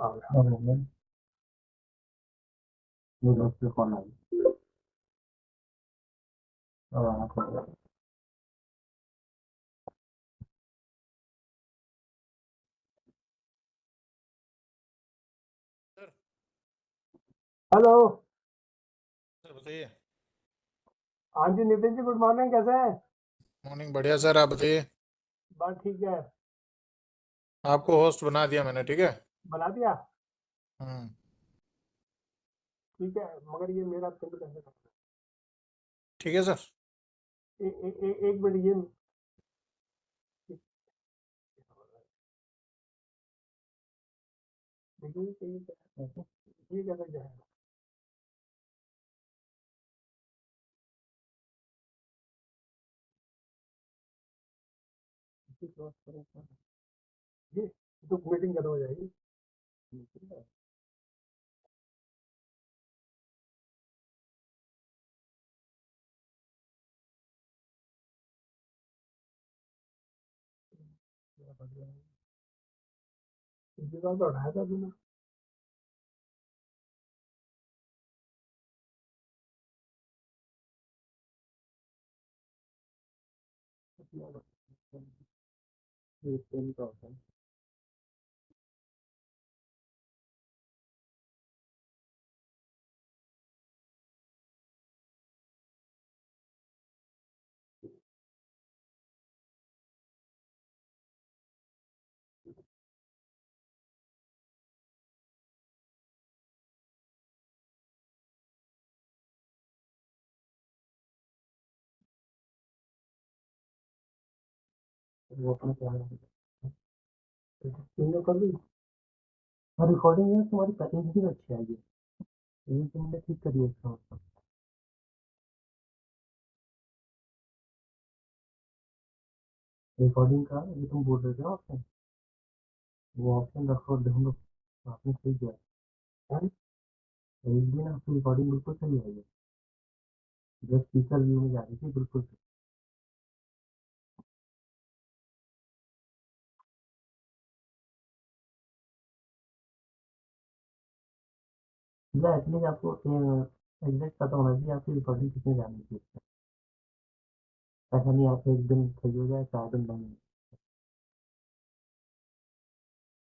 हाँ मैम, ये दोस्त पे कॉल आई। हाँ हाँ। Sir hello. सर बताइए। हाँ जी नितिन जी, गुड मॉर्निंग, कैसे हैं? मॉर्निंग बढ़िया सर, आप बताइए। बस ठीक है। आपको होस्ट बना दिया मैंने, ठीक है। बना दिया? हम्म। ठीक है, मगर ये मेरा पिन कैसे करना ठीक है सर। है? एक मिनट, ये देखिए कि ये कैसे जाएगा? ये तो मीटिंग कब हो जाएगी? पिछली बार तो उठाया था तुमने। ये पिन का होता है। वो अपना क्या है? तुमने कर ली? हाँ रिकॉर्डिंग है तुम्हारी, पैकेज भी अच्छी आई है। ये तुमने ठीक करी है इसका मतलब। रिकॉर्डिंग का ये तुम बोल रहे थे ना ऑप्शन, वो ऑप्शन रखो, हम लोग आपने सही किया। हाँ, एक दिन आपकी रिकॉर्डिंग बिल्कुल सही है ये, जो स्पीकर व्यू में जा रही थी बिल्कुल सही। मतलब एटलीस्ट आपको एग्जैक्ट पता होना चाहिए आपकी रिकॉर्डिंग कितने जानी चाहिए। ऐसा नहीं आपको एक दिन सही हो जाए, 4 दिन बंद।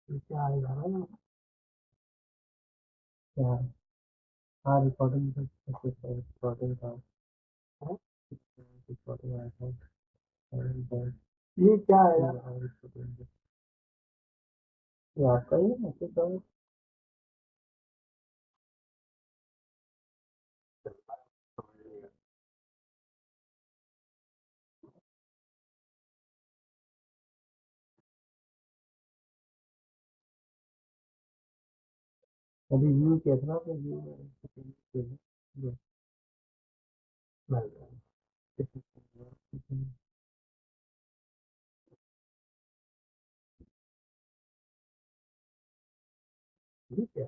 क्या आएगा ना? क्या? हाँ रिकॉर्डिंग रिकॉर्डिंग का रिकॉर्डिंग आया था। ये क्या है यार? ये आपका ही है तो अभी व्यू किया था ना आपने, व्यू ठीक है।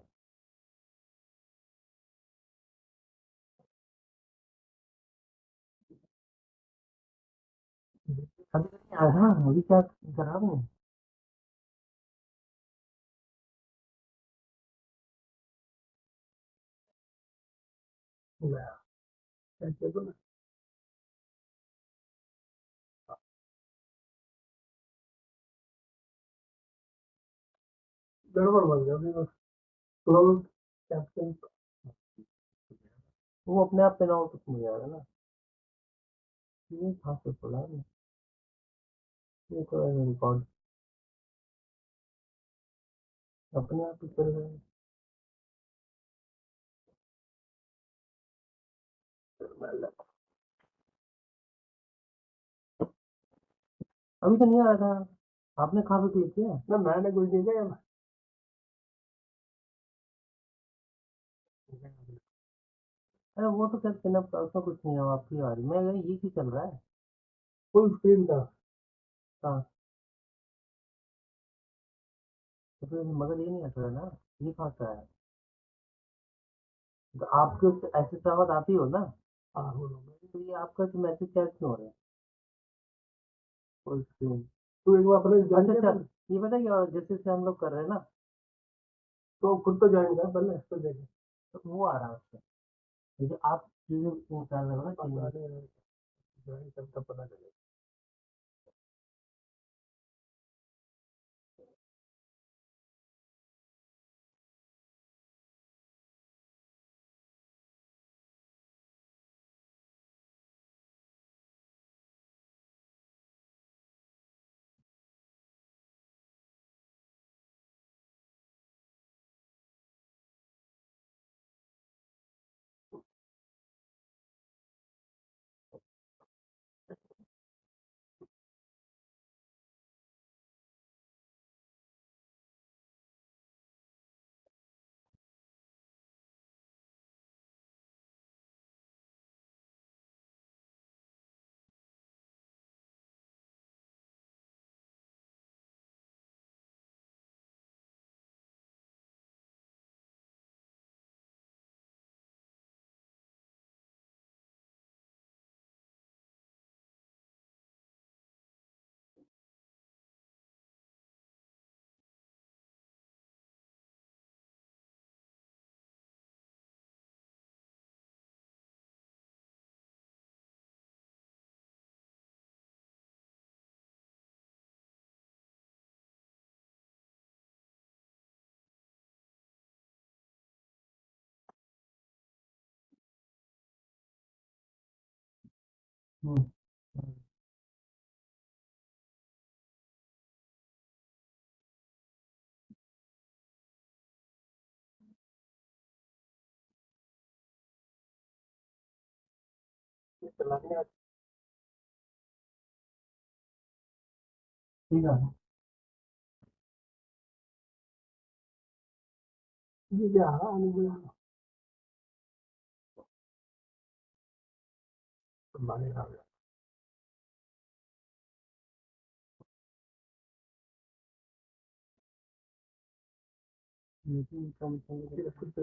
अभी नहीं आया था, अभी क्या करा आपने? ऐसे तो गड़बड़ बन गया अभी बस। क्लोज कैप्शन वो अपने आप पिन आउट हो जाएगा ना। ये कहाँ से खोला है? ये तो रिकॉर्ड अपने आप ही चल रहा है। अभी तो नहीं आया था। आपने कहाँ पे क्लिक किया ना? मैंने कुछ नहीं किया। अरे वो तो क्या पिन अप उसमें कुछ नहीं है, आपकी आ रही। मैं ये की चल रहा है फुल स्क्रीन का। हाँ तो फिर मगर ये नहीं आता है ना, ये कहाँ से है? तो आपके ऐसे चाहत आप ही हो ना? हाँ हो लोगे। तो ये आपका तो मैसेज क्या क्यों हो रहा है फुल स्क्रीन? तो एक बार अपने अच्छा अच्छा, ये बताइए, और जैसे से हम लोग कर रहे हैं ना, तो खुद तो ज्वाइन कर पहले इसको देखे, तो वो आ रहा है उससे। लेकिन आप चीजें निकाल रहे हो ना, ज्वाइन करता पता चलेगा। चलाने आ- ठीक है। ये क्या है अनुकूल माने आ गया। ये कम से कुछ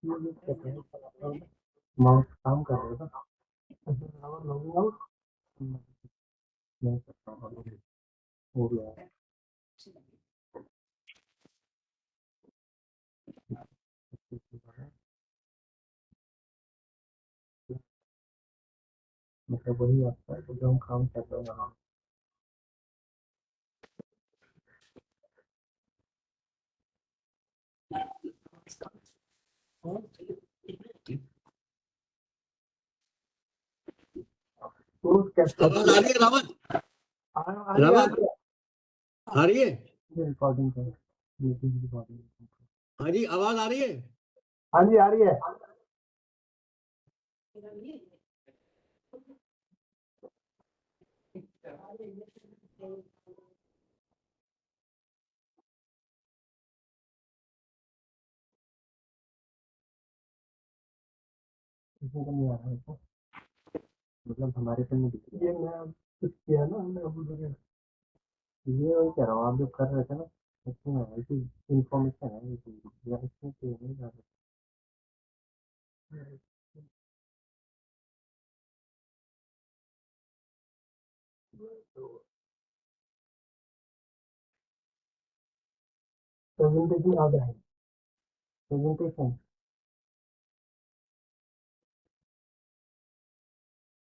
ये कहते हैं माउस काम कर रहा था। और लॉगिंग आउट नहीं करता हूँ, हो गया। मतलब वही आता है जो हम काम कर रहे हैं। तो कैसे आवाज आ रही है रावत? आ रही है, रावत आ रही है? रिकॉर्डिंग कर रिकॉर्डिंग। हाँ जी, आवाज आ रही है? हाँ जी आ रही है। इसमें तो नहीं आ रहा है तो, मतलब हमारे पे नहीं दिख रहा। ये मैं कुछ किया ना हमने अब ये वही कह रहा हूँ, आप जो कर रहे थे ना, इसमें ऐसी इंफॉर्मेशन है ये चीज़, या इसमें तो नहीं जा रहा। 70 आ गया है, प्रेजेंटेशन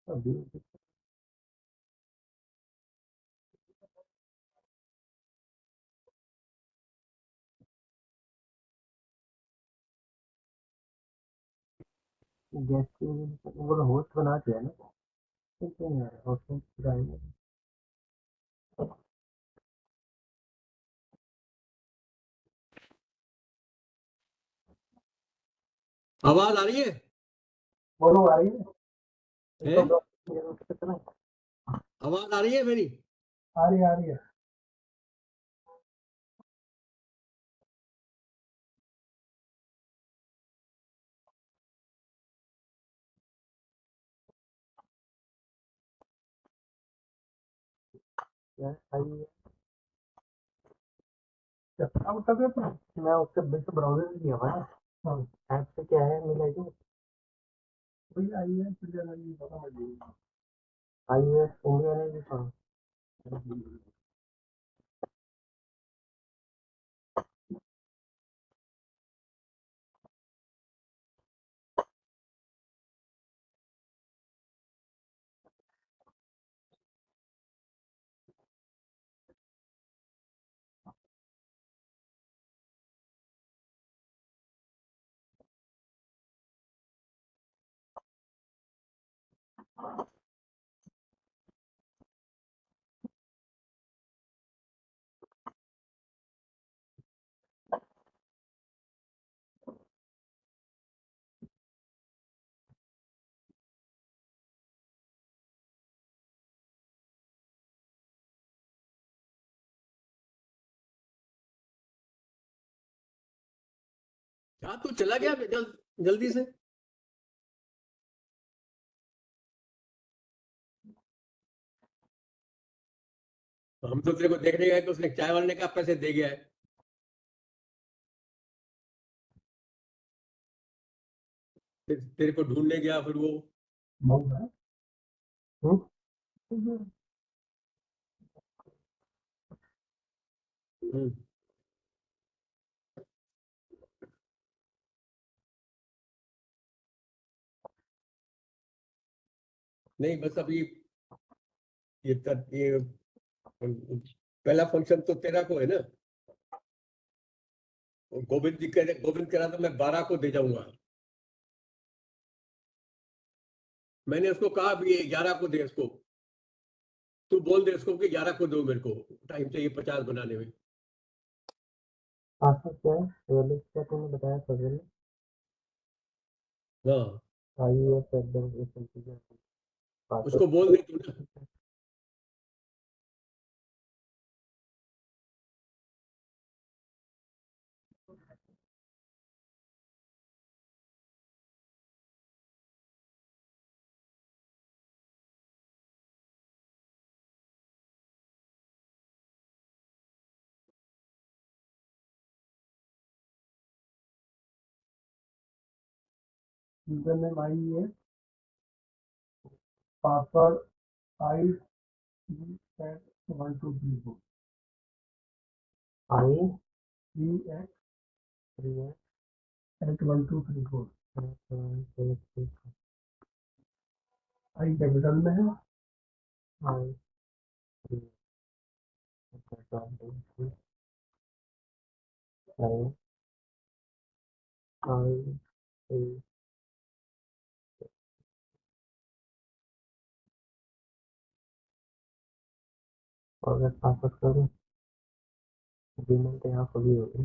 अभी गेस्ट वो होस्ट बना के है ना, ठीक है यार, होस्ट कराएंगे। आवाज आ रही है? बोलो आ रही है, हैं? कितना आवाज आ रही है मेरी? आ रही है, आ रही है। यार आई है। अब तक मैं उससे बिल्कुल ब्राउजर किया हुआ है। हाँ, ऐप से क्या है मिला जो वही आई है, फिर जरा ये पता लग गई। IUS इंडिया ने भी पढ़ा। क्या तू चला गया जल्दी से? हम तो तेरे को देखने गए कि उसने चाय वाले का पैसे दे गया है। तेरे को ढूंढने गया फिर वो। बहुत है। हम्म, नहीं बस अभी ये पहला फंक्शन तो तेरा को है ना। गोविंद कह रहा था मैं 12 को दे जाऊंगा। मैंने उसको कहा अभी 11 को दे उसको। तू बोल दे उसको कि 11 को दो, मेरे को टाइम चाहिए 50 बनाने में। आशा क्या है? रियलिस्ट क्या तूने बताया सर ने? हाँ, IUS एकदम ये सब चीजें उसको बोल दे तू ना। Username IUS, password IEX3X3X@1234। आई कैपिटल में है। आई और अगर पासवर्ड करूँ पेमेंट यहाँ कभी होगी।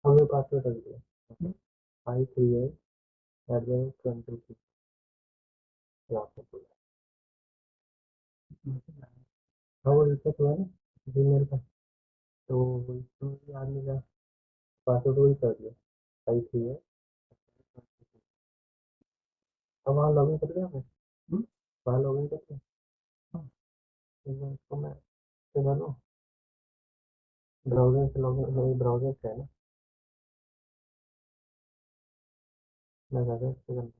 हमें पासवर्ड रख दिया। I3A@20 हाँ वो रिसेट हुआ ना जीमेल का, तो तो याद नहीं रहा। पासवर्ड वही कर दिया। I3A। अब वहाँ लॉगिन कर दिया मैं। वहाँ लॉगिन करके एक बार इसको मैं से कर लूँ। ब्राउज़र से लॉगिन, मेरी ब्राउज़र से है ना, मैं ब्राउज़र से कर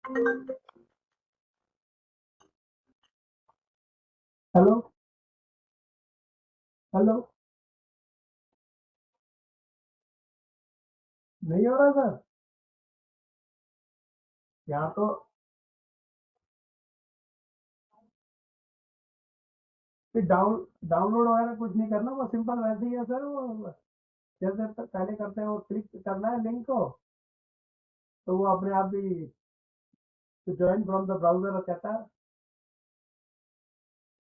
हेलो हेलो, नहीं हो रहा सर? यहाँ तो डाउनलोड वगैरह कुछ नहीं करना, वो सिंपल वैसे ही है सर। वो जैसे पहले करते हैं, वो क्लिक करना है लिंक को, तो वो अपने आप ही ज्वाइन फ्रॉम द ब्राउजर कहता है।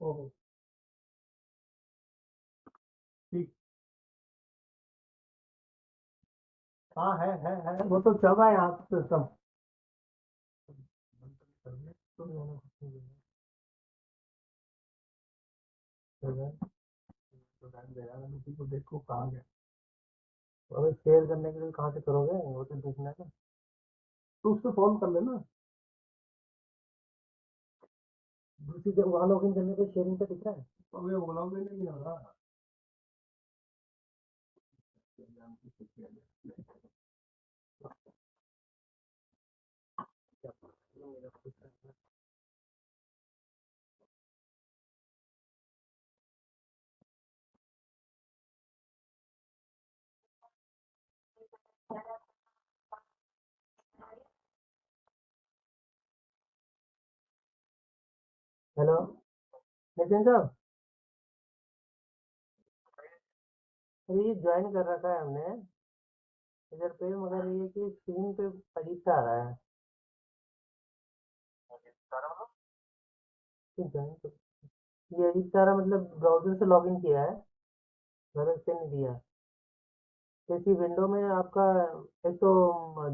ओहो, ठीक। हाँ है, वो तो चल रहा है यहाँ सिस्टम। देखो कहाँ गया। अरे शेयर करने के लिए कहाँ से करोगे, वो तो देखना है ना। तो उसको फॉर्म कर लेना। दूसरी जगह वहाँ लॉगिन करने पे शेयरिंग पे दिख रहा है, तो ये लॉगिन नहीं हो रहा। हेलो नितिन साहब, अरे ये ज्वाइन कर रखा है हमने इधर पे, मगर ये कि स्क्रीन पे अजीब सा आ रहा है। तो ज्वाइन ये अजीब सा आ रहा है, मतलब ब्राउजर से लॉगिन किया है, घर से नहीं दिया। जैसी विंडो में आपका एक तो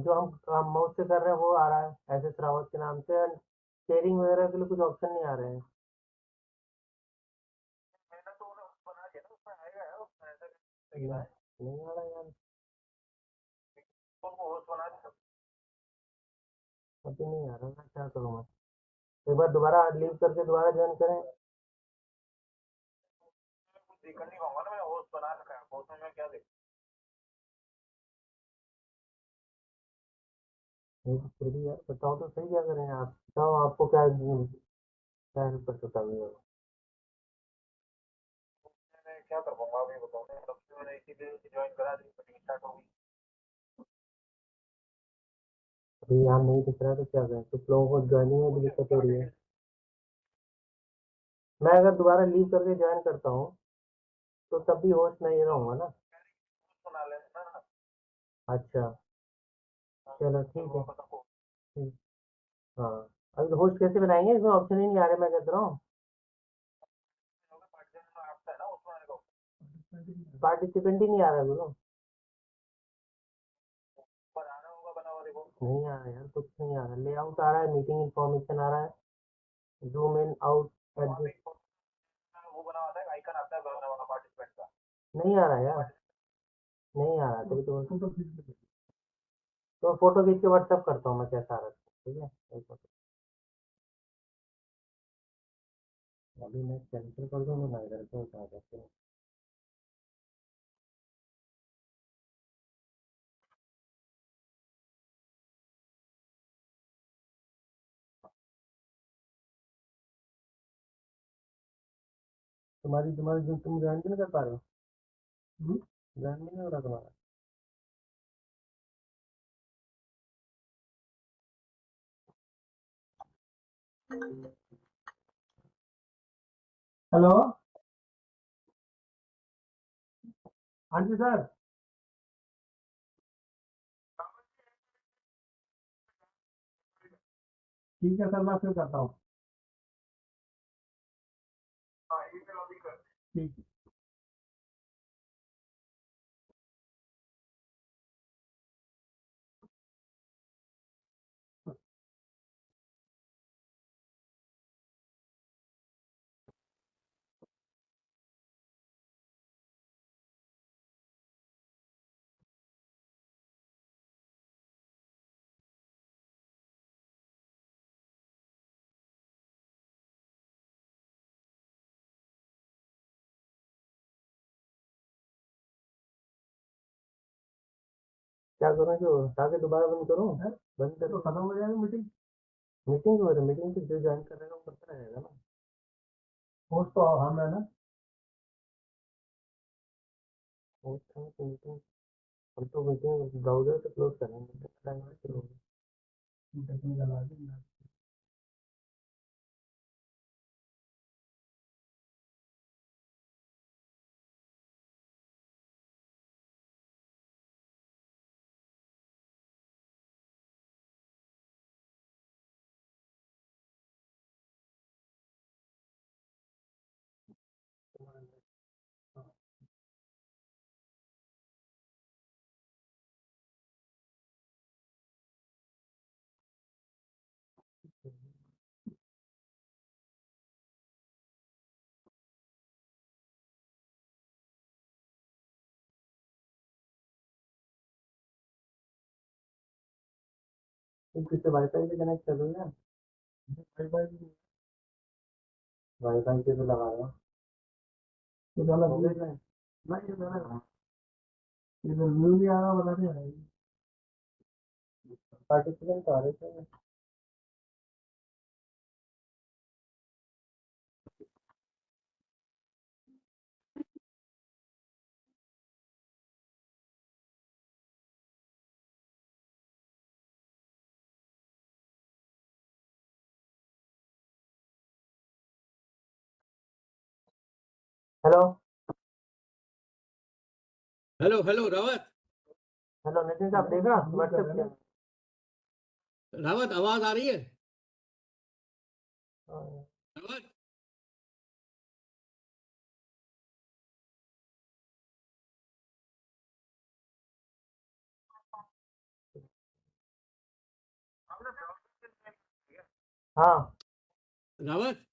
जो हम काम माउस से कर रहे हैं वो आ रहा है एस एस रावत के नाम से, शेयरिंग वगैरह के लिए कुछ ऑप्शन नहीं आ रहे हैं। नहीं नहीं आ रहा यार, अभी नहीं आ रहा, मैं क्या करूँगा? एक बार दोबारा लीव करके दोबारा ज्वाइन करें। नहीं तो फिर भी यार बताओ तो सही, क्या करें? आप बताओ, आपको क्या क्या हेल्प कर सकता हूँ? अभी यहाँ नहीं दिख रहा है तो क्या करें? कुछ लोगों को ज्वाइनिंग में भी दिक्कत हो रही है। मैं अगर दोबारा लीव करके ज्वाइन करता हूँ तो तब भी होस्ट नहीं रहूँगा ना? अच्छा, चलो ठीक है। ठीक। हाँ, अभी तो होस्ट कैसे बनाएंगे? इसमें ऑप्शन ही नहीं आ रहे, मैं कहता रहा हूँ। पार्टिसिपेंट ही नहीं आ रहा बोलो। नहीं आ रहा यार, कुछ नहीं आ रहा। लेआउट आ रहा है, मीटिंग इन्फॉर्मेशन आ रहा है, जूम इन आउट एडजस्ट नहीं आ रहा यार, नहीं आ रहा। तो फोटो खींच के व्हाट्सअप करता हूँ मैं कैसा आ रहा है, ठीक है? एक मिनट। अभी मैं कैंसिल कर दूँगा ना, इधर से उठा सकते हैं। तुम्हारी तुम्हारी जो तुम ज्वाइन भी नहीं कर पा रहे हो, ज्वाइन भी नहीं हो रहा तुम्हारा। हेलो, हाँ जी सर। ठीक है सर, मैं फिर करता हूँ। ठीक। क्या करूँ, जो ताकि दोबारा बंद करूँ? बंद करो, खत्म हो जाएगी मीटिंग। मीटिंग हो रही, मीटिंग जो ज्वाइन कर रहेगा वो करता रहेगा ना। होस्ट तो हम है ना। होस्ट है तो मीटिंग, हम तो मीटिंग ब्राउजर से क्लोज करेंगे, शुरू होगी। टेक्निकल आ गई। तुम किससे वाईफाई से कनेक्ट कर रहे हो? वाईफाई से तो लगा रहा हूँ। ये गलत हो है। गया है? नहीं ये गलत है। ये व्यू भी आ रहा बता नहीं रहा है। पार्टिसिपेंट आ रहे थे। Hello hello hello Rawat, hello Nitin साहब, देखा व्हाट्सएप किया? रावत आवाज आ रही है? हाँ। रावत, हाँ रावत,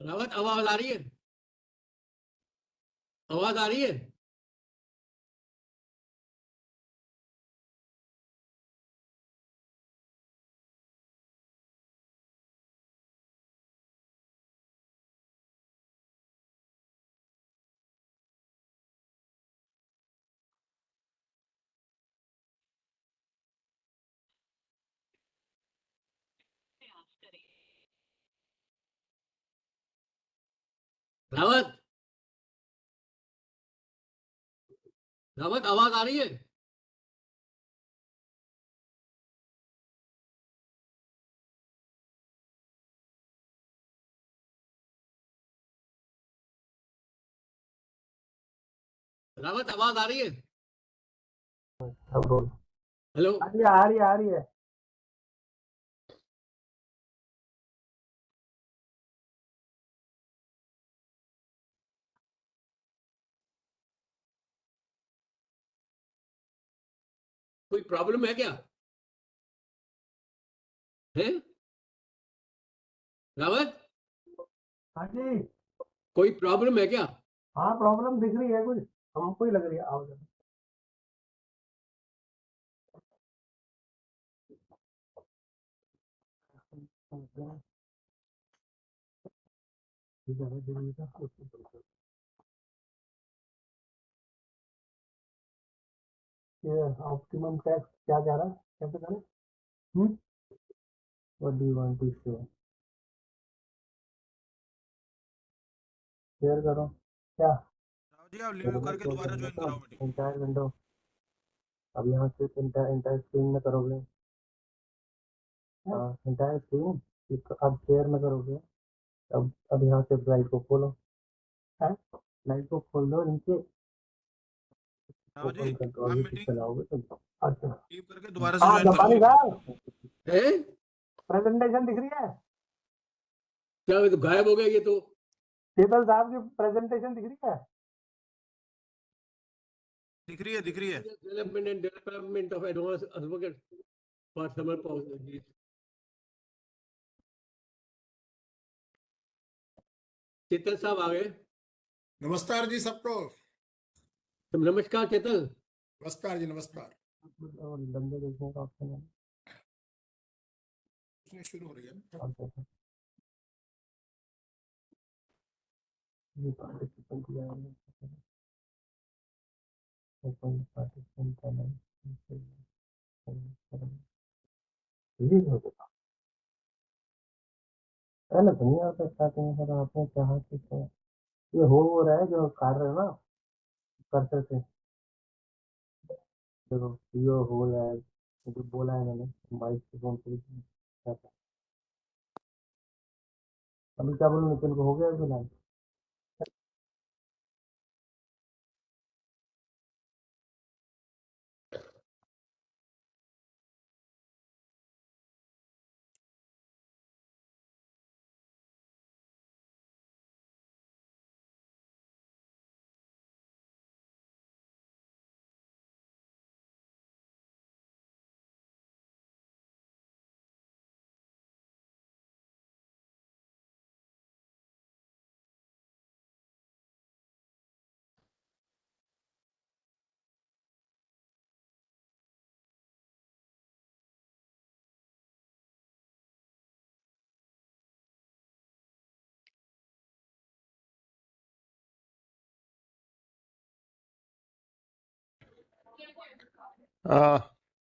रावत आवाज आ रही है? आवाज आ रही है? रावत, रावत आवाज आ रही है? रावत आवाज आ रही है? अब बोल। हेलो, आ रही है, आ रही है, आ रही है। कोई प्रॉब्लम है क्या? है रावत, हाँ जी। कोई प्रॉब्लम है क्या? हाँ प्रॉब्लम दिख रही है कुछ, हमको ही लग रही है। आओ जरा। ये ऑप्टिमम टैक्स क्या कह रहा है, कैसे करें? What do you want to share करो क्या? राव जी आप लीव करके दोबारा ज्वाइन कराओ मीटिंग। इंटायर विंडो, अब यहाँ से इंटायर स्क्रीन में करोगे। हाँ इंटायर स्क्रीन अब शेयर में करोगे। अब यहाँ से ड्राइव को खोलो, लाइट को खोल दो नीचे, राव जी ओपन आप कंट्रोल से मीटिंग चलाओगे तो। अच्छा लीव करके दोबारा से हाँ ज्वाइन गपानी कराओ। साहब, है प्रेजेंटेशन दिख रही है? क्या? ये तो गायब हो गया ये तो। टेबल साहब की प्रेजेंटेशन दिख रही है? दिख रही है दिख रही है। Development and development of advance advocate for summer pauses. चेतन साहब आ गए। नमस्कार जी सबको। तो नमस्कार चेतन। नमस्कार जी नमस्कार। और लंबे देखने का ऑप्शन है। उसमें शुरू हो रही है ना? और देखो, ये पार्टिसिपेंट किया है। ओपन पार्टिसिपेंट का नाम ये हो गया। पहले तो नहीं आता स्टार्टिंग में, सर आपने कहा कि तो ये हो रहा है जो कार्य है ना, करते थे। देखो यो हो रहा है, जो बोला है मैंने 22 से 29। अभी क्या बोलूं, नितिन को हो गया कि नहीं?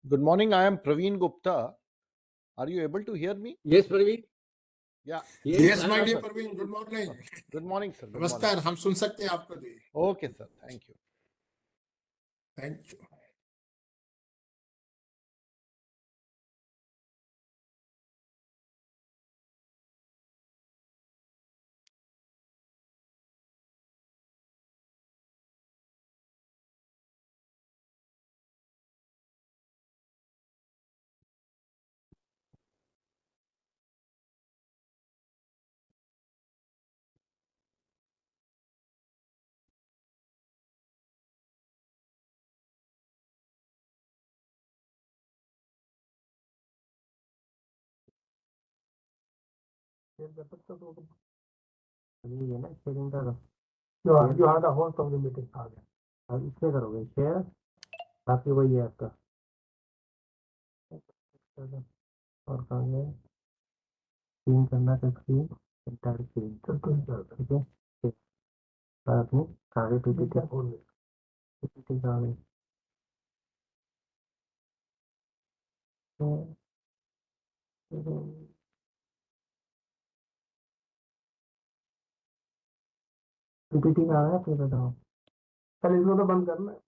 Good morning. I am Praveen Gupta. Are you able to hear me? Yes, Praveen. Yeah. Yes my dear Praveen, good morning. Good morning, sir. Good morning. नमस्कार, हम सुन सकते हैं आपको जी। Okay, sir. Thank you. Thank you. ये है ना sharing का, जो आधा होस्ट ऑफ द मीटिंग आ गया। अब इससे करोगे शेयर, बाकी वही है आपका। और कहाँ गया? स्क्रीन करना था, स्क्रीन इंटायर स्क्रीन ठीक है। ठीक। बाद में आगे पीपीटी पीपीटी का आगे पीपीटी का आ गया, फिर बताओ। कल इसको तो बंद करना है।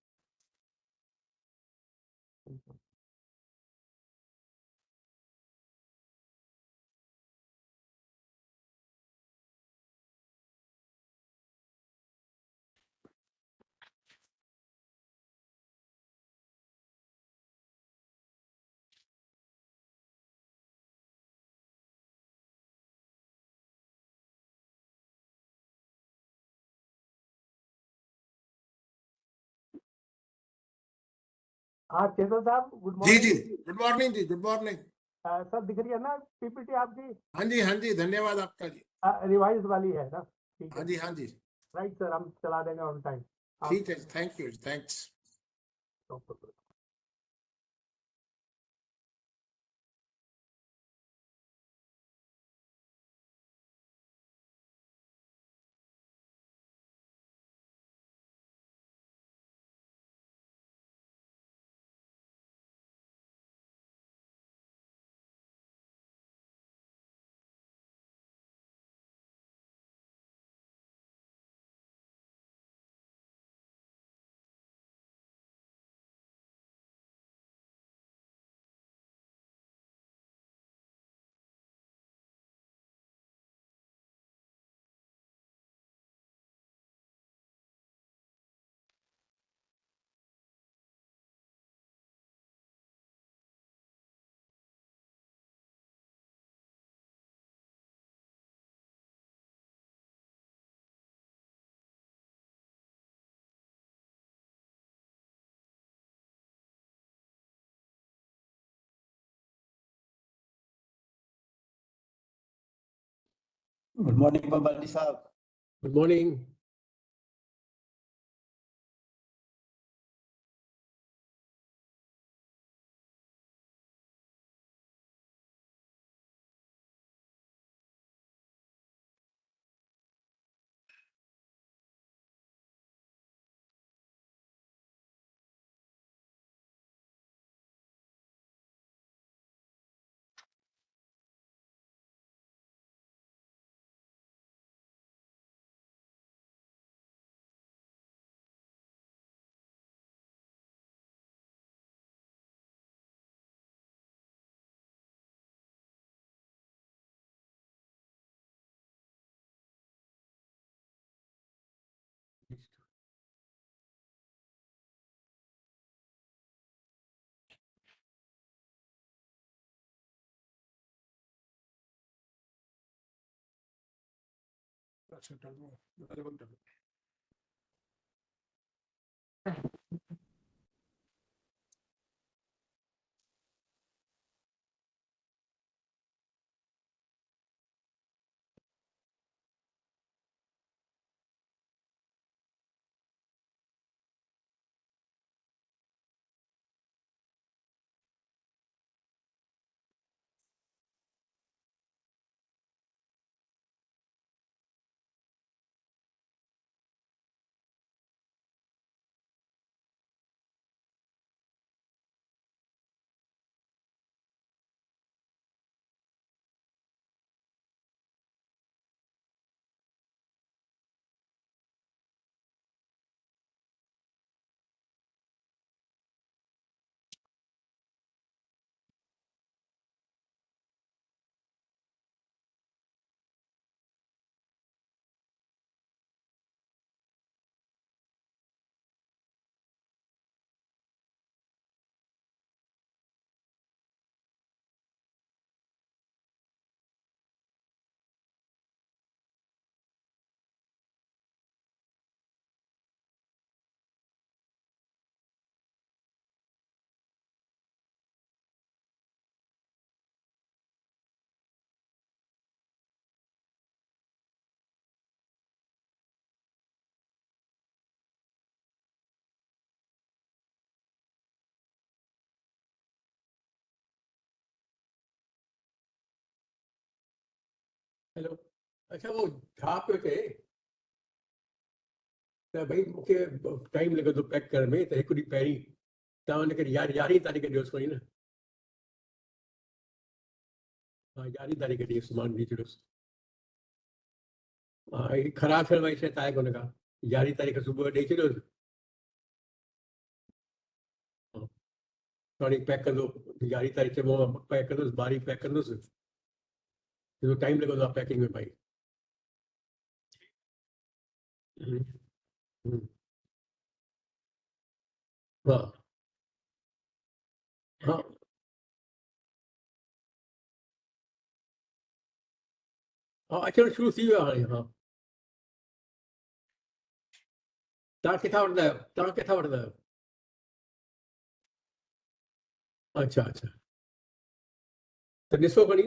हाँ चेतन साहब, गुड जी जी, मॉर्निंग। गुड मॉर्निंग जी, गुड मॉर्निंग। सर दिख रही है ना पीपीटी आपकी? हाँ जी, धन्यवाद आपका जी। रिवाइज वाली है ना? ठीक है, हाँ जी, राइट सर, हम चला देंगे ऑन टाइम। ठीक है, thank you, thanks. Good morning Babbali साहब। Good morning. हेलो। अच्छा वो छाप पे थे त भाई मूंखे टाइम लॻंदो पैक करण में, त हिकु ॾींहुं पहिरीं तव्हां हुनखे 11 तारीख़ ॾियोसि कोई न। हाँ 11 तारीख़ ॾींहुं सामान ॾेई छॾियोसि। हाँ ही ख़राबु थियण वारी शइ त आहे कोन का। 11 तारीख़ सुबुह ॾेई छॾियोसि। हाणे पैक कंदो 11 तारीख़ चइबो पैक कंदुसि, 12 पैक कंदुसि। थोरो टाइम लॻंदो आहे पैकिंग में भाई। हम्म, हम्म, हाँ हाँ हाँ अचणु शुरू थी वियो आहे हाणे। हाँ तव्हां किथां वठंदा आहियो? तव्हां किथां वठंदा आहियो? अच्छा अच्छा त ॾिसो खणी।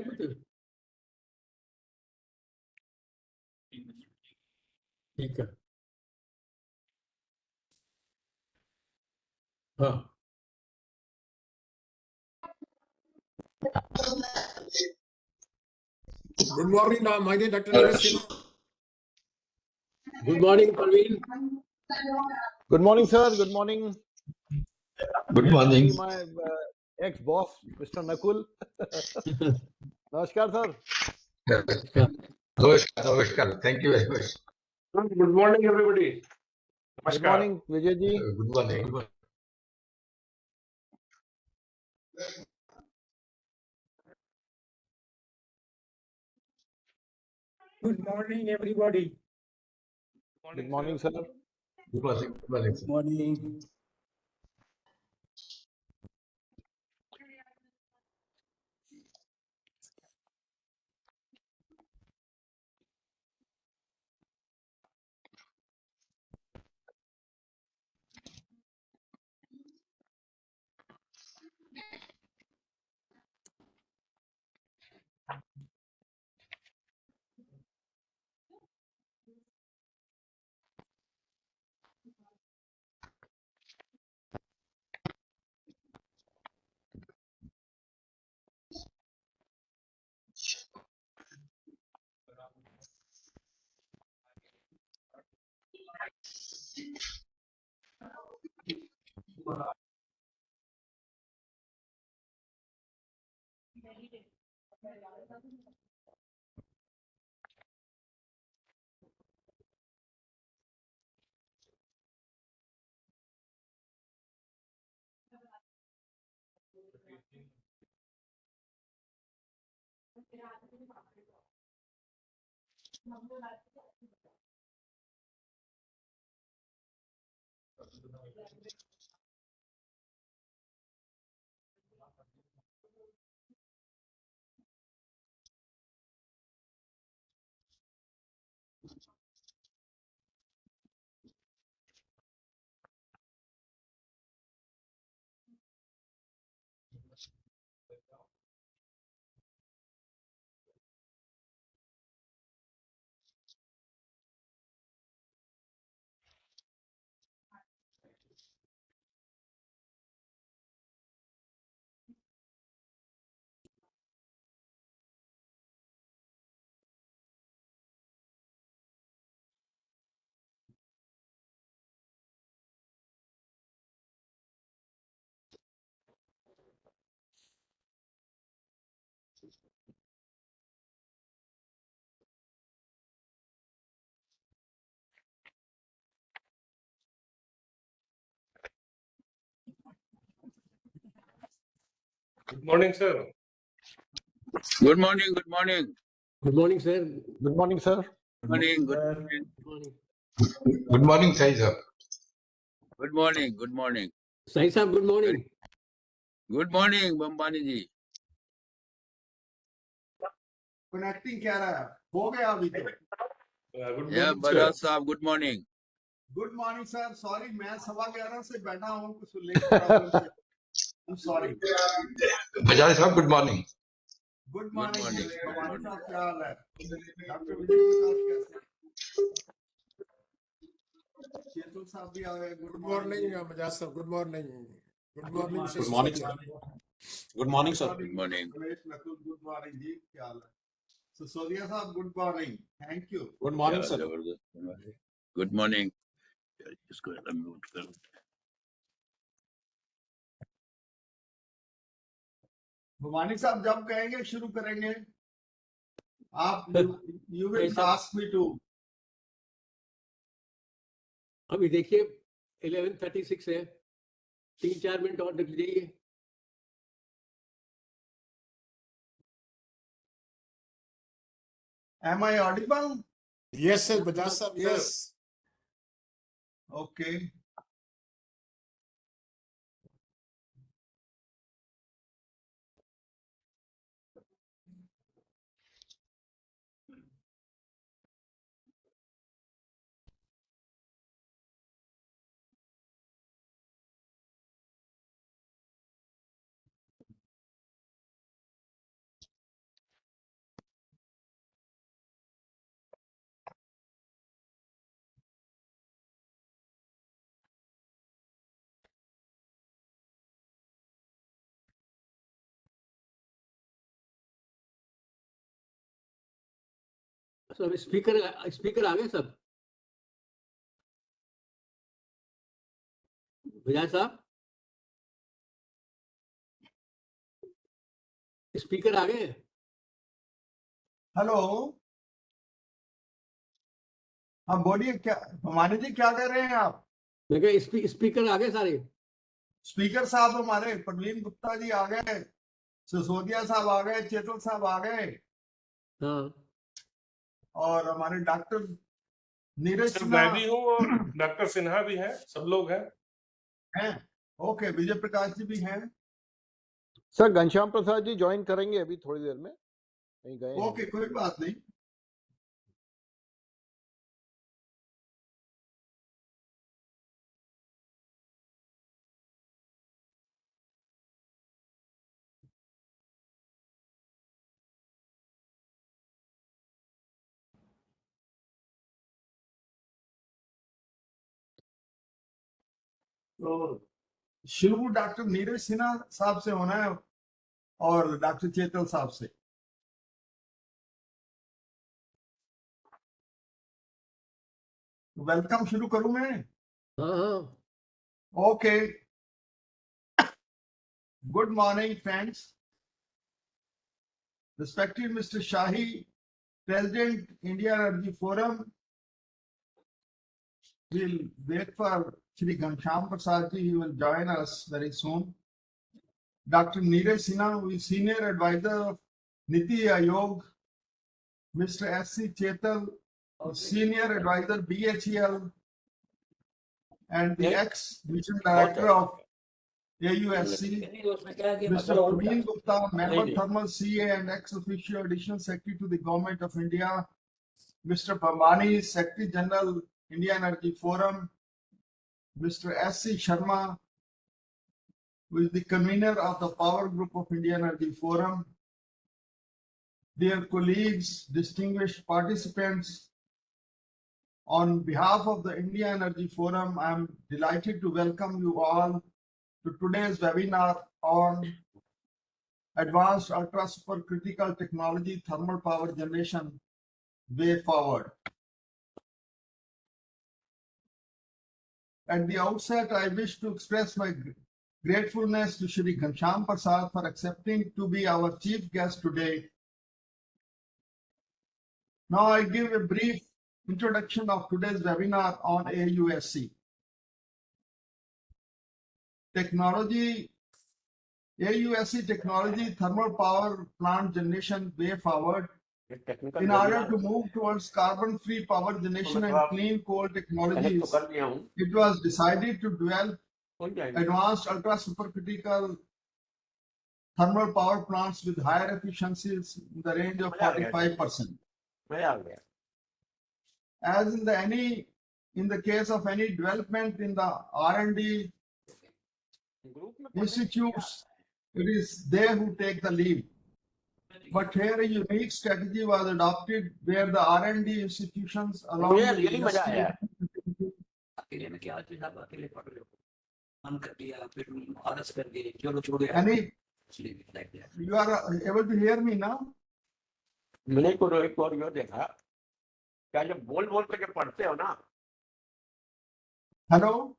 ठीकु आहे। हाँ Good morning, my dear Dr. Narasimha. Good morning Parveen. Good morning, sir. Good morning. Good morning. See my ex-boss, Mr. Nakul. Namaskar, sir. नमस्कार नमस्कार, thank you very much. Good morning, everybody. Good Namaskar. morning, Vijay ji. Good morning. Good morning, everybody. Good morning, sir. Good morning good morning. Morning. Good morning, sir. Good morning, good morning. Good morning, sir. Good morning, sir. Good morning, good sir. morning. Good morning. Good morning, Sai sir. Good morning, good morning. Sai Saab, good morning. Good morning, Bambani ji. Connecting क्या रहा है हो गया अभी तो Good Yeah, morning, sir. Bajaj Saab, good morning. Good morning sir sorry मैं 11:15 से बैठा हूँ कुछ लेट प्रॉब्लम से I am sorry Bajaj sir, good morning. Good Good morning morning, good Bhavani morning. साहब क्या हाल है डॉक्टर विजय प्रकाश कैसे हैं? चेतन साहब भी आ गए good Good morning morning, Bajaj sir. Good morning. Good morning, morning. Sister Good morning, Sonia. Good morning, sir. Good morning. Ramesh Nakul good morning ji क्या हाल है सिसोदिया साहब good morning thank you Good morning, Yeah, sir. Zabardast. Good morning. इसको unmute करो. भवानी साहब जब कहेंगे शुरू करेंगे आप यू विल ऐसा- आस्क मी टू अभी देखिए 11:36 है 3-4 मिनट और रख लीजिए am I audible Yes, sir, Bajaj sir. Yes. Okay सब स्पीकर आ गए सब बजाज साहब स्पीकर आ गए हेलो हाँ बोलिए क्या भवानी जी क्या कर रहे हैं आप मैं कहा स्पीकर आ गए सारे स्पीकर साहब हमारे प्रवीण गुप्ता जी आ गए सिसोदिया साहब आ गए चेतन साहब आ गए हाँ और हमारे डॉक्टर नीरज सर सिन्हा मैं भी हूँ और डॉक्टर सिन्हा भी हैं सब लोग हैं हैं ओके विजय प्रकाश जी भी हैं सर घनश्याम प्रसाद जी ज्वाइन करेंगे अभी थोड़ी देर में कहीं गए हैं। ओके कोई बात नहीं तो शुरू डॉक्टर नीरज सिन्हा साहब से होना है और डॉक्टर चेतन साहब से वेलकम शुरू करूं मैं हाँ हाँ okay good morning friends Respected Mr. Shahi, President, India Energy Forum, we'll wait for Shri Ghanshyam Prasad ji, he will join us very soon. Dr. Neeraj Sinha, who is Senior Advisor of Niti Aayog, Mr. S.C. Chetal, Senior Advisor BHEL, and the ex-Mission Director of AUSC, Mr. Praveen Gupta, Member Thermal CA and ex-officio Additional Secretary to the Government of India, Mr. Bambani, Secretary General, India Energy Forum, Mr. S.C. Sharma, who is the convener of the Power Group of India Energy Forum. Dear colleagues, distinguished participants, on behalf of the India Energy Forum, I am delighted to welcome you all to today's webinar on Advanced Ultra Supercritical Technology Thermal Power Generation Way Forward. At the outset, I wish to express my gratefulness to Shri Ghanshyam Prasad for accepting to be our chief guest today. Now I give a brief introduction of today's webinar on AUSC. Technology, AUSC Technology Thermal Power Plant Generation Way Forward. In order to move towards carbon-free power generation and clean coal technologies, it was decided to develop advanced ultra supercritical thermal power plants with higher efficiencies in the range of 45%. As in the case of any development in the R&D institutes, it is they who take the lead. But here a unique strategy was adopted where the R&D institutions along with the industry you are able to hear me now? मैंने को एक और यो देखा क्या जब बोल बोल के जब पढ़ते हो ना Hello?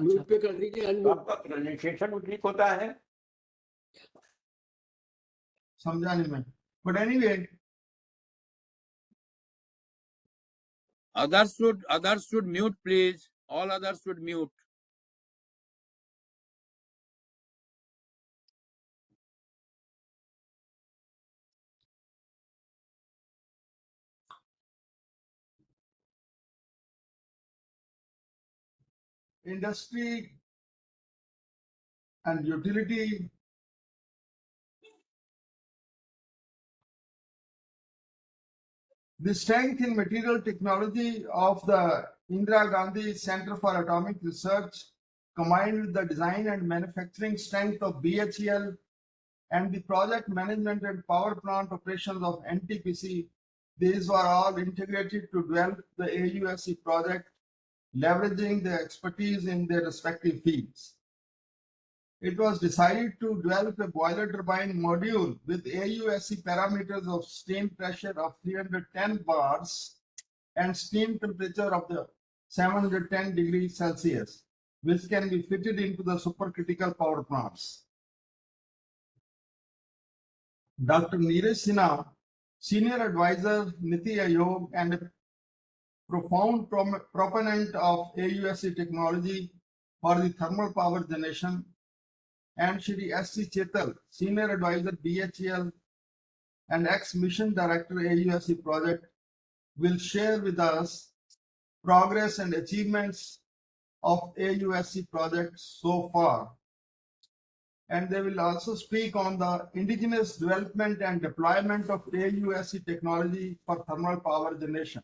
म्यूट पे कर दीजिए आपका प्रोनाउंसिएशन ठीक होता है समझा नहीं मैं. But anyway, Others should mute, please. All others should mute. industry and utility the strength in material technology of the Indira Gandhi Center for Atomic Research combined with the design and manufacturing strength of BHEL and the project management and power plant operations of NTPC, these were all integrated to develop the AUSC project, leveraging their expertise in their respective fields. It was decided to develop a boiler turbine module with AUSC parameters of steam pressure of 310 bars and steam temperature of the 710 degrees Celsius, which can be fitted into the supercritical power plants. Dr. Neeraj Sinha, Senior Advisor, Niti Aayog, and a profound proponent of AUSC technology for the thermal power generation, and Shri S.C. Chetal, Senior Advisor, BHEL, and ex-Mission Director, AUSC Project, will share with us progress and achievements of AUSC projects so far. And they will also speak on the indigenous development and deployment of AUSC technology for thermal power generation.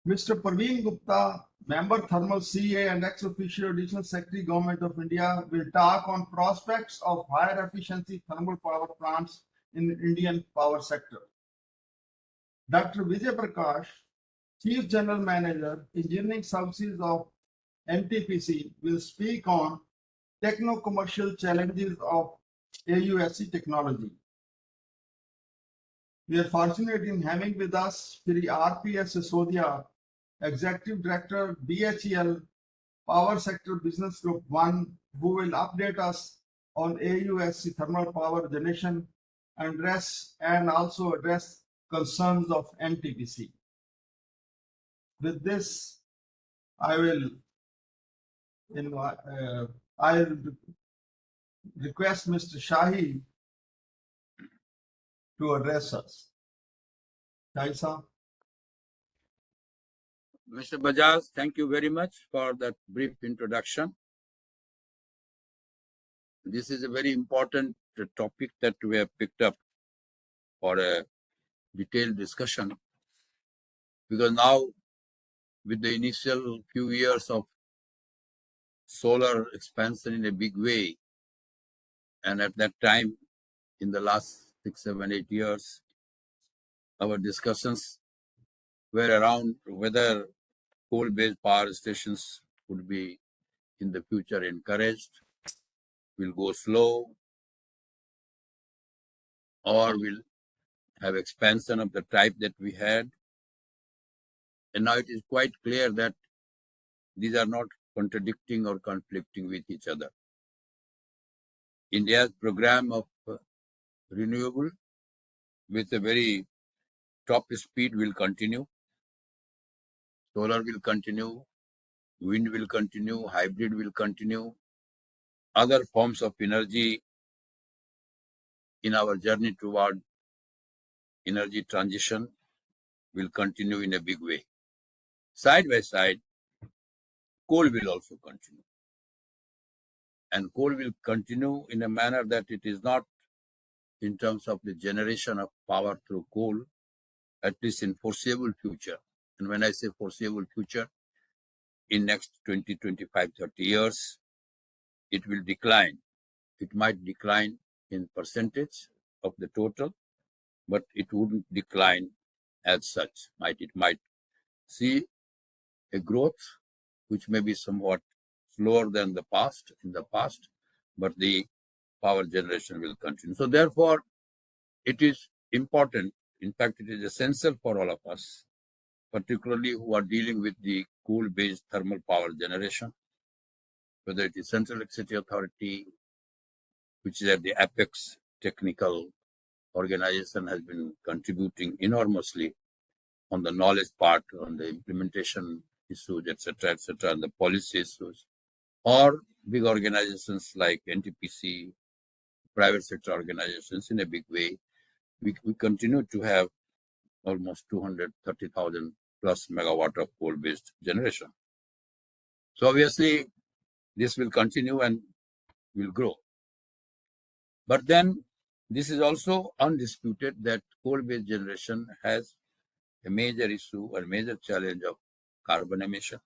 Mr. Praveen Gupta, Member Thermal CA and ex-officio Additional Secretary Government of India, will talk on prospects of higher efficiency thermal power plants in the Indian power sector. Dr. Vijay Prakash, Chief General Manager, Engineering Services of NTPC, will speak on techno-commercial challenges of AUSC technology. We are fortunate in having with us Shri R.P.S. Sisodia, Executive Director, BHEL, Power Sector Business Group 1, who will update us on AUSC thermal power generation and also address concerns of NTPC. With this, I will request Mr. Shahi to address us. Shahi Sahab. Mr. Bajaj, thank you very much for that brief introduction. This is a very important topic that we have picked up for a detailed discussion, because now with the initial few years of solar expansion in a big way, and at that time in the last 6, 7, 8 years, our discussions were around whether coal-based power stations would be in the future encouraged, will go slow, or will have expansion of the type that we had. And now it is quite clear that these are not contradicting or conflicting with each other. India's program of renewable with a very top speed will continue. Solar will continue, wind will continue, hybrid will continue. Other forms of energy in our journey toward energy transition will continue in a big way. Side by side, coal will also continue. And coal will continue in a manner that it is not in terms of the generation of power through coal, at least in foreseeable future. And when I say foreseeable future, in next 20, 25, 30 years, it will decline. It might decline in percentage of the total, but it wouldn't decline as such. It might see a growth which may be somewhat slower than in the past, but the power generation will continue. So therefore, it is important. In fact, it is essential for all of us, particularly who are dealing with the coal-based thermal power generation, whether it is Central Electricity Authority, which is at the apex technical organization, has been contributing enormously on the knowledge part, on the implementation issues, etc., and the policy issues, or big organizations like NTPC, private sector organizations in a big way. We continue to have almost 230,000 plus megawatt of coal-based generation. So obviously, this will continue and will grow. But then, this is also undisputed that coal-based generation has a major issue or major challenge of carbon emission.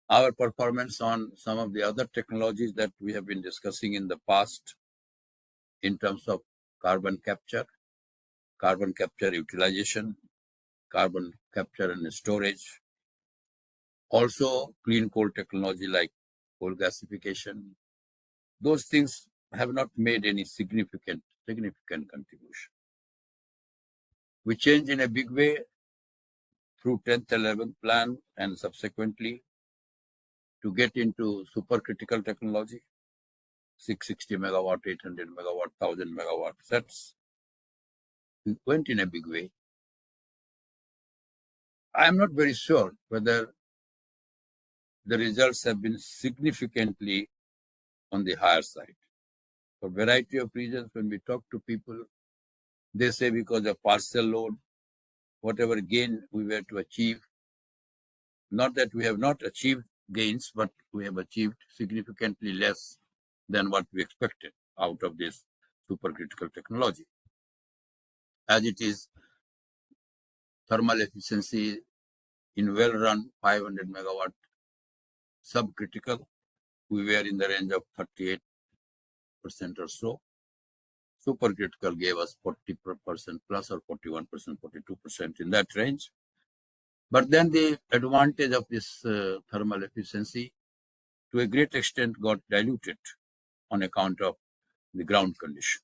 Our performance on some of the other technologies that we have been discussing in the past in terms of carbon capture utilization, carbon capture and storage, also clean coal technology like coal gasification, those things have not made any significant contribution. We changed in a big way through 10th 11th plan and subsequently to get into supercritical technology, 660 megawatt, 800 megawatt, 1000 megawatt sets. We went in a big way. I am not very sure whether the results have been significantly on the higher side. For a variety of reasons, when we talk to people, they say because of parcel load, whatever gain we were to achieve, not that we have not achieved gains, but we have achieved significantly less than what we expected out of this supercritical technology. As it is, thermal efficiency in well-run 500 megawatt subcritical, we were in the range of 38% or so. Supercritical gave us 40% plus or 41%, 42% in that range. But then the advantage of this thermal efficiency to a great extent got diluted on account of the ground condition.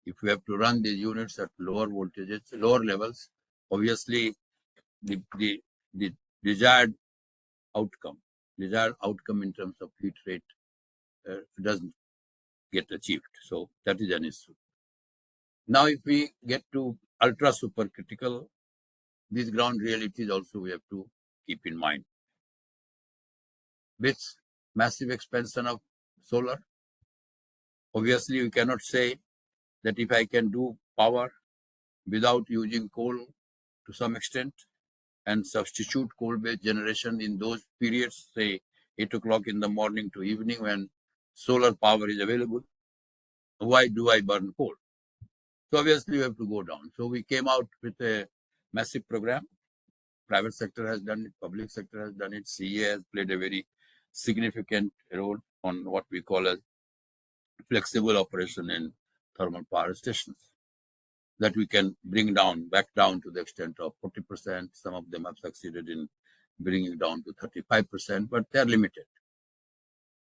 If we have to run these units at lower voltages, lower levels, obviously the desired outcome in terms of heat rate doesn't get achieved. So that is an issue. Now, if we get to ultra supercritical, these ground realities also we have to keep in mind. With massive expansion of solar, obviously we cannot say that if I can do power without using coal to some extent and substitute coal-based generation in those periods, say 8 o'clock in the morning to evening when solar power is available, why do I burn coal? So obviously we have to go down. So we came out with a massive program. Private sector has done it, public sector has done it, CA has played a very significant role on what we call as flexible operation in thermal power stations that we can bring down, back down to the extent of 40%. Some of them have succeeded in bringing down to 35%, but they are limited.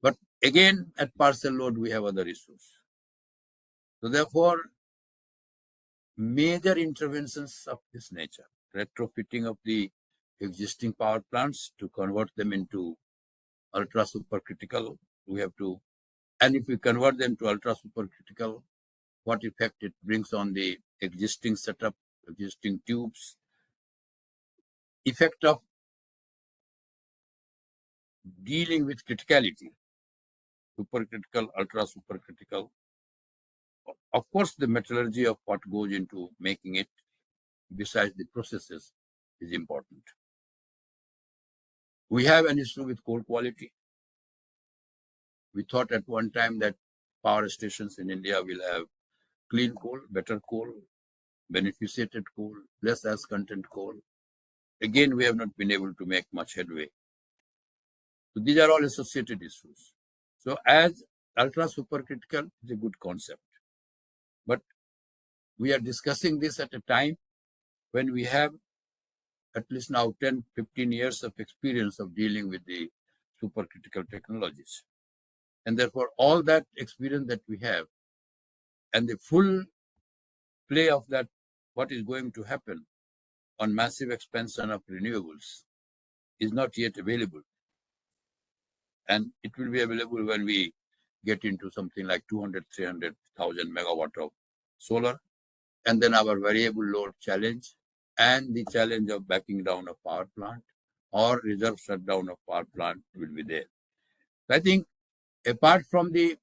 But again, at parcel load, we have other issues. So therefore, major interventions of this nature, retrofitting of the existing power plants to convert them into ultra supercritical, we have to, and if we convert them to ultra supercritical, what effect it brings on the existing setup, existing tubes, effect of dealing with criticality, supercritical, ultra supercritical. Of course, the metallurgy of what goes into making it, besides the processes, is important. We have an issue with coal quality. We thought at one time that power stations in India will have clean coal, better coal, beneficiated coal, less ash content coal. Again, we have not been able to make much headway. So these are all associated issues. So as ultra supercritical is a good concept. But we are discussing this at a time when we have at least now 10, 15 years of experience of dealing with the supercritical technologies. And therefore, all that experience that we have and the full play of that, what is going to happen on massive expansion of renewables is not yet available. And it will be available when we get into something like 200, 300,000 megawatt of solar. And then our variable load challenge and the challenge of backing down a power plant or reserve shutdown of power plant will be there. I think apart from the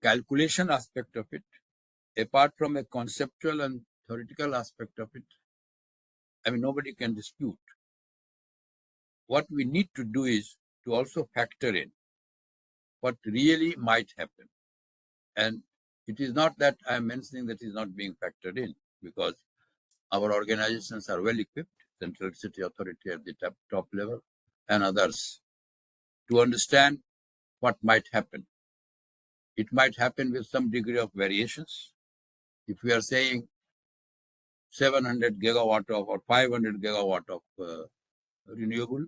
calculation aspect of it, apart from a conceptual and theoretical aspect of it, I mean, nobody can dispute. What we need to do is to also factor in what really might happen. And it is not that I am mentioning that is not being factored in, because our organizations are well equipped, Central Electricity Authority at the top level and others, to understand what might happen. It might happen with some degree of variations. If we are saying 700 gigawatt of or 500 gigawatt of renewable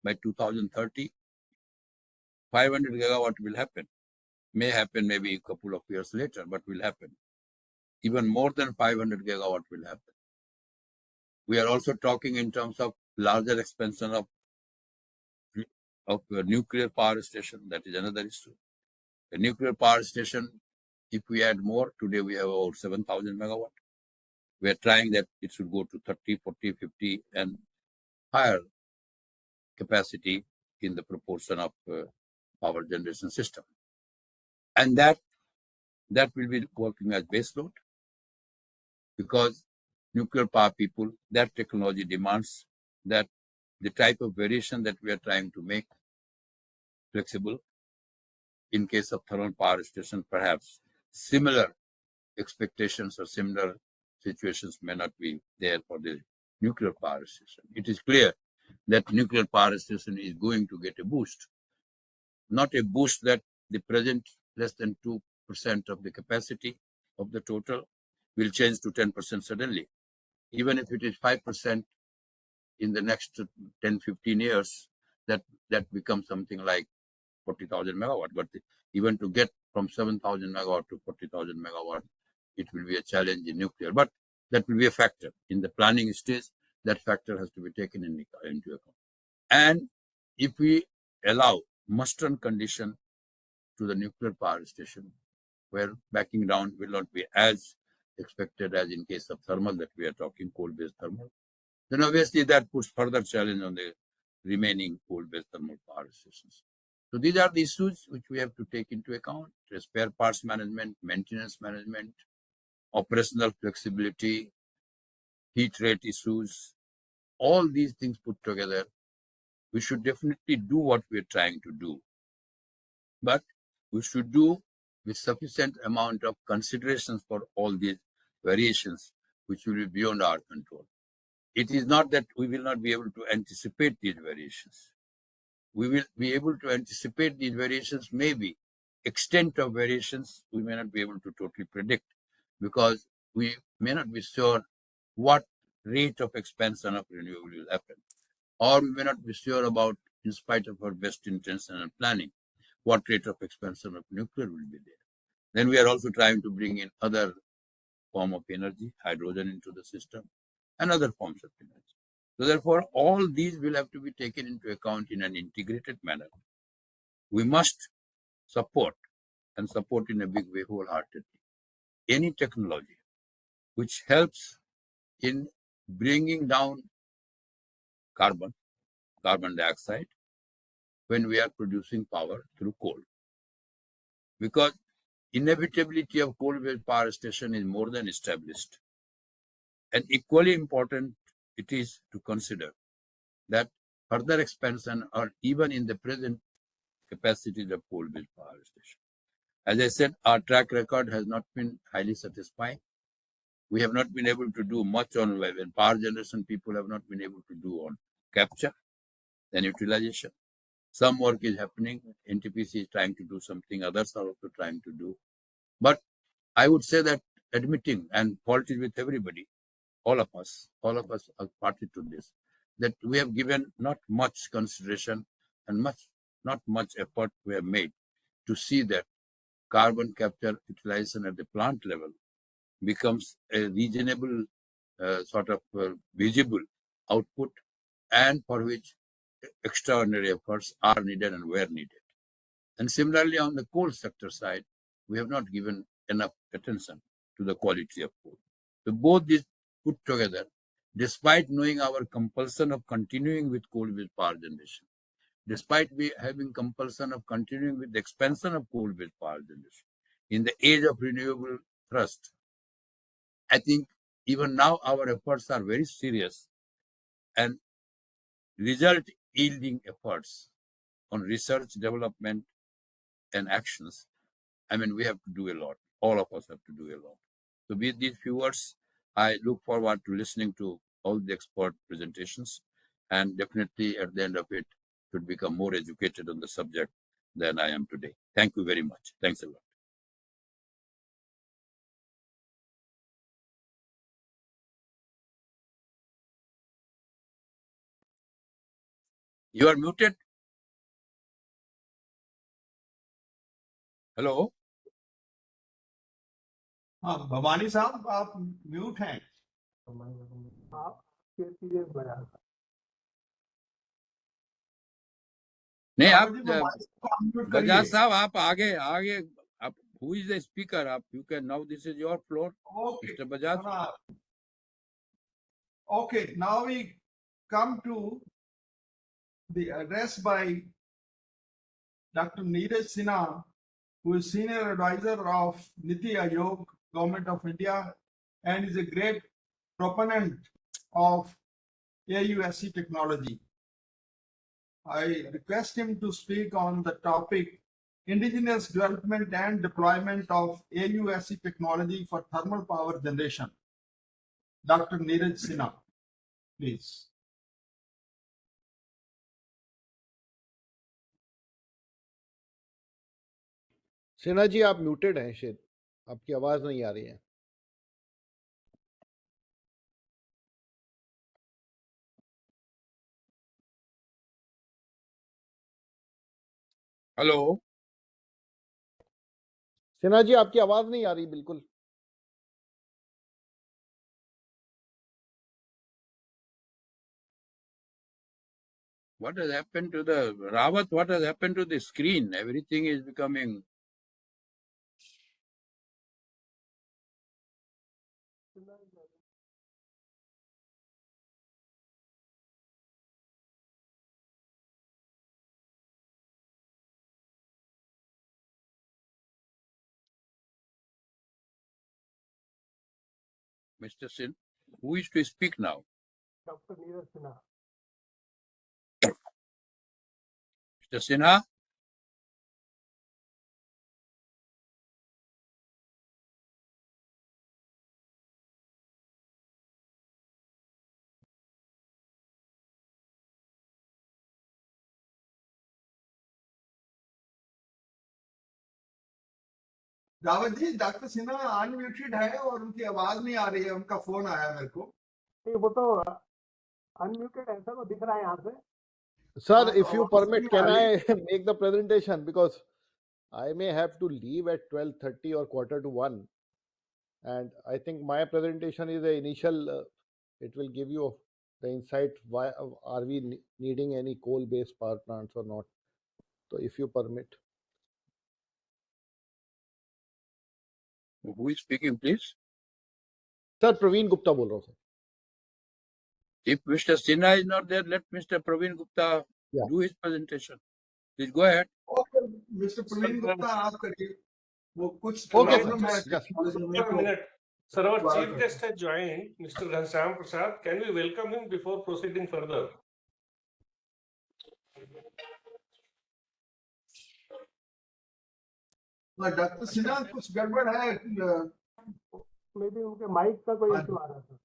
by 2030, 500 gigawatt will happen. May happen maybe a couple of years later, but will happen. Even more than 500 gigawatt will happen. We are also talking in terms of larger expansion of a nuclear power station. That is another issue. A nuclear power station, if we add more, today we have about 7,000 megawatt. We are trying that it should go to 30, 40, 50 and higher capacity in the proportion of power generation system. And that will be working as base load, because nuclear power people, that technology demands that the type of variation that we are trying to make flexible. In case of thermal power station, perhaps similar expectations or similar situations may not be there for the nuclear power station. It is clear that nuclear power station is going to get a boost, not a boost that the present less than 2% of the capacity of the total will change to 10% suddenly. Even if it is 5% in the next 10, 15 years, that becomes something like 40,000 megawatt. But even to get from 7,000 megawatt to 40,000 megawatt, it will be a challenge in nuclear. But that will be a factor. In the planning stage, that factor has to be taken into account. And if we allow must-run condition to the nuclear power station, where backing down will not be as expected as in case of thermal that we are talking, coal-based thermal. Then obviously that puts further challenge on the remaining coal-based thermal power stations. So these are the issues which we have to take into account: spare parts management, maintenance management, operational flexibility, heat rate issues. All these things put together, we should definitely do what we are trying to do. But we should do with sufficient amount of considerations for all these variations, which will be beyond our control. It is not that we will not be able to anticipate these variations. We will be able to anticipate these variations, maybe extent of variations we may not be able to totally predict, because we may not be sure what rate of expansion of renewable will happen, or we may not be sure about, in spite of our best intention and planning, what rate of expansion of nuclear will be there. Then we are also trying to bring in other form of energy, hydrogen into the system, and other forms of energy. So therefore, all these will have to be taken into account in an integrated manner. We must support, and support in a big way wholeheartedly, any technology which helps in bringing down carbon dioxide when we are producing power through coal. Because inevitability of coal-based power station is more than established. And equally important it is to consider that further expansion or even in the present capacities of coal-based power station. As I said, our track record has not been highly satisfying. We have not been able to do much on power generation. People have not been able to do on capture and utilization. Some work is happening. NTPC is trying to do something. Others are also trying to do. But I would say that admitting, and fault is with everybody, all of us are party to this, that we have given not much consideration and not much effort we have made to see that carbon capture utilization at the plant level becomes a reasonable visible output, and for which extraordinary efforts are needed and were needed. And similarly, on the coal sector side, we have not given enough attention to the quality of coal. So both these put together, despite knowing our compulsion of continuing with coal-based power generation, despite we having compulsion of continuing with the expansion of coal-based power generation, in the age of renewable thrust, I think even now our efforts are very serious and result-yielding efforts on research, development, and actions. I mean, we have to do a lot. All of us have to do a lot. So with these few words, I look forward to listening to all the expert presentations, and definitely at the end of it, should become more educated on the subject than I am today. Thank you very much. Thanks a lot. You are muted. Hello. हाँ भवानी साहब आप mute हैं. नहीं, रावत आप जी भवानी को unmute Bajaj करिए. साहब आप आगे आप who is the speaker? आप you can now, this is your floor, Okay. Mr. Bajaj. Okay, now we come to the address by Dr. Neeraj Sinha, who is Senior Advisor of Niti Aayog, Government of India, and is a great proponent of AUSC technology. I request him to speak on the topic indigenous development and deployment of AUSC technology for thermal power generation. Dr. Neeraj Sinha, please. Sinha ji आप muted हैं, शायद आपकी आवाज नहीं आ रही है. Hello. Sinha ji आपकी आवाज नहीं आ रही बिल्कुल. What has happened to the Rawat? What has happened to the screen? Everything is becoming Mr. Sin, who is to speak now? Dr. Neeraj Sinha. Mr. Sinha? Rawat ji, doctor Sinha unmuted है और उनकी आवाज नहीं आ रही है, उनका फोन आया मेरे को। वो तो अनम्यूटेड है सर, वो दिख रहा है यहाँ से। Sir, if you permit, can I make the presentation, because I may have to leave at 12:30 or 12:45, and I think my presentation is the initial. It will give you the insight why are we needing any coal-based power plants or not. So, if you permit. Who is speaking, please? Sir, Praveen Gupta बोल रहा हूँ, sir. If Mr. Sinha is not there, let Mr. Praveen Gupta do his presentation. Please go ahead. Okay, Mr. Praveen Gupta, आप करिए। वो कुछ Okay, problem है। just One minute. Sir, our chief guest has joined, Mr. Ghanshyam Prasad. Can we welcome him before proceeding further? Doctor Sinha, कुछ गड़बड़ है। May be उनके mic का कोई इशू आ रहा था।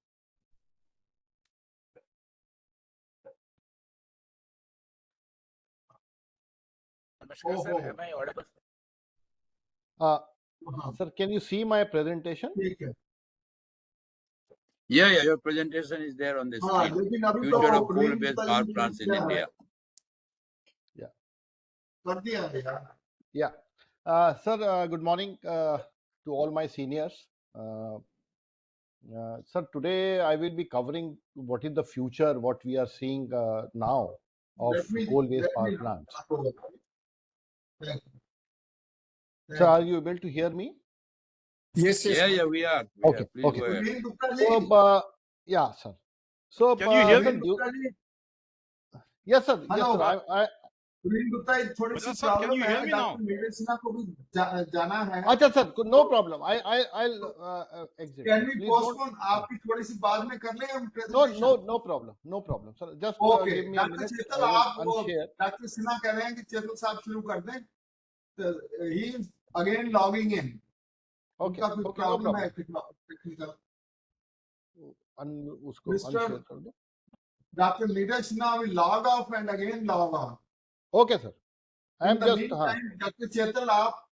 Sir, can you see my presentation? Yeah, your presentation is there on the screen. Future of coal-based power plants in India. Yeah. Sir, good morning to all my seniors. Sir, today I will be covering what is the future, what we are seeing now of coal-based power plants. Sir, are you able to hear me? Yes, yes. Yeah, we are. Okay, Please okay. go ahead. So, yeah, sir. So, Can you hear me? Yes, sir. Yes, sir. Praveen Gupta, थोड़ी सी sir, can problem you है। hear me now? Doctor Neeraj Sinha को भी जाना है। अच्छा sir, no problem. I'll exit. Can we Please postpone? don't. आपकी थोड़ी सी बाद में कर लें हम No presentation? problem. No problem, sir. Just Okay. give me a doctor minute. चेतल, I आप will वो unshare. डॉक्टर सिन्हा कह रहे हैं कि चेतल साहब शुरू कर दें। तो he is again logging in. Okay. उनका कोई Okay, no problem है problem. technical. उसको Mr. unshare कर दो. Dr. Neeraj Sinha will log off and again log on. Okay, sir. I In am the just. meantime, Dr. Chetal, आप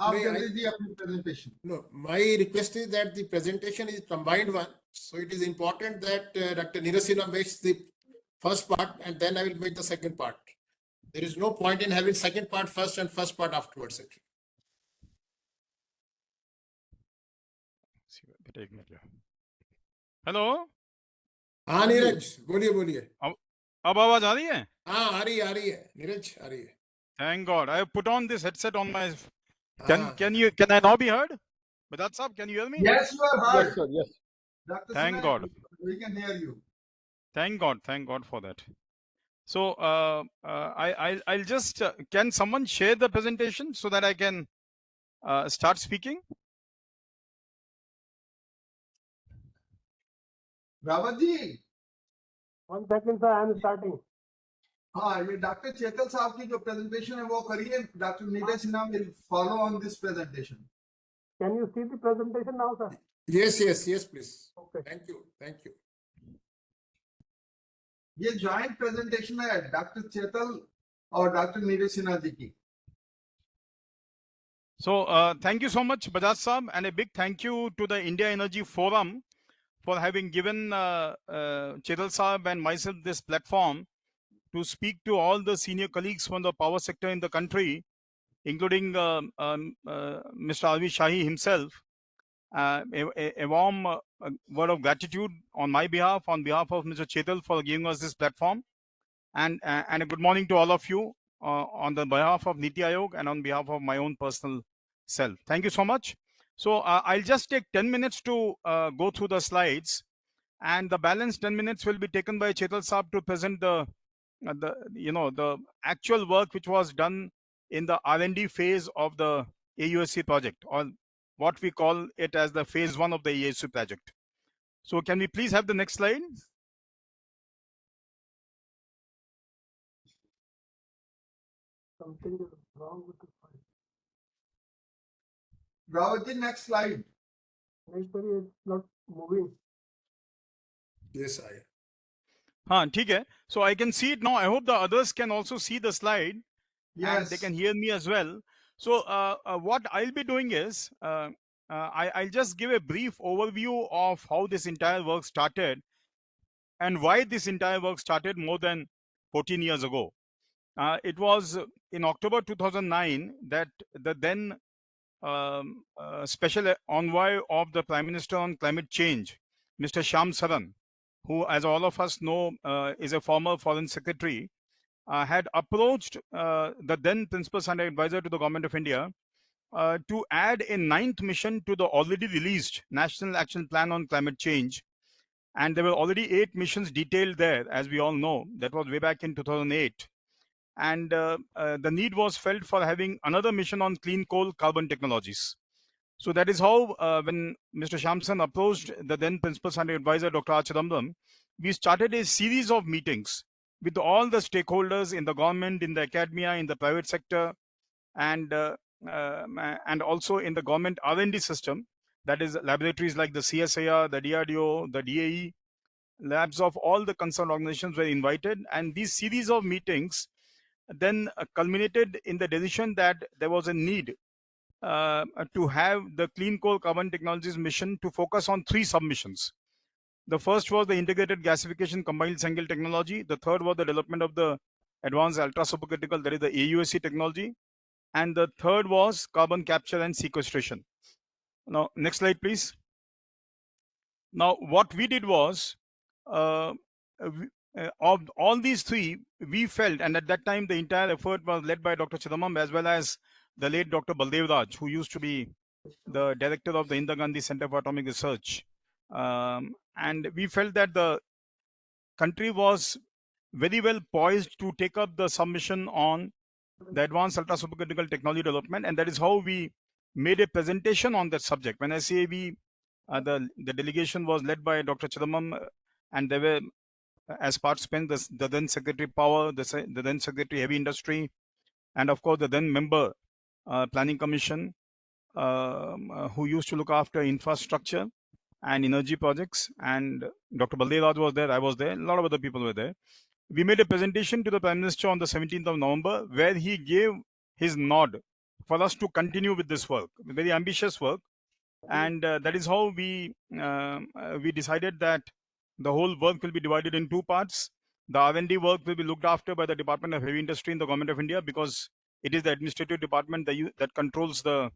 कर दीजिए अपनी presentation. No, my request is that the presentation is combined one. So it is important that Dr. Neeraj Sinha makes the first part and then I will make the second part. There is no point in having second part first and first part afterwards. Hello. हाँ नीरज, बोलिए। अब आवाज आ रही है? हाँ, आ रही है नीरज, आ रही है। Thank God, I have put on this headset on my. Can I now be heard? Bajaj Saab, can you hear me? Yes, you are heard. Yes, sir. Yes. Dr. Thank Sinha, God. we can hear you. Thank God for that. So I'll just can someone share the presentation so that I can start speaking? Rawat ji, 1 second sir, I am starting. हाँ, ये doctor चेतल साहब की जो presentation है वो करिए। Doctor Neeraj Sinha will follow on this presentation. Can you see the presentation now, sir? Yes, please. Okay. Thank you. ये joint presentation है डॉक्टर चेतल और डॉक्टर नीरज सिन्हा जी की। So thank you so much, Bajaj Saab, and a big thank you to the India Energy Forum for having given Chetal Saab and myself this platform to speak to all the senior colleagues from the power sector in the country, including Mr. Alvi Shahi himself. A warm word of gratitude on my behalf, on behalf of Mr. Chetal, for giving us this platform, and a good morning to all of you on the behalf of Niti Aayog and on behalf of my own personal self. Thank you so much. So I'll just take 10 minutes to go through the slides, and the balance 10 minutes will be taken by Chetal Saab to present the actual work which was done in the R&D phase of the AUSC project, or what we call it as the phase 1 of the AUSC project. So can we please have the next slide? Something is wrong with the file. Ravati, next slide. It's not moving. Yes, I. हाँ ठीक है. So I can see it now. I hope the others can also see the slide and they Yes. can hear me as well. So what I'll be doing is I'll just give a brief overview of how this entire work started and why this entire work started more than 14 years ago. It was in October 2009 that the then special envoy of the Prime Minister on climate change, Mr. Shyam Saran, who, as all of us know, is a former foreign secretary, had approached the then principal scientific advisor to the government of India to add a 9th mission to the already released National Action Plan on Climate Change. And there were already 8 missions detailed there, as we all know. That was way back in 2008. And the need was felt for having another mission on clean coal carbon technologies. So that is how, when Mr. Shamsan approached the then principal scientific advisor, Dr. R. Chidambaram, we started a series of meetings with all the stakeholders in the government, in the academia, in the private sector, and also in the government R&D system. That is laboratories like the CSIR, the DRDO, the DAE, labs of all the concerned organizations were invited. And these series of meetings then culminated in the decision that there was a need to have the clean coal carbon technologies mission to focus on 3 submissions. The first was the integrated gasification combined cycle technology. The third was the development of the advanced ultra supercritical, that is the AUSC technology. And the third was carbon capture and sequestration. Now, next slide, please. Now, what we did was, of all these 3, we felt, and at that time, the entire effort was led by Dr. Chidambaram as well as the late Dr. Baldev Raj, who used to be the director of the Indira Gandhi Center for Atomic Research. And we felt that the country was very well poised to take up the submission on the advanced ultra supercritical technology development, and that is how we made a presentation on that subject. When I say we, the delegation was led by Dr. Chidambaram, and there were as participants the then Secretary Power, the then Secretary Heavy Industry, and of course the then member Planning Commission, who used to look after infrastructure and energy projects. And Dr. Baldev Raj was there, I was there, a lot of other people were there. We made a presentation to the Prime Minister on the 17th of November, where he gave his nod for us to continue with this work, very ambitious work. And that is how we decided that the whole work will be divided in 2 parts. The R&D work will be looked after by the Department of Heavy Industry in the Government of India, because it is the administrative department that controls the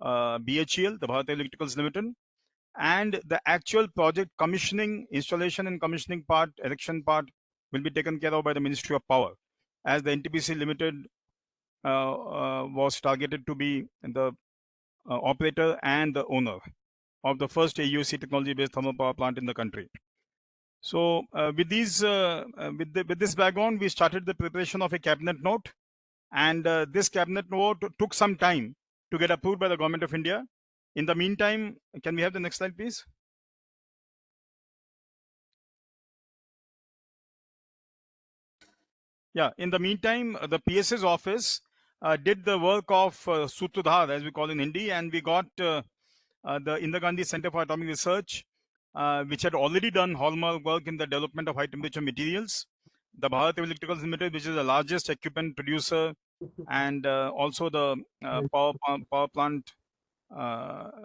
BHEL, the Bharat Electricals Limited. And the actual project commissioning, installation and commissioning part, erection part, will be taken care of by the Ministry of Power, as the NTPC Limited was targeted to be the operator and the owner of the first AUSC technology-based thermal power plant in the country. So with this background, we started the preparation of a cabinet note, and this cabinet note took some time to get approved by the Government of India. In the meantime, can we have the next slide, please? Yeah, in the meantime, the PS's office did the work of Sutradhar, as we call in Hindi, and we got the Indira Gandhi Center for Atomic Research, which had already done hallmark work in the development of high temperature materials. The Bharat Electricals Limited, which is the largest equipment producer, and also the power plant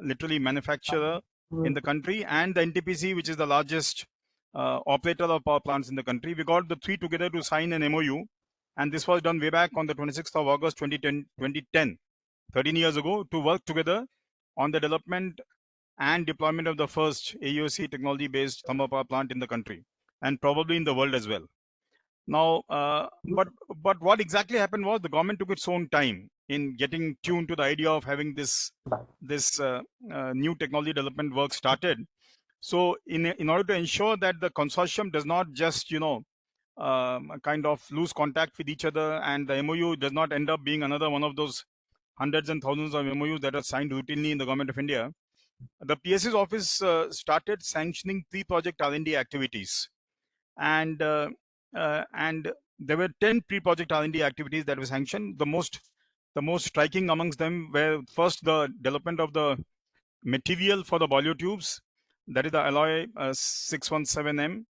literally manufacturer in the country, and the NTPC, which is the largest operator of power plants in the country. We got the 3 together to sign an MOU, and this was done way back on the 26th of August 2010, 13 years ago, to work together on the development and deployment of the first AUSC technology-based thermal power plant in the country, and probably in the world as well. Now, but what exactly happened was the government took its own time in getting tuned to the idea of having this new technology development work started. So in order to ensure that the consortium does not just, kind of lose contact with each other, and the MOU does not end up being another one of those hundreds and thousands of MOUs that are signed routinely in the Government of India, the PS's office started sanctioning pre-project R&D activities, and there were 10 pre-project R&D activities that were sanctioned. The most striking amongst them were first the development of the material for the boiler tubes, that is the alloy 617M,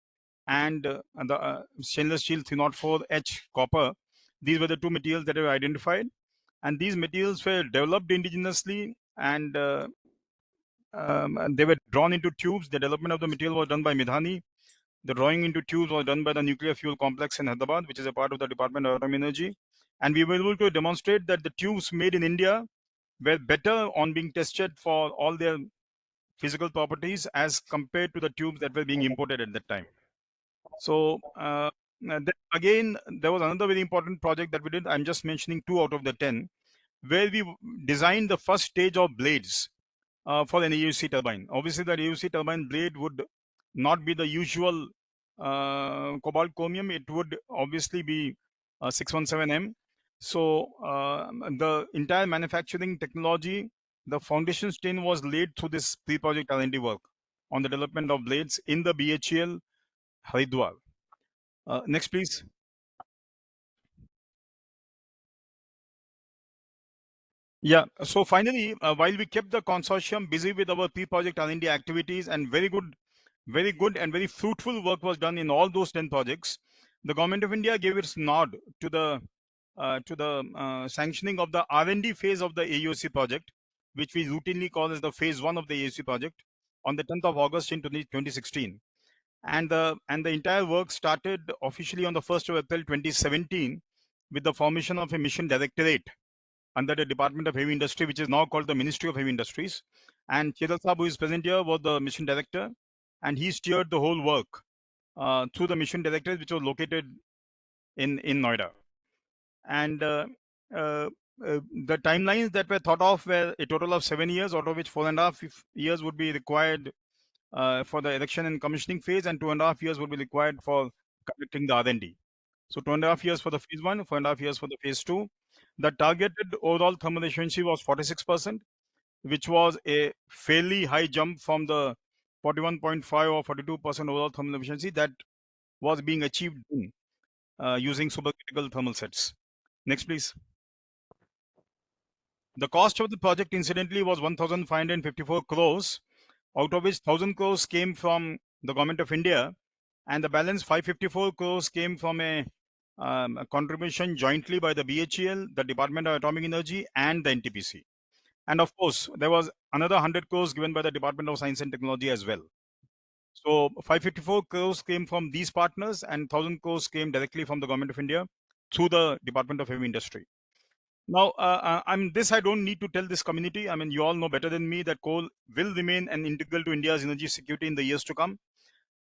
and the stainless steel 304H copper. These were the two materials that were identified, and these materials were developed indigenously, and they were drawn into tubes. The development of the material was done by Midhani. The drawing into tubes was done by the Nuclear Fuel Complex in Hyderabad, which is a part of the Department of Atomic Energy. And we were able to demonstrate that the tubes made in India were better on being tested for all their physical properties as compared to the tubes that were being imported at that time. So then again, there was another very important project that we did. I'm just mentioning 2 out of the 10, where we designed the first stage of blades for an AUSC turbine. Obviously, the AUSC turbine blade would not be the usual cobalt chromium. It would obviously be 617M. So the entire manufacturing technology, the foundation stone was laid through this pre-project R&D work on the development of blades in the BHEL Haridwar. Next, please. Yeah. So finally, while we kept the consortium busy with our pre-project R&D activities, and very good and very fruitful work was done in all those 10 projects, the Government of India gave its nod to the sanctioning of the R&D phase of the AUSC project, which we routinely call as the phase 1 of the AUSC project, on the 10th of August in 2016. And the entire work started officially on the 1st of April 2017 with the formation of a mission directorate under the Department of Heavy Industry, which is now called the Ministry of Heavy Industries. And Chedal Saab, who is present here, was the mission director, and he steered the whole work through the mission directorate, which was located in Noida. And the timelines that were thought of were a total of 7 years, out of which 4.5 years would be required for the erection and commissioning phase, and 2.5 years would be required for conducting the R&D. So 2.5 years for the phase 1, 4.5 years for the phase 2. The targeted overall thermal efficiency was 46%, which was a fairly high jump from the 41.5 or 42% overall thermal efficiency that was being achieved using supercritical thermal sets. Next, please. The cost of the project, incidentally, was 1,554 crores, out of which 1,000 crores came from the Government of India, and the balance 554 crores came from a contribution jointly by the BHEL, the Department of Atomic Energy, and the NTPC. And of course, there was another 100 crores given by the Department of Science and Technology as well. So 554 crores came from these partners, and 1,000 crores came directly from the Government of India through the Department of Heavy Industry. Now, I don't need to tell this community. I mean, you all know better than me that coal will remain an integral to India's energy security in the years to come.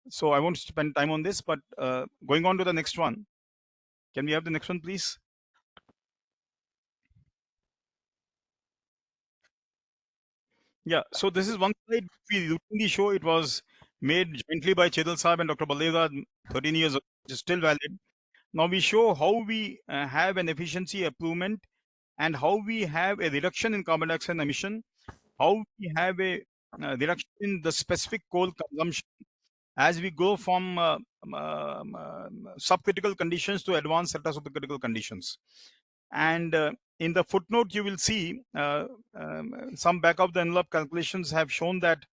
So I won't spend time on this, but going on to the next one. Can we have the next one, please? Yeah, so this is one slide we routinely show. It was made jointly by Chedal Saab and Dr. Baleva 13 years ago, which is still valid. Now we show how we have an efficiency improvement, and how we have a reduction in carbon dioxide emission, how we have a reduction in the specific coal consumption as we go from subcritical conditions to advanced sector supercritical conditions. And in the footnote, you will see some back of the envelope calculations have shown that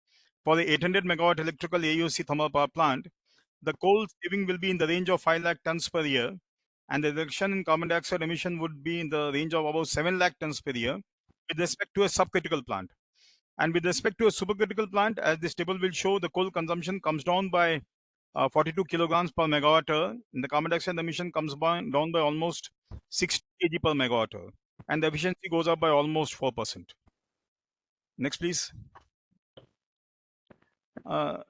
for the 800 megawatt electrical AUSC thermal power plant, the coal saving will be in the range of 5 lakh tons per year, and the reduction in carbon dioxide emission would be in the range of about 7 lakh tons per year with respect to a subcritical plant. And with respect to a supercritical plant, as this table will show, the coal consumption comes down by 42 kilograms per megawatt hour, and the carbon dioxide emission comes down by almost 60 kg per megawatt hour, and the efficiency goes up by almost 4%. Next, please. I'll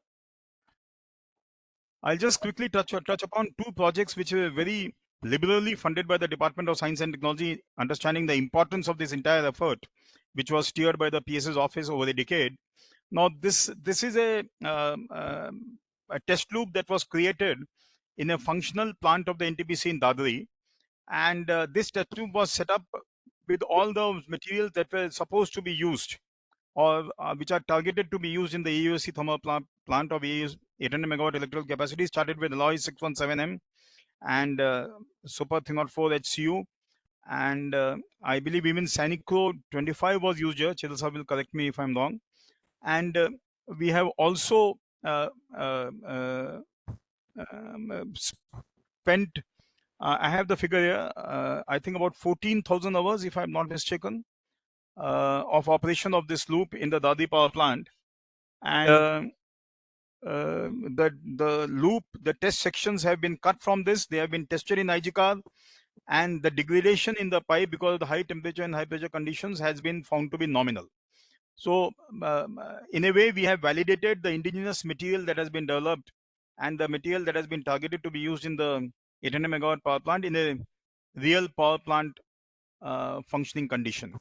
just quickly touch upon 2 projects which were very liberally funded by the Department of Science and Technology, understanding the importance of this entire effort, which was steered by the PS's office over a decade. Now, this is a test loop that was created in a functional plant of the NTPC in Dadri, and this test loop was set up with all the materials that were supposed to be used or which are targeted to be used in the AUSC thermal plant of 800 megawatt electrical capacity, started with Alloy 617M and Super 304 HCU. And I believe even Sanico 25 was used here. Chedal sir will correct me if I'm wrong. And we have also spent, I have the figure here, I think about 14,000 hours, if I'm not mistaken, of operation of this loop in the Dadi power plant. And the loop, the test sections have been cut from this. They have been tested in IGCAR, and the degradation in the pipe because of the high temperature and high pressure conditions has been found to be nominal. So in a way, we have validated the indigenous material that has been developed and the material that has been targeted to be used in the 800 megawatt power plant in a real power plant functioning condition.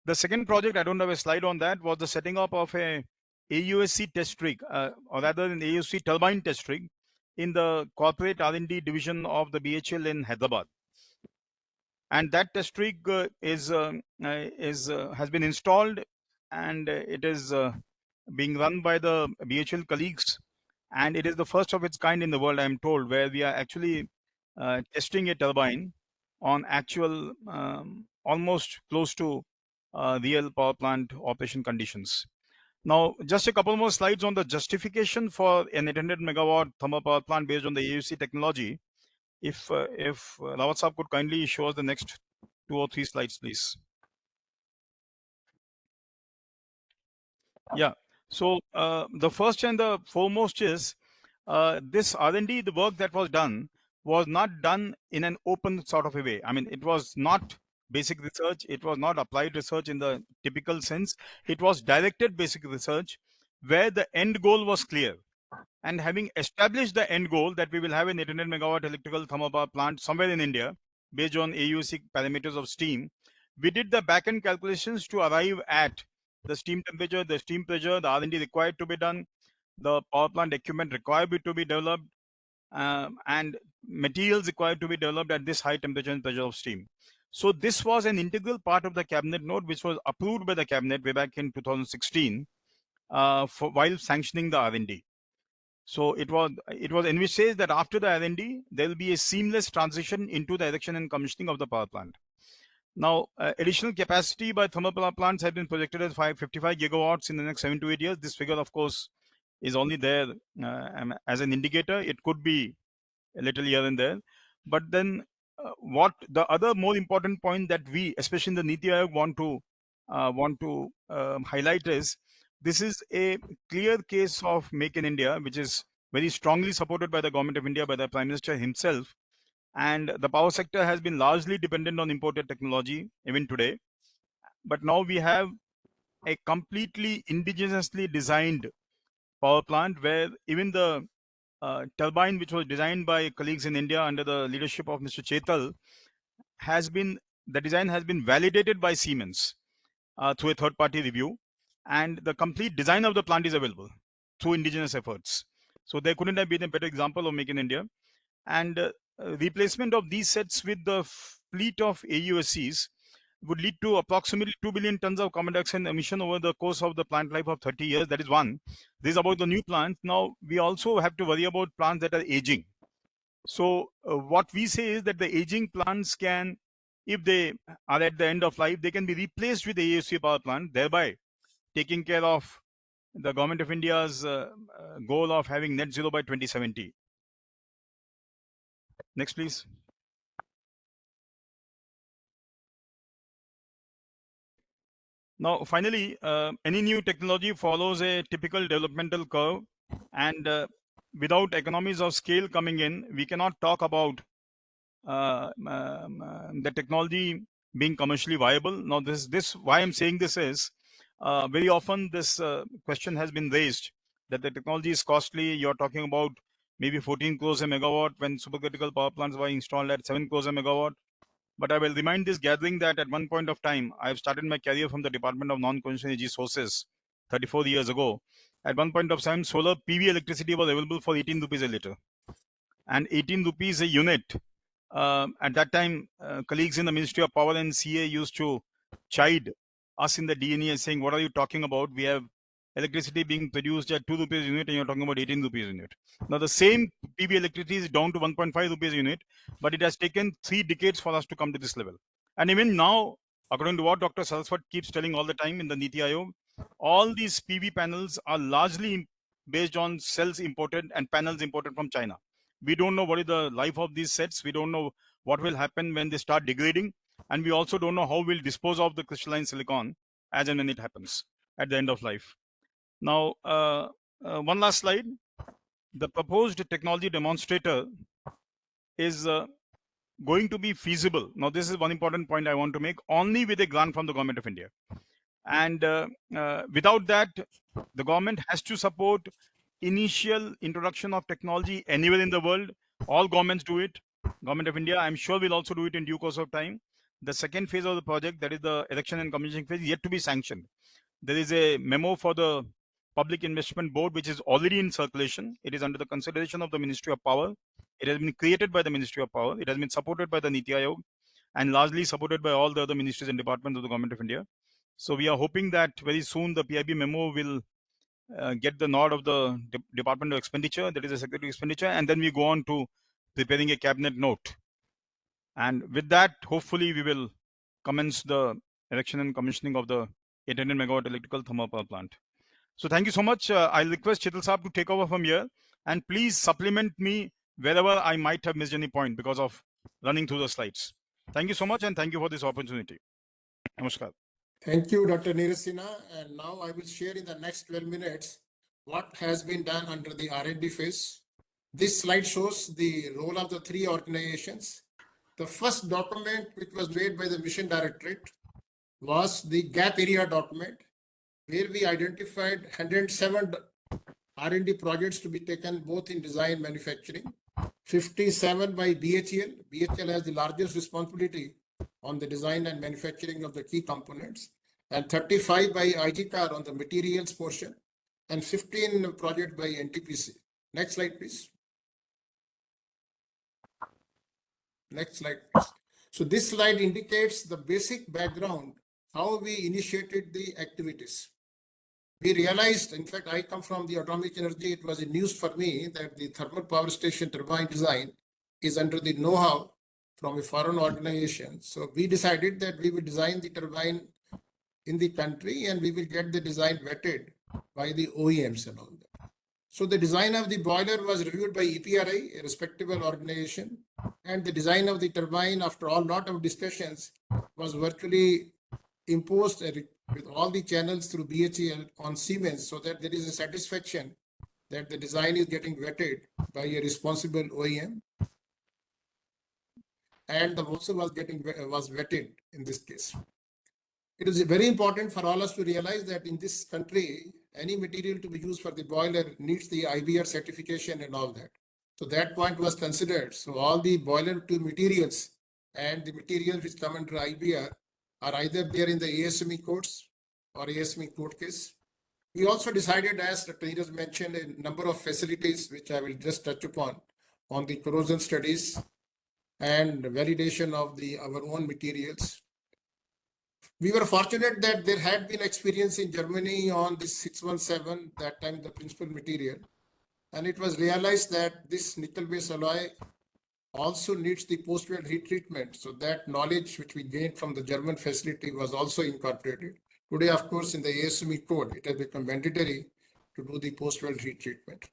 The second project, I don't have a slide on that, was the setting up of a AUSC test rig, or rather an AUSC turbine test rig in the corporate R&D division of the BHL in Hyderabad. And that test rig has been installed, and it is being run by the BHL colleagues, and it is the first of its kind in the world, I am told, where we are actually testing a turbine on actual almost close to real power plant operation conditions. Now, just a couple more slides on the justification for an 800 megawatt thermal power plant based on the AUC technology. If Rawat Saab could kindly show us the next 2 or 3 slides, please. Yeah. So the first and the foremost is this R&D, the work that was not done in an open sort of a way. I mean, it was not basic research. It was not applied research in the typical sense. It was directed basic research where the end goal was clear. And having established the end goal that we will have an 800 megawatt electrical thermal power plant somewhere in India based on AUSC parameters of steam, we did the back-end calculations to arrive at the steam temperature, the steam pressure, the R&D required to be done, the power plant equipment required to be developed, and materials required to be developed at this high temperature and pressure of steam. So this was an integral part of the cabinet note, which was approved by the cabinet way back in 2016 while sanctioning the R&D. So it was envisaged that after the R&D, there will be a seamless transition into the erection and commissioning of the power plant. Now, additional capacity by thermal power plants have been projected as 55 gigawatts in the next 7 to 8 years. This figure, of course, is only there as an indicator. It could be a little here and there. But then what the other more important point that we, especially in the Niti Aayog, want to highlight is this is a clear case of Make in India, which is very strongly supported by the government of India, by the Prime Minister himself. And the power sector has been largely dependent on imported technology even today. But now we have a completely indigenously designed power plant where even the turbine, which was designed by colleagues in India under the leadership of Mr. Chetal, the design has been validated by Siemens through a third-party review. And the complete design of the plant is available through indigenous efforts. So there couldn't have been a better example of Make in India. And replacement of these sets with the fleet of AUSCs would lead to approximately 2 billion tons of carbon dioxide emission over the course of the plant life of 30 years. That is one. This is about the new plants. Now, we also have to worry about plants that are aging. So what we say is that the aging plants can, if they are at the end of life, they can be replaced with the AUSC power plant, thereby taking care of the government of India's goal of having net zero by 2070. Next, please. Now, finally, any new technology follows a typical developmental curve, and without economies of scale coming in, we cannot talk about the technology being commercially viable. Now, why I'm saying this is very often this question has been raised that the technology is costly. You're talking about maybe 14 crores a megawatt when supercritical power plants were installed at 7 crores a megawatt. But I will remind this gathering that at one point of time, I've started my career from the Department of Non-Conventional Energy Sources 34 years ago. At one point of time, solar PV electricity was available for 18 rupees a liter. And 18 rupees a unit. At that time, colleagues in the Ministry of Power and CA used to chide us in the DNA and saying, what are you talking about? We have electricity being produced at 2 rupees unit and you're talking about 18 rupees unit. Now the same PV electricity is down to 1.5 rupees unit, but it has taken 3 decades for us to come to this level. And even now, according to what Dr. Saraswat keeps telling all the time in the Niti Aayog, all these PV panels are largely based on cells imported and panels imported from China. We don't know what is the life of these sets. We don't know what will happen when they start degrading. And we also don't know how we'll dispose of the crystalline silicon as and when it happens at the end of life. Now, one last slide. The proposed technology demonstrator is going to be feasible. Now, this is one important point I want to make, only with a grant from the Government of India. And without that, the government has to support initial introduction of technology anywhere in the world. All governments do it. Government of India, I'm sure, will also do it in due course of time. The second phase of the project, that is the erection and commissioning phase, is yet to be sanctioned. There is a memo for the Public Investment Board, which is already in circulation. It is under the consideration of the Ministry of Power. It has been created by the Ministry of Power. It has been supported by the Niti Aayog and largely supported by all the other ministries and departments of the Government of India. So we are hoping that very soon the PIB memo will get the nod of the Department of Expenditure, that is the Secretary of Expenditure, and then we go on to preparing a cabinet note. And with that, hopefully we will commence the erection and commissioning of the 800 megawatt electrical thermal power plant. So thank you so much. I'll request Chetal Saab to take over from here, and please supplement me wherever I might have missed any point because of running through the slides. Thank you so much, and thank you for this opportunity. Namaskar. Thank you, Dr. Neeraj Sinha. And now I will share in the next 12 minutes what has been done under the R&D phase. This slide shows the role of the 3 organizations. The first document which was made by the Mission Directorate was the gap area document, where we identified 107 R&D projects to be taken both in design and manufacturing, 57 by BHEL. BHEL has the largest responsibility on the design and manufacturing of the key components, and 35 by IGCAR on the materials portion, and 15 projects by NTPC. Next slide, please. Next slide, please. So this slide indicates the basic background, how we initiated the activities. We realized, in fact, I come from the atomic energy. It was a news for me that the thermal power station turbine design is under the know-how from a foreign organization. So we decided that we will design the turbine in the country and we will get the design vetted by the OEMs and all that. So the design of the boiler was reviewed by EPRI, a respectable organization, and the design of the turbine, after all lot of discussions, was virtually imposed with all the channels through BHEL on Siemens, so that there is a satisfaction that the design is getting vetted by a responsible OEM. And the also was vetted in this case. It is very important for all us to realize that in this country, any material to be used for the boiler needs the IBR certification and all that. So that point was considered. So all the boiler to materials and the materials which come under IBR are either there in the ASME codes or ASME code case. We also decided, as Dr. Neeraj mentioned, a number of facilities, which I will just touch upon, on the corrosion studies and validation of our own materials. We were fortunate that there had been experience in Germany on this 617, that time the principal material. And it was realized that this nickel-based alloy also needs the post-weld heat treatment. So that knowledge which we gained from the German facility was also incorporated. Today, of course, in the ASME code, it has become mandatory to do the post-weld heat treatment.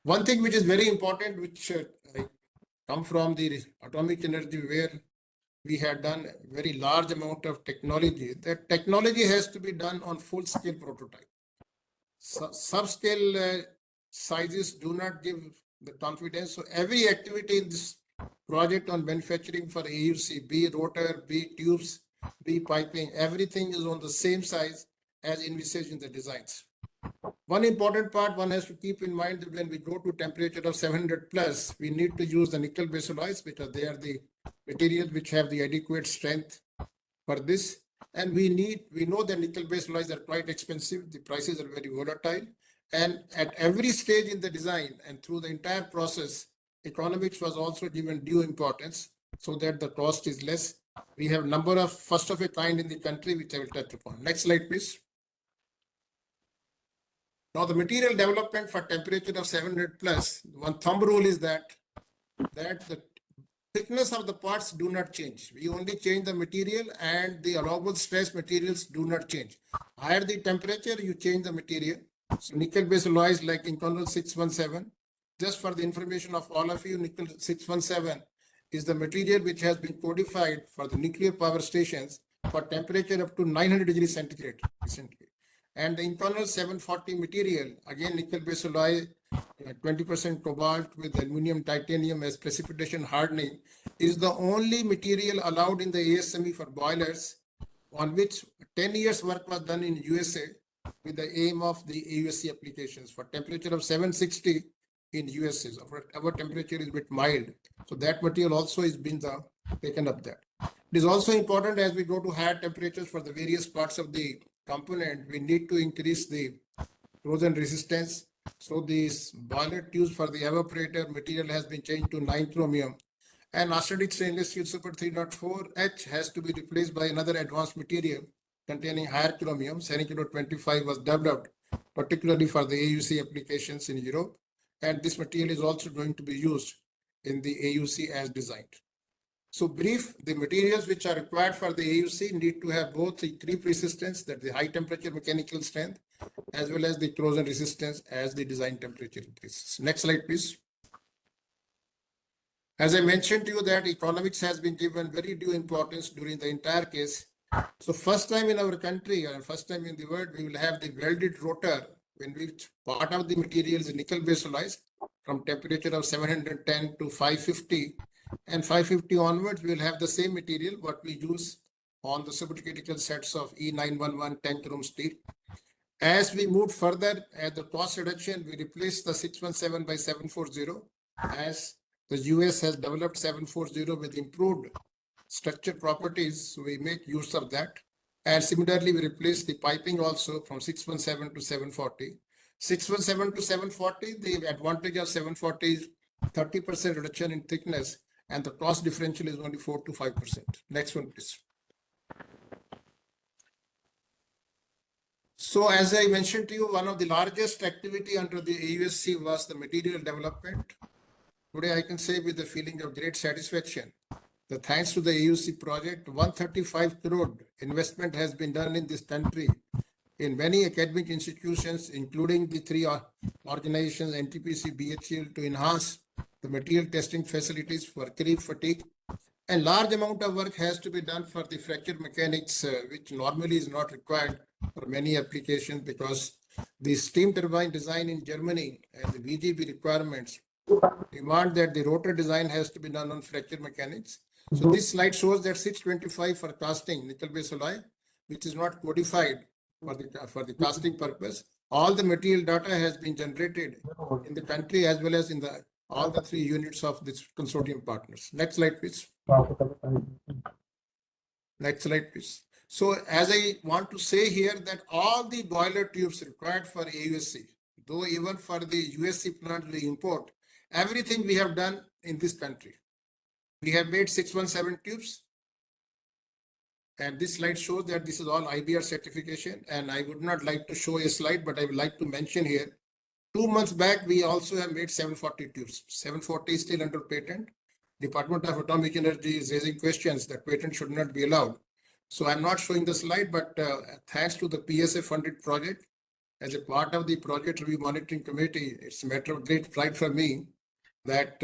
One thing which is very important, which I come from the atomic energy, where we had done a very large amount of technology. That technology has to be done on full-scale prototype. So, subscale sizes do not give the confidence. So every activity in this project on manufacturing for AUSC, be rotor, be tubes, be piping, everything is on the same size as envisaged in the designs. One important part one has to keep in mind that when we go to temperature of 700 plus, we need to use the nickel-based alloys because they are the materials which have the adequate strength for this. And we know that nickel-based alloys are quite expensive. The prices are very volatile. And at every stage in the design and through the entire process, economics was also given due importance so that the cost is less We have number of first of a kind in the country, which I will touch upon. Next slide, please. Now the material development for temperature of 700 plus, one thumb rule is that the thickness of the parts do not change. We only change the material, and the allowable stress materials do not change. Higher the temperature, you change the material. So nickel based alloys like Inconel 617. Just for the information of all of you, nickel 617 is the material which has been codified for the nuclear power stations for temperature up to 900 degrees centigrade recently. And the Inconel 740 material, again nickel based alloy, 20% cobalt with aluminum titanium as precipitation hardening, is the only material allowed in the ASME for boilers, on which 10 years work was done in USA with the aim of the AUSC applications for temperature of 760 in USA. So our temperature is a bit mild. So that material also is being taken up there. It is also important as we go to higher temperatures for the various parts of the component, we need to increase the corrosion resistance. So this boiler tubes for the evaporator material has been changed to 9 chromium, and acidic stainless steel super 3.4H has to be replaced by another advanced material containing higher chromium. Seniclo 25 was developed particularly for the AUC applications in Europe, and this material is also going to be used in the AUC as designed. So brief, the materials which are required for the AUC need to have both the creep resistance, that the high temperature mechanical strength, as well as the corrosion resistance as the design temperature increases. Next slide, please. As I mentioned to you that economics has been given very due importance during the entire case. So first time in our country and first time in the world, we will have the welded rotor, in which part of the material is nickel based alloys from temperature of 710 to 550. And 550 onwards, we will have the same material what we use on the supercritical sets of E911 10 chrome steel. As we move further at the cost reduction, we replace the 617 by 740, as the US has developed 740 with improved structure properties. So we make use of that. And similarly, we replace the piping also from 617 to 740. 617 to 740, the advantage of 740 is 30% reduction in thickness, and the cost differential is only 4 to 5%. Next one, please. So as I mentioned to you, one of the largest activity under the AUSC was the material development. Today, I can say with a feeling of great satisfaction that thanks to the AUSC project, 135 crore investment has been done in this country in many academic institutions, including the three organizations, NTPC, BHEL, to enhance the material testing facilities for creep fatigue. And large amount of work has to be done for the fracture mechanics, which normally is not required for many applications, because the steam turbine design in Germany and the VGB requirements demand that the rotor design has to be done on fracture mechanics. So this slide shows that 625 for casting nickel based alloy, which is not codified for the casting purpose. All the material data has been generated in the country as well as in all the three units of this consortium partners. Next slide, please. Next slide, please. So as I want to say here that all the boiler tubes required for AUSC, though even for the USC plant we import, everything we have done in this country. We have made 617 tubes. And this slide shows that this is all IBR certification. And I would not like to show a slide, but I would like to mention here, 2 months back, we also have made 740 tubes. 740 is still under patent. Department of Atomic Energy is raising questions that patent should not be allowed. So I'm not showing the slide, but thanks to the PSA funded project, as a part of the project review monitoring committee, it's a matter of great pride for me that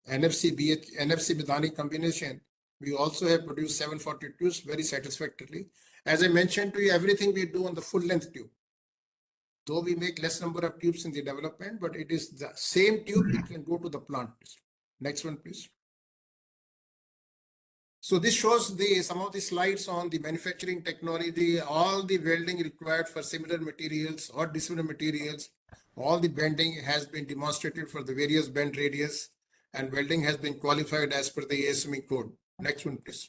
NFC Bidani combination, we also have produced 740 tubes very satisfactorily. As I mentioned to you, everything we do on the full length tube. Though we make less number of tubes in the development, but it is the same tube which can go to the plant. Next one, please. So this shows some of the slides on the manufacturing technology, all the welding required for similar materials or dissimilar materials. All the bending has been demonstrated for the various bend radius, and welding has been qualified as per the ASME code. Next one, please.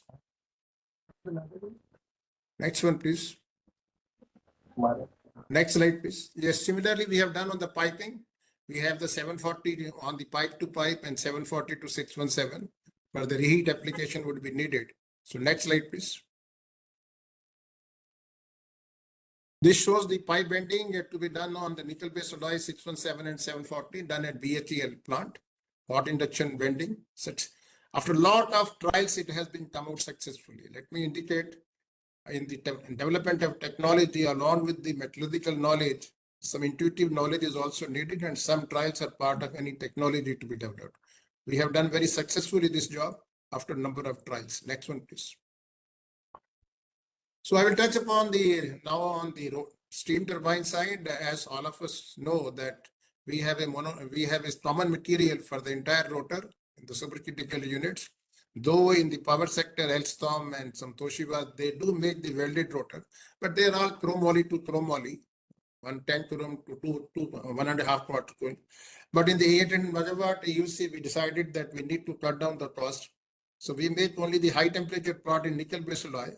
Next one, please. Next slide, please. Yes, similarly, we have done on the piping. We have the 740 on the pipe to pipe and 740 to 617, where the reheat application would be needed. So next slide, please. This shows the pipe bending to be done on the nickel-based alloy 617 and 740 done at BHEL plant, hot induction bending. After a lot of trials, it has been come out successfully. Let me indicate in the development of technology, along with the metallurgical knowledge, some intuitive knowledge is also needed, and some trials are part of any technology to be developed. We have done very successfully this job after a number of trials. Next one, please. So I will touch upon now on the steam turbine side. As all of us know that we have a common material for the entire rotor in the supercritical units. Though in the power sector, Alstom and some Toshiba, they do make the welded rotor, but they are all chromoly to chromoly, 110 chrome to 1.5 watt coil. But in the 800 megawatt AUSC, we decided that we need to cut down the cost. So we make only the high temperature part in nickel-based alloy,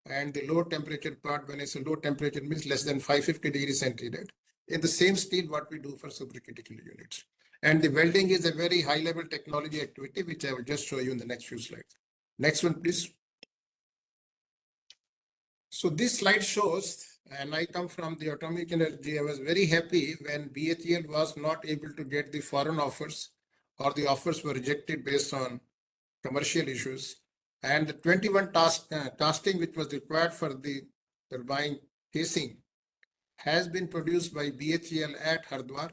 and the low temperature part, when I say low temperature, means less than 550 degrees centigrade, in the same steel what we do for supercritical units. And the welding is a very high level technology activity, which I will just show you in the next few slides. Next one, please. So this slide shows, and I come from the atomic energy, I was very happy when BHEL was not able to get the foreign offers, or the offers were rejected based on commercial issues. And the 21 casting which was required for the turbine casing has been produced by BHEL at Hardwar.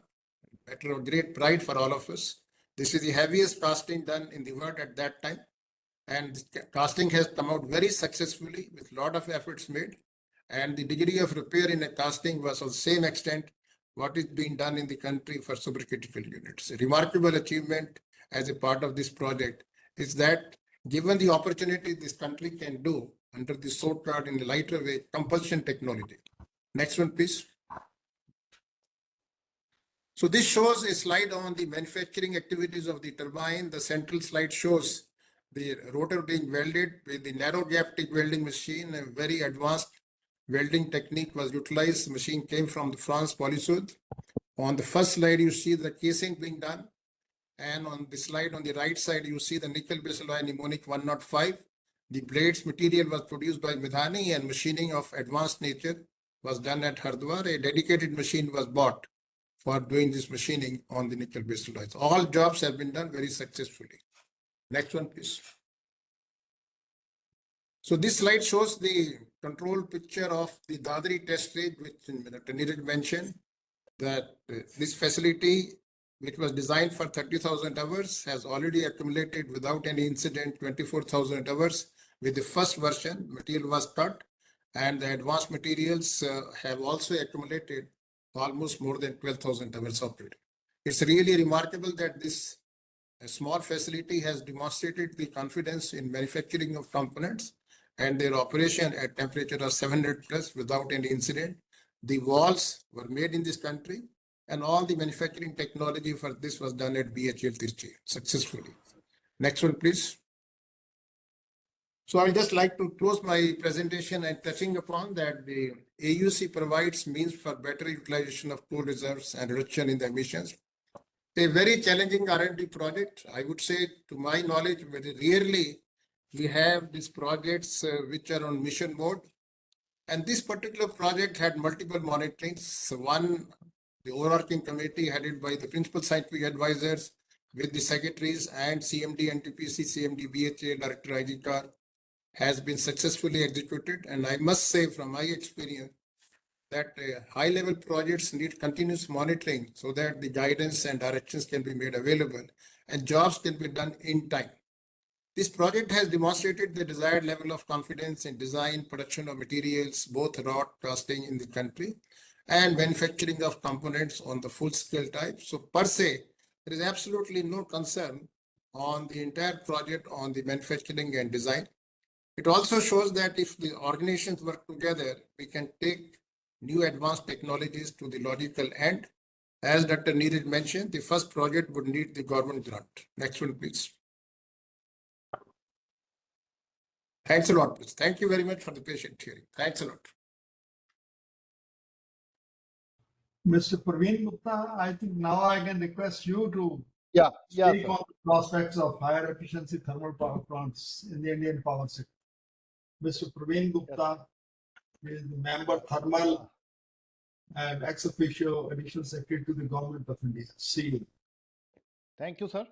Matter of great pride for all of us. This is the heaviest casting done in the world at that time. And the casting has come out very successfully with a lot of efforts made. And the degree of repair in a casting was of the same extent what is being done in the country for supercritical units. A remarkable achievement as a part of this project is that given the opportunity this country can do under the so-called in the lighter weight compulsion technology. Next one, please. So this shows a slide on the manufacturing activities of the turbine. The central slide shows the rotor being welded with the narrow gap TIG welding machine. A very advanced welding technique was utilized. The machine came from the France Polysud. On the first slide, you see the casing being done. And on the slide on the right side, you see the nickel-based alloy mnemonic 105. The blades material was produced by Midhani, and machining of advanced nature was done at Hardwar. A dedicated machine was bought for doing this machining on the nickel-based alloys. All jobs have been done very successfully. Next one, please. So this slide shows the control picture of the Dadri test rig, which Dr. Neeraj mentioned, that this facility, which was designed for 30,000 hours, has already accumulated without any incident 24,000 hours. With the first version, material was cut, and the advanced materials have also accumulated almost more than 12,000 hours operated. It's really remarkable that this small facility has demonstrated the confidence in manufacturing of components and their operation at temperature of 700 plus without any incident. The walls were made in this country, and all the manufacturing technology for this was done at BHEL Tirchi successfully. Next one, please. So I would just like to close my presentation and touching upon that the AUSC provides means for better utilization of coal reserves and reduction in the emissions. A very challenging R&D project. I would say, to my knowledge, very rarely we have these projects which are on mission mode. And this particular project had multiple monitorings. So one, the overarching committee headed by the principal scientific advisors with the secretaries and CMD, NTPC, CMD, BHA, Director IGCAR has been successfully executed. And I must say from my experience that high level projects need continuous monitoring so that the guidance and directions can be made available and jobs can be done in time. This project has demonstrated the desired level of confidence in design, production of materials, both raw casting in the country and manufacturing of components on the full scale type. So per se, there is absolutely no concern on the entire project on the manufacturing and design. It also shows that if the organizations work together, we can take new advanced technologies to the logical end. As Dr. Neeraj mentioned, the first project would need the government grant. Next one, please. Thanks a lot, please. Thank you very much for the patient hearing. Thanks a lot. Mr. Praveen Gupta, I think now I can request you to Yeah, speak on the prospects of higher efficiency thermal power plants in the Indian power sector. Mr. Praveen Gupta, he is the member thermal and ex officio additional secretary to the government of India. See you. Thank you, sir.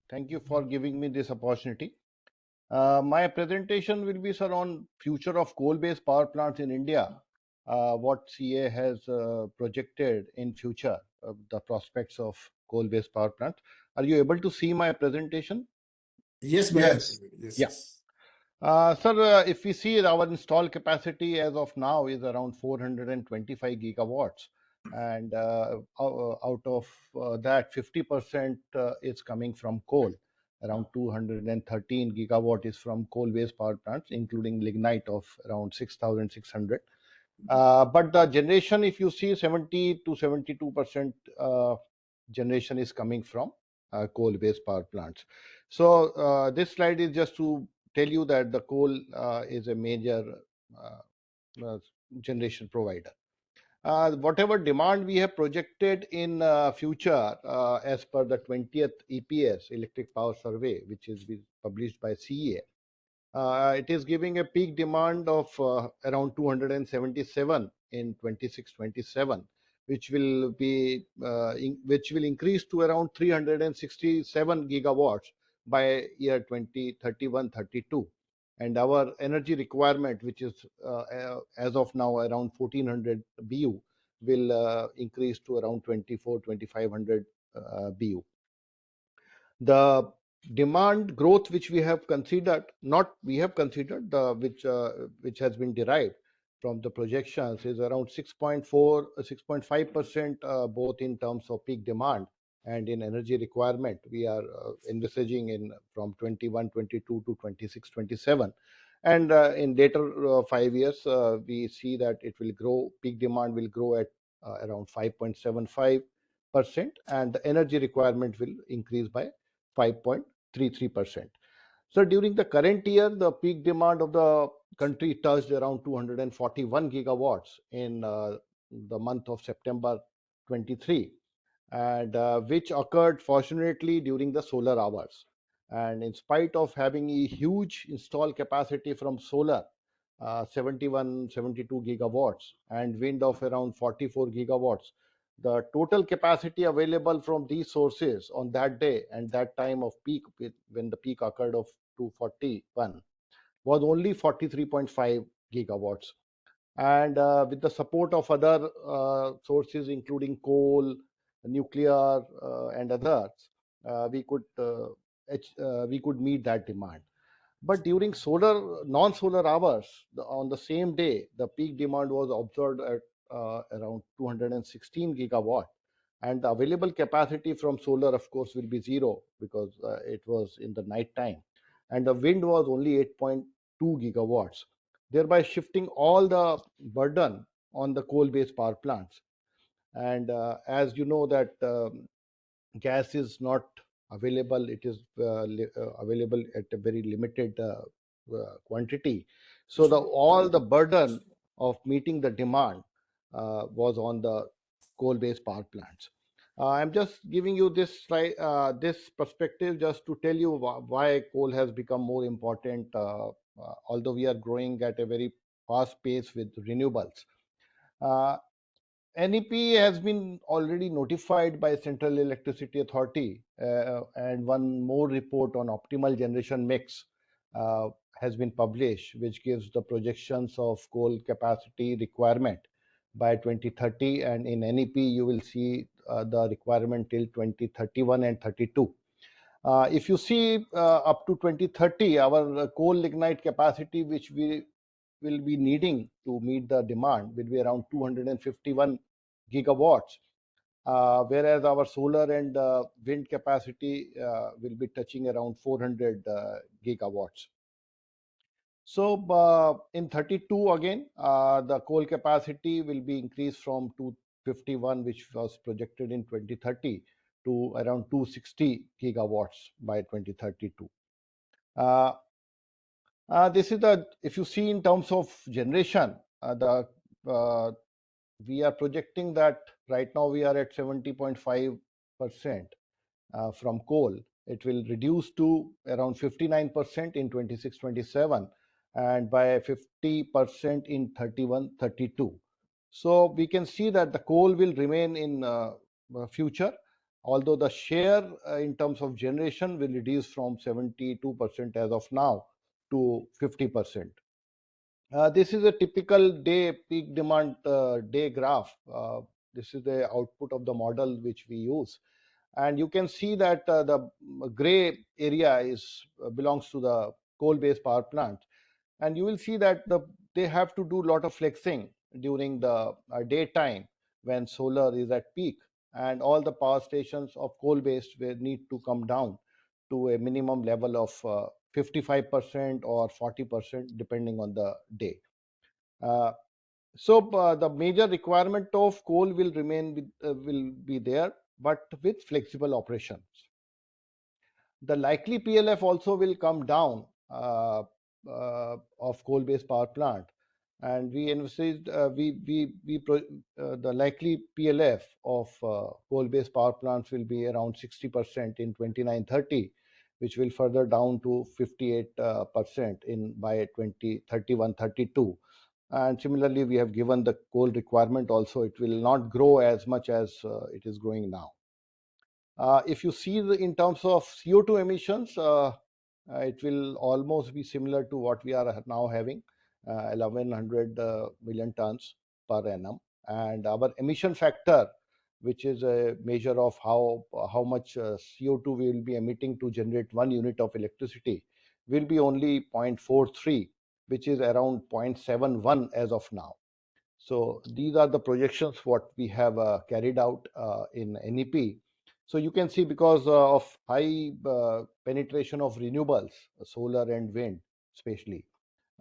Thank you for giving me this opportunity. My presentation will be, sir, on future of coal-based power plants in India. What CA has projected in future, the prospects of coal-based power plants. Are you able to see my presentation? Yes, Yes. yes. Yeah. Sir, if we see our installed capacity as of now is around 425 gigawatts, and out of that 50% is coming from coal. Around 213 gigawatt is from coal-based power plants, including lignite of around 6,600. But the generation, if you see, 70 to 72% generation is coming from coal-based power plants. So this slide is just to tell you that the coal is a major generation provider. Whatever demand we have projected in future, as per the 20th EPS, Electric Power Survey, which is published by CEA, it is giving a peak demand of around 277 in 26-27, which will be which will increase to around 367 gigawatts by year 2031-32. And our energy requirement, which is as of now around 1400 BU, will increase to around 2500 BU. The demand growth which we have considered, not we have considered, the which has been derived from the projections, is around 6.5% both in terms of peak demand and in energy requirement. We are envisaging in from 21-22 to 26-27, and in later 5 years we see that it will grow, peak demand will grow at around 5.75%, and the energy requirement will increase by 5.33%. So during the current year, the peak demand of the country touched around 241 gigawatts in the month of September 23, and which occurred fortunately during the solar hours. And in spite of having a huge installed capacity from solar, 72 gigawatts, and wind of around 44 gigawatts, the total capacity available from these sources on that day and that time of peak, when the peak occurred of 241, was only 43.5 gigawatts. And with the support of other sources, including coal, nuclear, and others, we could meet that demand. But during non-solar hours, on the same day, the peak demand was observed at around 216 gigawatt, and the available capacity from solar, of course, will be zero because it was in the night time, and the wind was only 8.2 gigawatts, thereby shifting all the burden on the coal-based power plants. And as you know that gas is not available, it is available at a very limited quantity. So all the burden of meeting the demand was on the coal-based power plants. I'm just giving you this slide, this perspective, just to tell you why coal has become more important, although we are growing at a very fast pace with renewables. NEP has been already notified by Central Electricity Authority, and one more report on optimal generation mix has been published, which gives the projections of coal capacity requirement by 2030, and in NEP you will see the requirement till 2031 and 32. If you see up to 2030, our coal lignite capacity, which we will be needing to meet the demand, will be around 251 gigawatts, whereas our solar and wind capacity will be touching around 400 gigawatts. So in 32 again, the coal capacity will be increased from 251, which was projected in 2030, to around 260 gigawatts by 2032. This is the, if you see in terms of generation, we are projecting that right now we are at 70.5% from coal. It will reduce to around 59% in 26-27, and by 50% in 31-32. So we can see that the coal will remain in future, although the share in terms of generation will reduce from 72% as of now to 50%. This is a typical day peak demand day graph. This is the output of the model which we use. And you can see that the gray area belongs to the coal-based power plant. And you will see that they have to do a lot of flexing during the daytime when solar is at peak, and all the power stations of coal-based will need to come down to a minimum level of 55% or 40% depending on the day. So the major requirement of coal will will be there, but with flexible operations. The likely PLF also will come down of coal-based power plant, and we envisaged the likely PLF of coal-based power plants will be around 60% in 29-30, which will further down to 58% in by 2031-32. And similarly, we have given the coal requirement also. It will not grow as much as it is growing now. If you see in terms of CO2 emissions, it will almost be similar to what we are now having, 1100 million tons per annum. And our emission factor, which is a measure of how much CO2 we will be emitting to generate 1 unit of electricity, will be only 0.43, which is around 0.71 as of now. So these are the projections what we have carried out in NEP. So you can see, because of high penetration of renewables, solar and wind especially,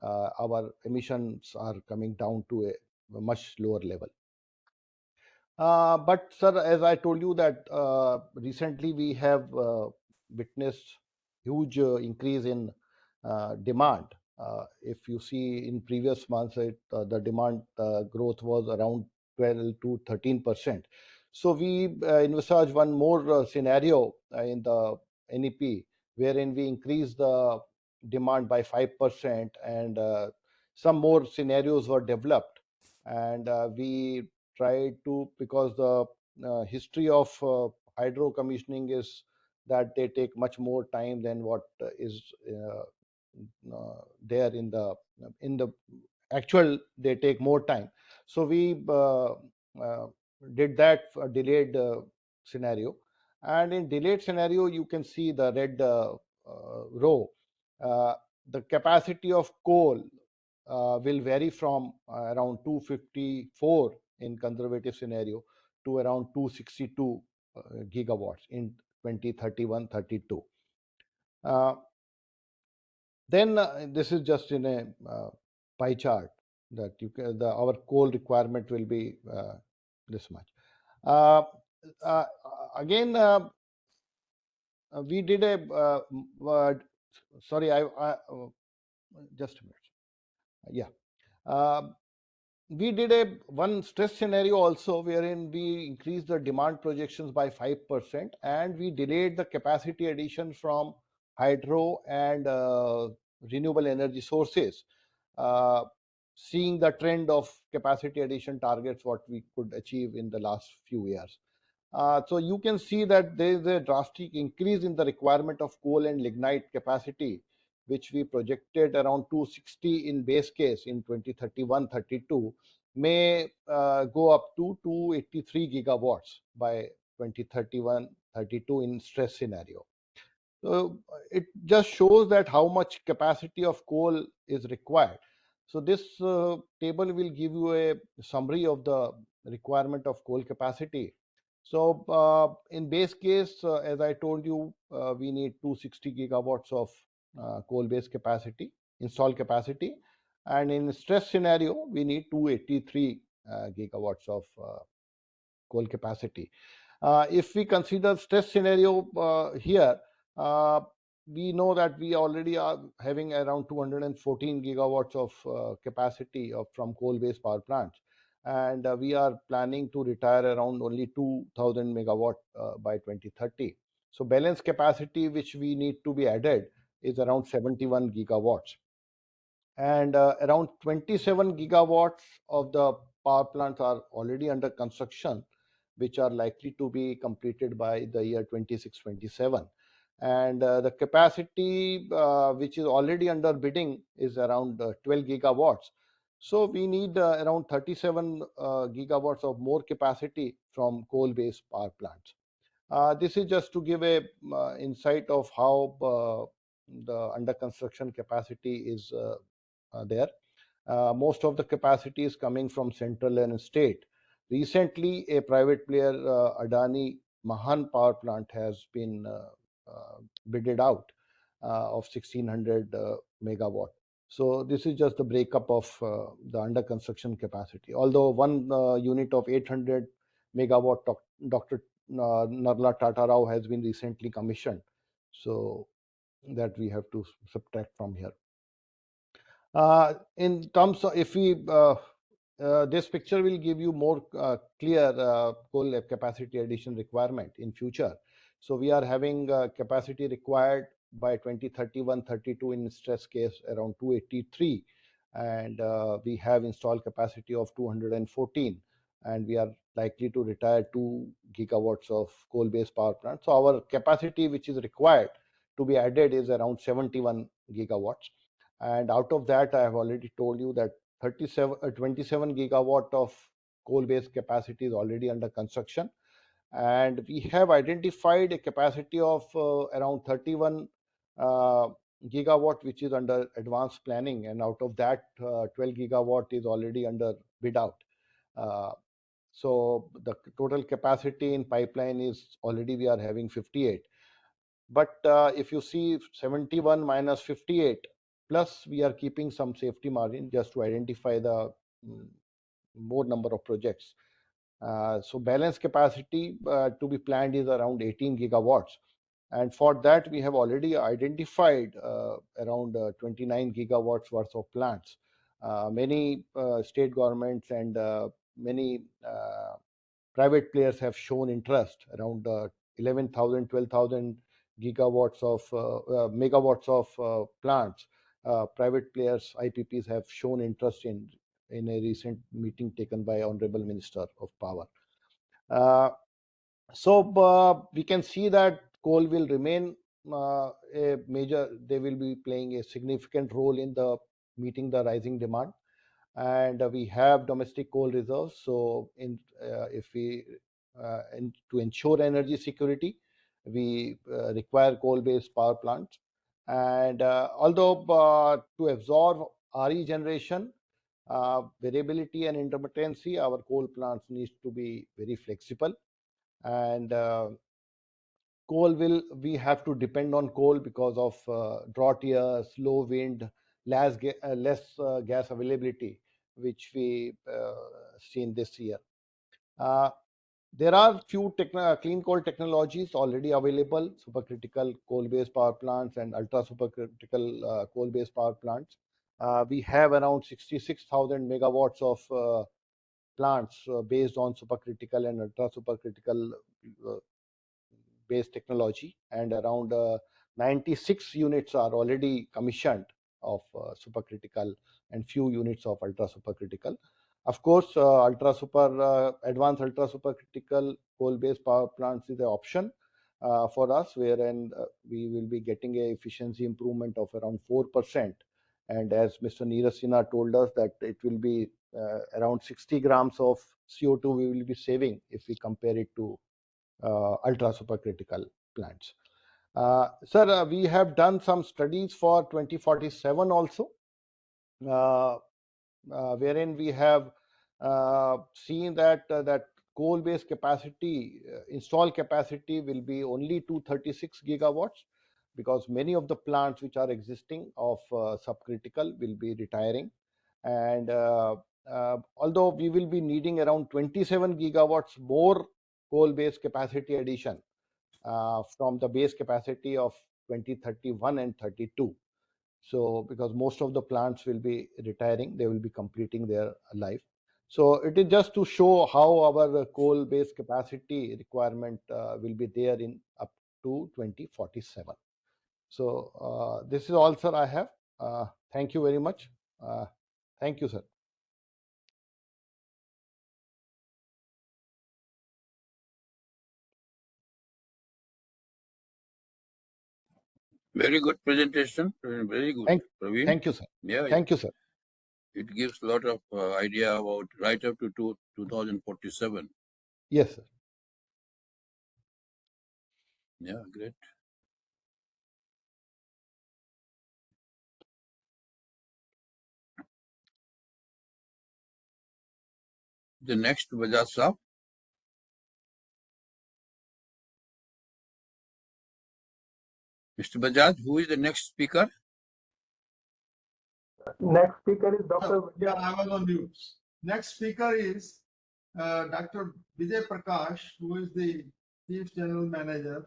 our emissions are coming down to a much lower level. But sir, as I told you that recently we have witnessed huge increase in demand. If you see in previous months, the demand growth was around 12 to 13%. So we envisage one more scenario in the NEP, wherein we increase the demand by 5%, and some more scenarios were developed, and we tried to, because the history of hydro commissioning is that they take much more time than what is there in the actual. They take more time, so we did that delayed scenario. And in delayed scenario, you can see the red row. The capacity of coal will vary from around 254 in conservative scenario to around 262 gigawatts in 2031-32. Then this is just in a pie chart that our coal requirement will be this much. Again, we did a sorry, just a minute. Yeah. We did one stress scenario also, wherein we increased the demand projections by 5%, and we delayed the capacity addition from hydro and renewable energy sources, seeing the trend of capacity addition targets what we could achieve in the last few years. So you can see that there is a drastic increase in the requirement of coal and lignite capacity, which we projected around 260 in base case in 2031-32, may go up to 283 gigawatts by 2031-32 in stress scenario. So it just shows that how much capacity of coal is required. So this table will give you a summary of the requirement of coal capacity. So in base case, as I told you, we need 260 gigawatts of coal-based capacity, installed capacity, and in stress scenario, we need 283 gigawatts of coal capacity. If we consider stress scenario here, we know that we already are having around 214 gigawatts of capacity from coal-based power plants, and we are planning to retire around only 2,000 megawatt by 2030. So balance capacity which we need to be added is around 71 gigawatts. and around 27 gigawatts of the power plants are already under construction, which are likely to be completed by the year 26-27. And the capacity which is already under bidding is around 12 gigawatts. So we need around 37 gigawatts of more capacity from coal-based power plants. This is just to give a insight of how the under construction capacity is there. Most of the capacity is coming from central and state. Recently, a private player, Adani Mahan power plant, has been bidded out of 1600 megawatt. So this is just the breakup of the under construction capacity. Although one unit of 800 megawatt, Dr. Narla Tata Rao has been recently commissioned. So that we have to subtract from here. In terms of, if we this picture will give you more clear coal capacity addition requirement in future. So we are having capacity required by 2031-32 in stress case around 283, and we have installed capacity of 214, and we are likely to retire 2 gigawatts of coal-based power plants. So our capacity which is required to be added is around 71 gigawatts. And out of that, I have already told you that 27 gigawatt of coal-based capacity is already under construction, and we have identified a capacity of around 31 gigawatt which is under advanced planning, and out of that 12 gigawatt is already under bid out. So the total capacity in pipeline is already we are having 58. But if you see 71 minus 58, plus we are keeping some safety margin just to identify the more number of projects. So balance capacity to be planned is around 18 gigawatts. And for that, we have already identified around 29 gigawatts worth of plants. Many state governments and many private players have shown interest. Around 11,000, 12,000 gigawatts of megawatts of plants. Private players, IPPs, have shown interest in a recent meeting taken by Honorable Minister of Power. So we can see that coal will remain a major, they will be playing a significant role in the meeting the rising demand. And we have domestic coal reserves. So if we to ensure energy security, we require coal-based power plants. And although to absorb RE generation, variability and intermittency, our coal plants need to be very flexible. And we have to depend on coal because of drought years, low wind, less gas availability, which we seen this year. There are few clean coal technologies already available: supercritical coal-based power plants and ultra supercritical coal-based power plants. We have around 66,000 megawatts of plants based on supercritical and ultra supercritical based technology, and around 96 units are already commissioned of supercritical and few units of ultra supercritical. Of course, advanced ultra supercritical coal-based power plants is an option for us, wherein we will be getting a efficiency improvement of around 4%. And as Mr. Neeraj Sinha told us, that it will be around 60 grams of CO2 we will be saving if we compare it to ultra supercritical plants. Sir, we have done some studies for 2047 also, wherein we have seen that that coal-based capacity, installed capacity, will be only 236 gigawatts, because many of the plants which are existing of subcritical will be retiring. And although we will be needing around 27 gigawatts more coal-based capacity addition from the base capacity of 2031 and 32. So because most of the plants will be retiring, they will be completing their life. So it is just to show how our coal-based capacity requirement will be there in up to 2047. So this is all, sir, I have. Thank you very much. Thank you, sir. Very good presentation. Very good, Praveen. Thank you, sir. Yeah, Thank you, sir. it gives a lot of idea about right up to 2047. Yes, sir. Yeah, great. The next Bajaj Saab. Mr. Bajaj, who is the next speaker? Next speaker is Dr. Yeah, I was on mute. Next speaker is Dr. Vijay Prakash, who is the Chief General Manager,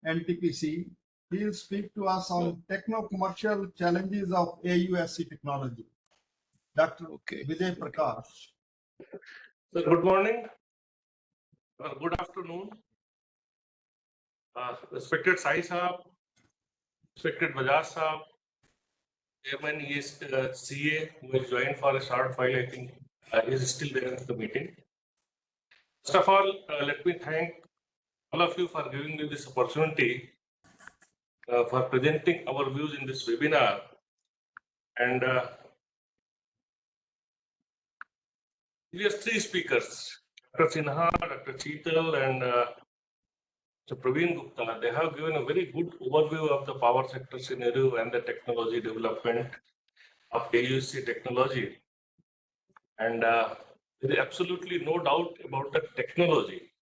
NTPC. He will speak to us on techno-commercial challenges of AUSC technology. Dr. Vijay Prakash. So good morning or good afternoon. Respected Sai Saab, respected Bajaj Saab, Chairman is CA who has joined for a short while, I think is still there in the meeting. First of all, let me thank all of you for giving me this opportunity for presenting our views in this webinar. And we have three speakers, Dr. Sinha, Dr. Cheetal, and Mr. Praveen Gupta. They have given a very good overview of the power sector scenario and the technology development of AUSC technology. And there is absolutely no doubt about the technology.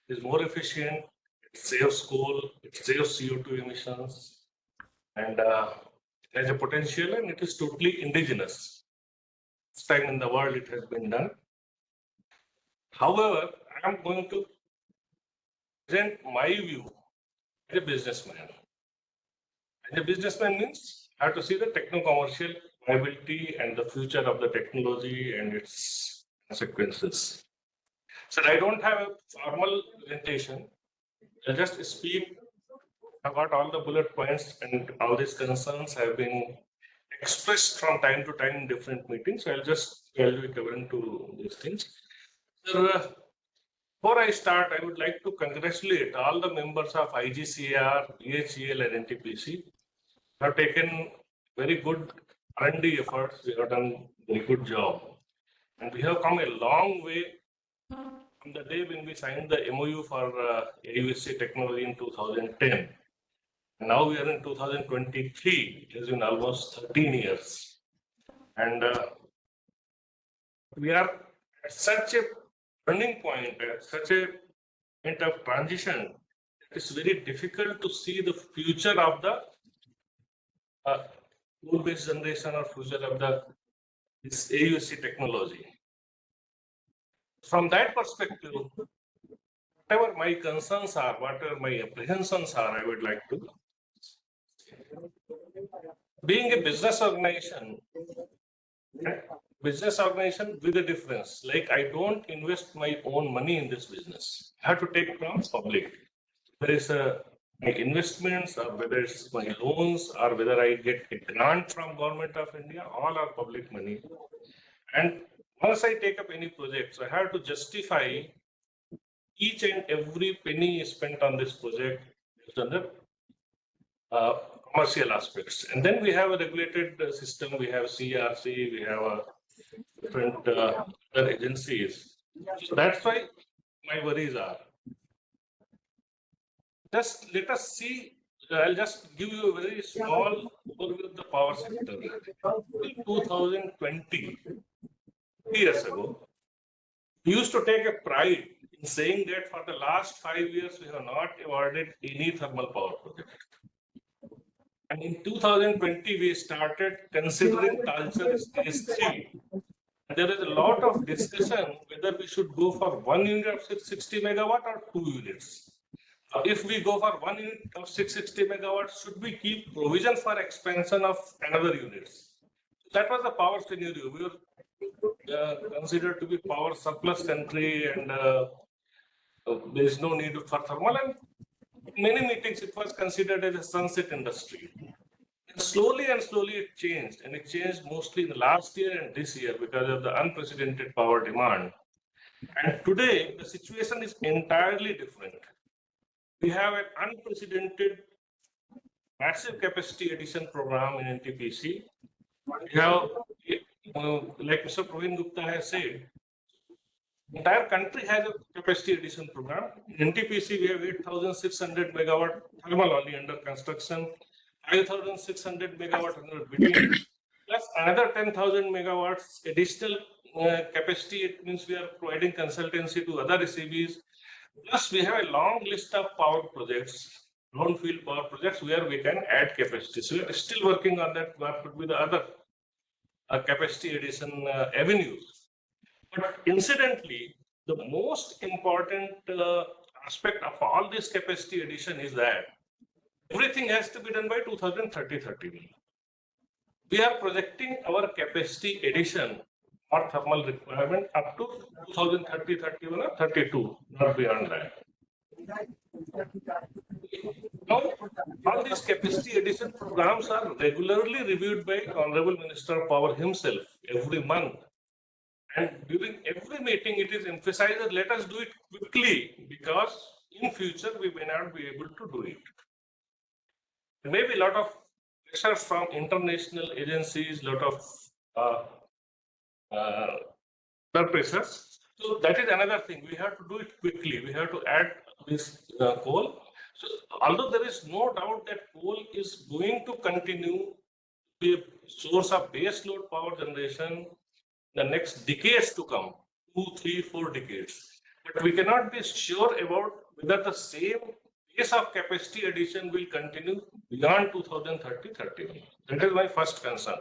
It is more efficient, it saves coal, it saves CO2 emissions, and it has a potential, and it is totally indigenous. First time in the world it has been done. However, I am going to present my view as a businessman. As a businessman means I have to see the techno-commercial viability and the future of the technology and its consequences. So I don't have a formal presentation. I'll just speak about all the bullet points, and all these concerns have been expressed from time to time in different meetings. So I'll just be covering to these things. So, before I start, I would like to congratulate all the members of IGCAR, BHEL, and NTPC who have taken very good R&D efforts. They have done a very good job. And we have come a long way from the day when we signed the MOU for AUSC technology in 2010. And now we are in 2023. It has been almost 13 years. And we are at such a turning point, at such a point of transition, it's very difficult to see the future of the coal-based generation or future of this AUSC technology. From that perspective, whatever my concerns are, whatever my apprehensions are, I would like to. Being a business organization with a difference, like I don't invest my own money in this business. I have to take from public. There is my investments, or whether it's my loans, or whether I get a grant from Government of India, all are public money. And once I take up any project, so I have to justify each and every penny spent on this project based on the commercial aspects. And then we have a regulated system, we have CRC, we have different other agencies. So that's why my worries are. Just let us see, I'll just give you a very small overview of the power sector. In 2020, 3 years ago, we used to take a pride in saying that for the last 5 years, we have not awarded any thermal power project. And in 2020, we started considering Talcher Stage 3. And there is a lot of discussion whether we should go for 1 unit of 660 megawatt or 2 units. If we go for 1 unit of 660 megawatts, should we keep provision for expansion of another units? That was the power scenario. We were considered to be power surplus country, and there is no need for thermal. And in many meetings, it was considered as a sunset industry. And slowly it changed, and it changed mostly in the last year and this year because of the unprecedented power demand. And today, the situation is entirely different. We have an unprecedented massive capacity addition program in NTPC. We have, like Mr. Praveen Gupta has said, entire country has a capacity addition program. In NTPC, we have 8,600 megawatt thermal only under construction, 5,600 megawatt under bidding, plus another 10,000 megawatts additional capacity. It means we are providing consultancy to other SEBs. Plus, we have a long list of power projects, brownfield power projects where we can add capacity. So we are still working on that. What could be the other capacity addition avenues? But incidentally, the most important aspect of all this capacity addition is that everything has to be done by 2030-31. We are projecting our capacity addition or thermal requirement up to 2030-31 or 32, not beyond that. Now, all these capacity addition programs are regularly reviewed by Honorable Minister of Power himself every month. And during every meeting, it is emphasized that let us do it quickly because in future we may not be able to do it. There may be a lot of pressure from international agencies, lot of other pressures. So that is another thing. We have to do it quickly. We have to add this coal. So although there is no doubt that coal is going to continue to be a source of base load power generation the next decades to come, 2, 3, 4 decades. But we cannot be sure about whether the same pace of capacity addition will continue beyond 2030-31. That is my first concern.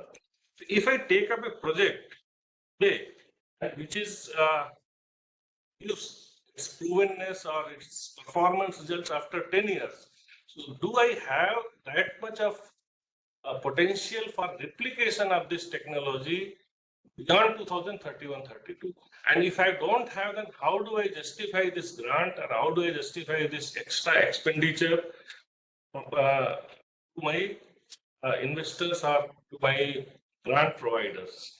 So if I take up a project today, which is its provenness or its performance results after 10 years, so do I have that much of potential for replication of this technology beyond 2031-32? And if I don't have, then how do I justify this grant, or how do I justify this extra expenditure to my investors or to my grant providers?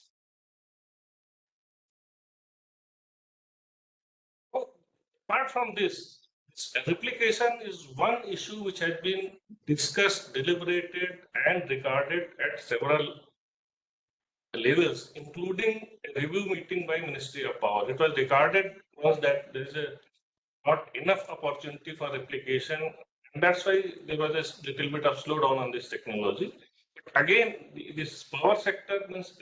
Apart from this, replication is one issue which has been discussed, deliberated, and regarded at several levels, including a review meeting by Ministry of Power. It was regarded was that there is not enough opportunity for replication, and that's why there was a little bit of slowdown on this technology. But again, this power sector means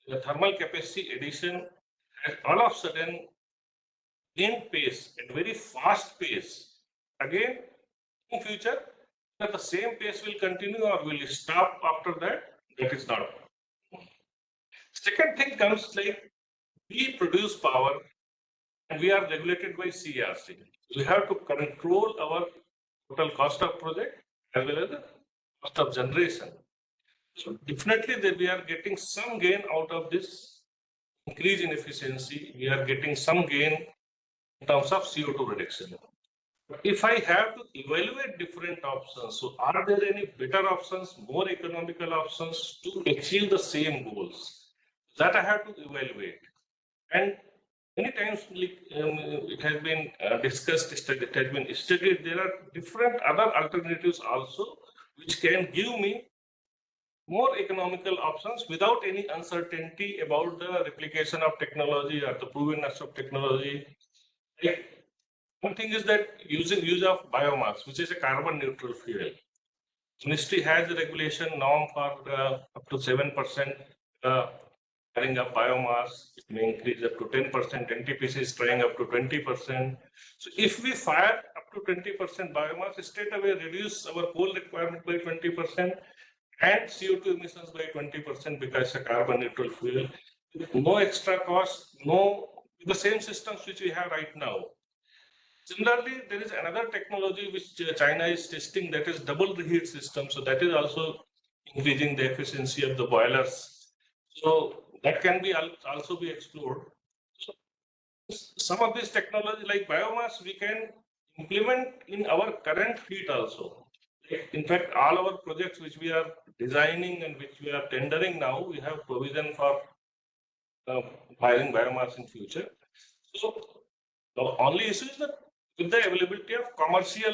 the thermal capacity addition has all of a sudden gained pace at very fast pace. Again, in future, that the same pace will continue or will stop after that? That is not. Second thing comes like we produce power and we are regulated by CERC. We have to control our total cost of project as well as the cost of generation. So definitely we are getting some gain out of this increase in efficiency. We are getting some gain in terms of CO2 reduction. But if I have to evaluate different options, so are there any better options, more economical options to achieve the same goals? That I have to evaluate. And many times it has been discussed, it has been studied, there are different other alternatives also which can give me more economical options without any uncertainty about the replication of technology or the provenness of technology. One thing is that use of biomass, which is a carbon neutral fuel. Ministry has a regulation norm for up to 7% carrying up biomass. It may increase up to 10%. NTPC is trying up to 20%. So if we fire up to 20% biomass, straight away reduce our coal requirement by 20% and CO2 emissions by 20% because it's a carbon neutral fuel. No extra cost, the same systems which we have right now. Similarly, there is another technology which China is testing, that is double reheat system. So that is also increasing the efficiency of the boilers. So that can be also be explored. So some of this technology like biomass we can implement in our current fleet also. In fact, all our projects which we are designing and which we are tendering now, we have provision for firing biomass in future. So the only issue is that with the availability of commercial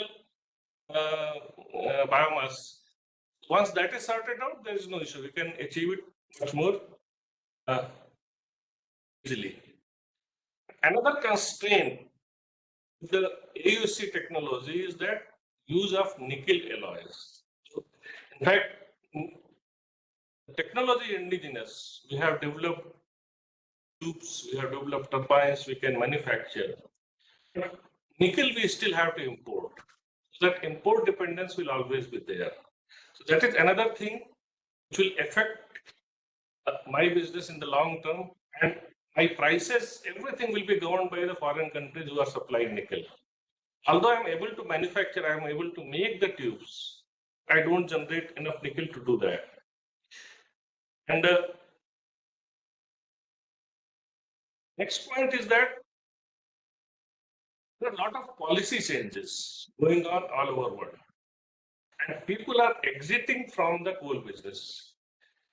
biomass, once that is sorted out, there is no issue. We can achieve it much more easily. Another constraint with the AUSC technology is that use of nickel alloys. So, in fact, the technology indigenous, we have developed tubes, we have developed turbines, we can manufacture. But nickel we still have to import. So that import dependence will always be there. So that is another thing which will affect my business in the long term, and my prices, everything will be governed by the foreign countries who are supplying nickel. Although I am able to manufacture, I am able to make the tubes, I don't generate enough nickel to do that. And next point is that there are a lot of policy changes going on all over the world, and people are exiting from the coal business.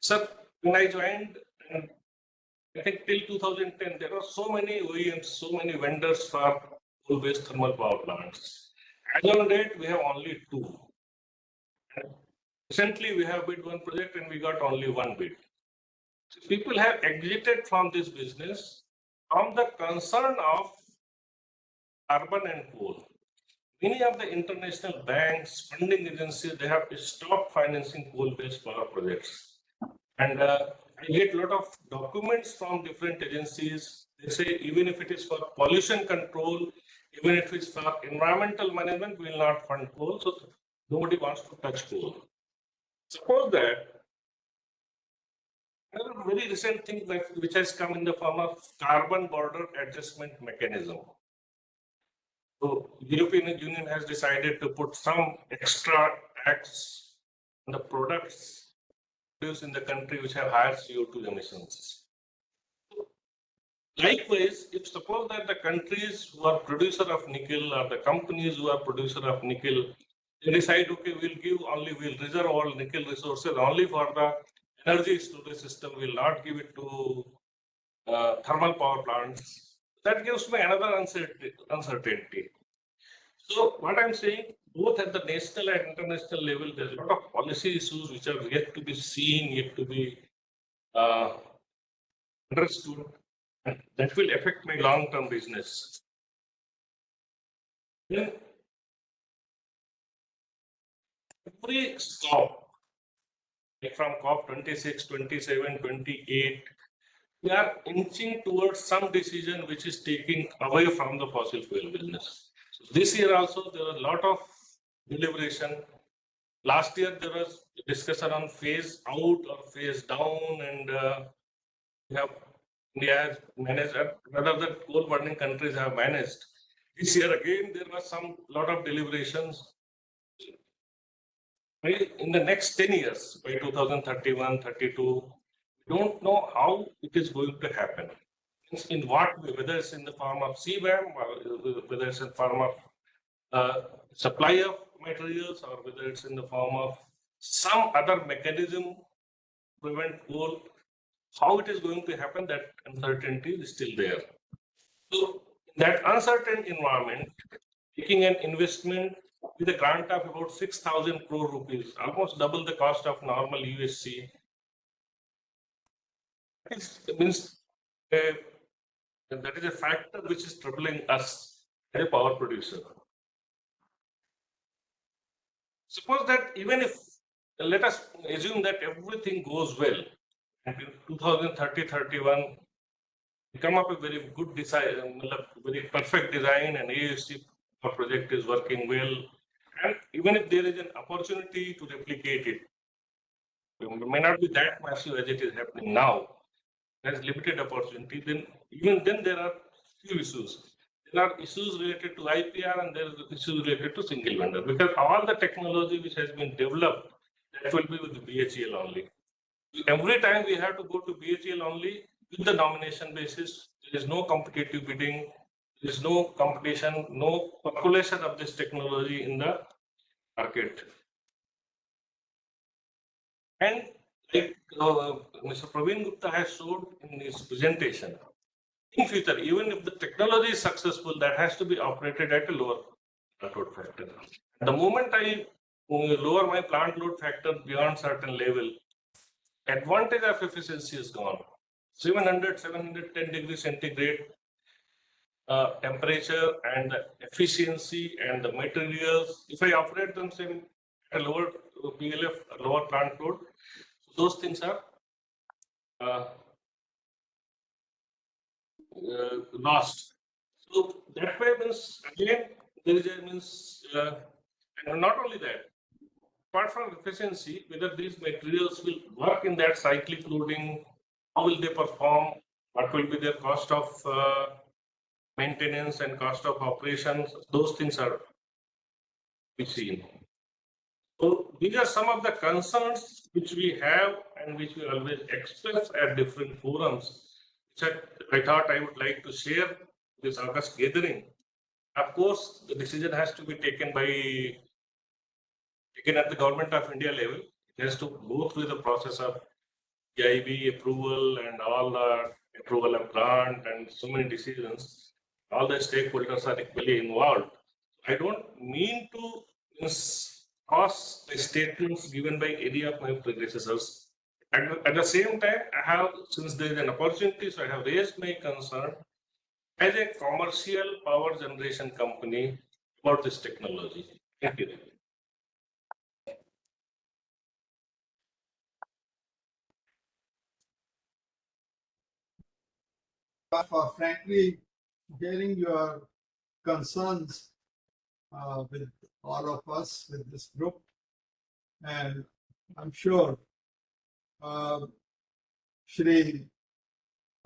So when I joined, I think till 2010, there were so many OEMs, so many vendors for coal-based thermal power plants. As on date, we have only 2. And recently, we have bid one project and we got only 1 bid. So people have exited from this business from the concern of carbon and coal. Many of the international banks, funding agencies, they have stopped financing coal-based power projects. And I get a lot of documents from different agencies. They say even if it is for pollution control, even if it's for environmental management, we will not fund coal. So nobody wants to touch coal. Suppose that another very recent thing which has come in the form of carbon border adjustment mechanism. So European Union has decided to put some extra tax on the products produced in the country which have higher CO2 emissions. Likewise, if suppose that the countries who are producer of nickel or the companies who are producer of nickel, they decide, okay, we'll reserve all nickel resources only for the energy storage system, we'll not give it to thermal power plants. That gives me another uncertainty. So what I'm saying, both at the national and international level, there's a lot of policy issues which are yet to be seen, yet to be understood, and that will affect my long-term business. Then every COP, like from COP 26, 27, 28, we are inching towards some decision which is taking away from the fossil fuel business. So this year also there was a lot of deliberation. Last year there was discussion on phase out or phase down, and we have India has managed, rather than coal burning countries have managed. This year again there was some lot of deliberations. In the next 10 years, by 2031, 32, we don't know how it is going to happen. In what way, whether it's in the form of CBAM or whether it's in the form of supply of materials or whether it's in the form of some other mechanism to prevent coal, how it is going to happen, that uncertainty is still there. So in that uncertain environment, taking an investment with a grant of about 6,000 crore rupees, almost double the cost of normal AUSC, that is a factor which is troubling us as a power producer. Suppose that even if, let us assume that everything goes well, and in 2030-31, we come up with a very good design, very perfect design, and AUSC project is working well, and even if there is an opportunity to replicate it, it may not be that massive as it is happening now. There's limited opportunity. Then even then there are few issues. There are issues related to IPR and there is issues related to single vendor, because all the technology which has been developed, that will be with the BHEL only. Every time we have to go to BHEL only with the nomination basis. There is no competitive bidding. There is no competition, no population of this technology in the market. And like Mr. Praveen Gupta has showed in his presentation, in future, even if the technology is successful, that has to be operated at a lower load factor. The moment I lower my plant load factor beyond certain level, advantage of efficiency is gone. 700, 710 degrees centigrade temperature and the efficiency and the materials. If I operate them same at a lower PLF, a lower plant load, those things are lost. So that way means again there is a means and not only that. Apart from efficiency, whether these materials will work in that cyclic loading, how will they perform, what will be their cost of maintenance and cost of operations, those things are be seen. So these are some of the concerns which we have and which we always express at different forums, which I thought I would like to share this August gathering. Of course, the decision has to be taken at the Government of India level. It has to go through the process of EIB approval and all the approval of grant and so many decisions. All the stakeholders are equally involved. I don't mean to cross the statements given by any of my predecessors. At the same time, I have, since there is an opportunity, so I have raised my concern as a commercial power generation company about this technology. Thank you. For frankly hearing your concerns with all of us, with this group. And I'm sure Shri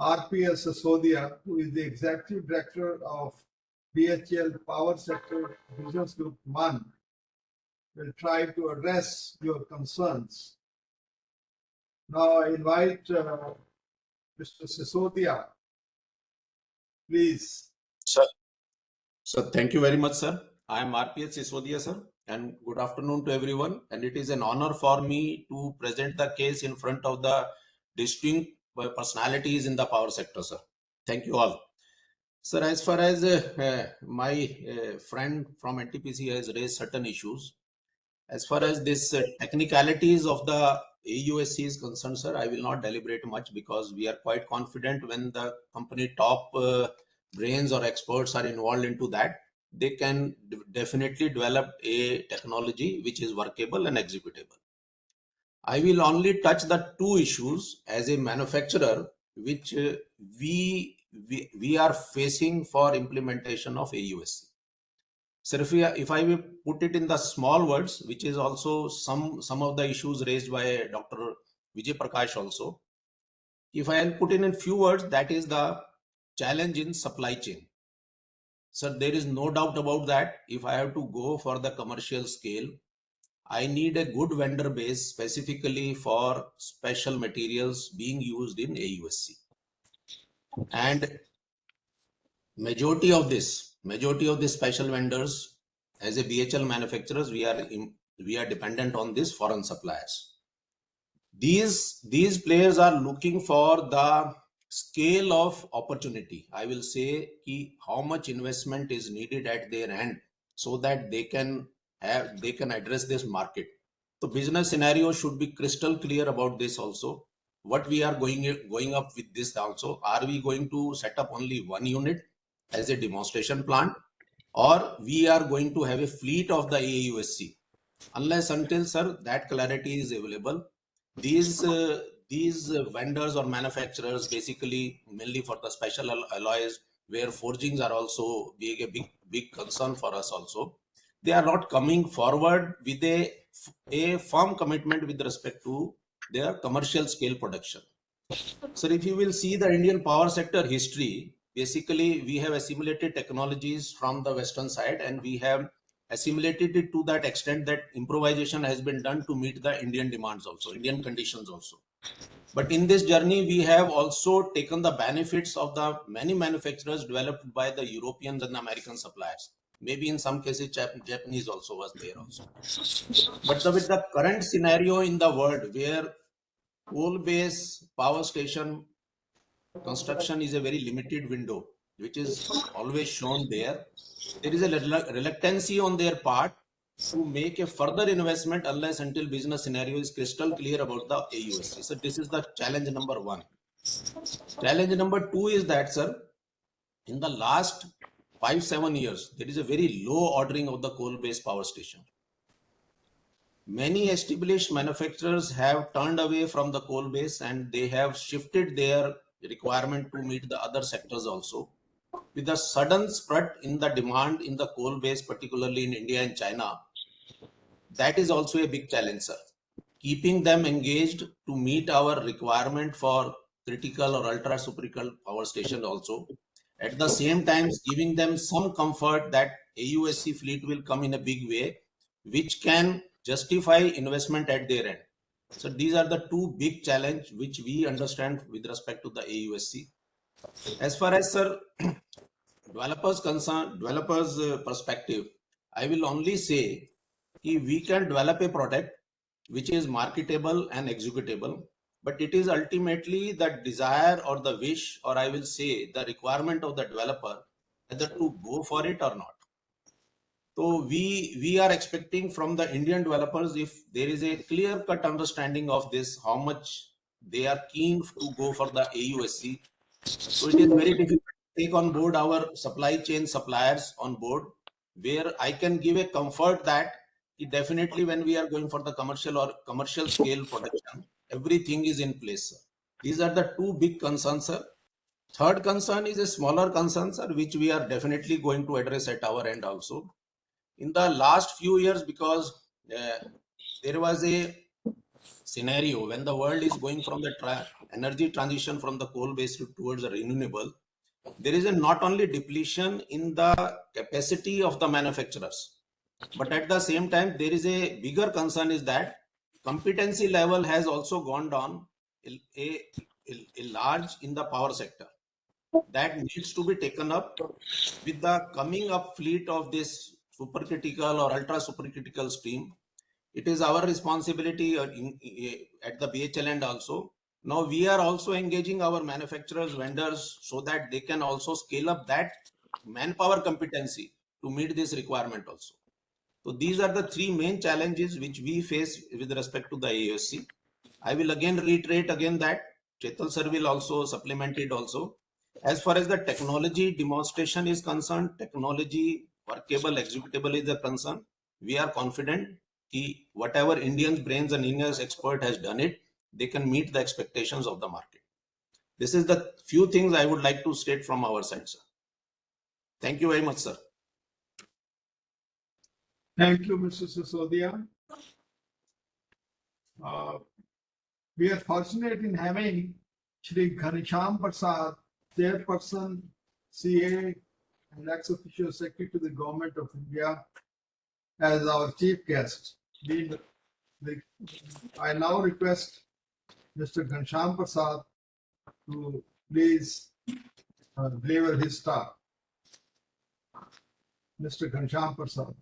RPS Sasodia, who is the Executive Director of BHEL Power Sector Business Group 1, will try to address your concerns. Now I invite Mr. Sasodia. Please. Sir, thank you very much, sir. I am RPS Sisodia, sir, and good afternoon to everyone. And it is an honor for me to present the case in front of the distinct personalities in the power sector, sir. Thank you all. Sir, as far as my friend from NTPC has raised certain issues, as far as this technicalities of the AUSC is concerned, sir, I will not deliberate much because we are quite confident when the company top brains or experts are involved into that, they can definitely develop a technology which is workable and executable. I will only touch the two issues as a manufacturer which we are facing for implementation of AUSC. Sir, if I will put it in the small words, which is also some of the issues raised by Dr. Vijay Prakash also. If I will put in few words, that is the challenge in supply chain. Sir, there is no doubt about that. If I have to go for the commercial scale, I need a good vendor base specifically for special materials being used in AUSC. And majority of this special vendors, as a BHEL manufacturers, we are dependent on these foreign suppliers. These players are looking for the scale of opportunity. I will say how much investment is needed at their end so that they can address this market. The business scenario should be crystal clear about this also. What we are going up with this also, are we going to set up only one unit as a demonstration plant, or we are going to have a fleet of the AUSC? Unless until, sir, that clarity is available, these vendors or manufacturers, basically mainly for the special alloys where forgings are also being a big concern for us also, they are not coming forward with a firm commitment with respect to their commercial scale production. So if you will see the Indian power sector history, basically we have assimilated technologies from the western side, and we have assimilated it to that extent that improvisation has been done to meet the Indian demands also, Indian conditions also. But in this journey, we have also taken the benefits of the many manufacturers developed by the Europeans and the American suppliers. Maybe in some cases, Japanese also was there also. But with the current scenario in the world where coal-based power station construction is a very limited window, which is always shown there, there is a reluctancy on their part to make a further investment unless until business scenario is crystal clear about the AUSC. So this is the challenge number one. Challenge number two is that, sir, in the last 5-7 years, there is a very low ordering of the coal-based power station. Many established manufacturers have turned away from the coal base and they have shifted their requirement to meet the other sectors also. With the sudden spread in the demand in the coal base, particularly in India and China, that is also a big challenge, sir. Keeping them engaged to meet our requirement for critical or ultra supercritical power station also. At the same time, giving them some comfort that AUSC fleet will come in a big way, which can justify investment at their end. So these are the two big challenges which we understand with respect to the AUSC. As far as, sir, developers perspective, I will only say that we can develop a product which is marketable and executable, but it is ultimately the desire or the wish, or I will say the requirement of the developer whether to go for it or not. So we are expecting from the Indian developers, if there is a clear-cut understanding of this, how much they are keen to go for the AUSC. So it is very difficult to take on board our supply chain suppliers on board, where I can give a comfort that definitely when we are going for the commercial or commercial scale production, everything is in place, sir. These are the two big concerns, sir. Third concern is a smaller concern, sir, which we are definitely going to address at our end also. In the last few years, because there was a scenario when the world is going from the energy transition from the coal-based towards the renewable, there is a not only depletion in the capacity of the manufacturers, but at the same time, there is a bigger concern is that competency level has also gone down a large in the power sector. That needs to be taken up with the coming up fleet of this supercritical or ultra supercritical stream. It is our responsibility at the BHL end also. Now we are also engaging our manufacturers, vendors, so that they can also scale up that manpower competency to meet this requirement also. So these are the three main challenges which we face with respect to the AUSC. I will again reiterate again that Chetal sir will also supplement it also. As far as the technology demonstration is concerned, technology workable, executable is a concern. We are confident that whatever Indians' brains and Indians expert has done it, they can meet the expectations of the market. This is the few things I would like to state from our side, sir. Thank you very much, sir. Thank you, Mr. Sisodia. We are fortunate in having Shri Ghanshyam Prasad, Chairperson, CA, and ex-officio Secretary to the Government of India, as our chief guest. I now request Mr. Ghanshyam Prasad to please deliver his talk. Mr. Ghanshyam Prasad.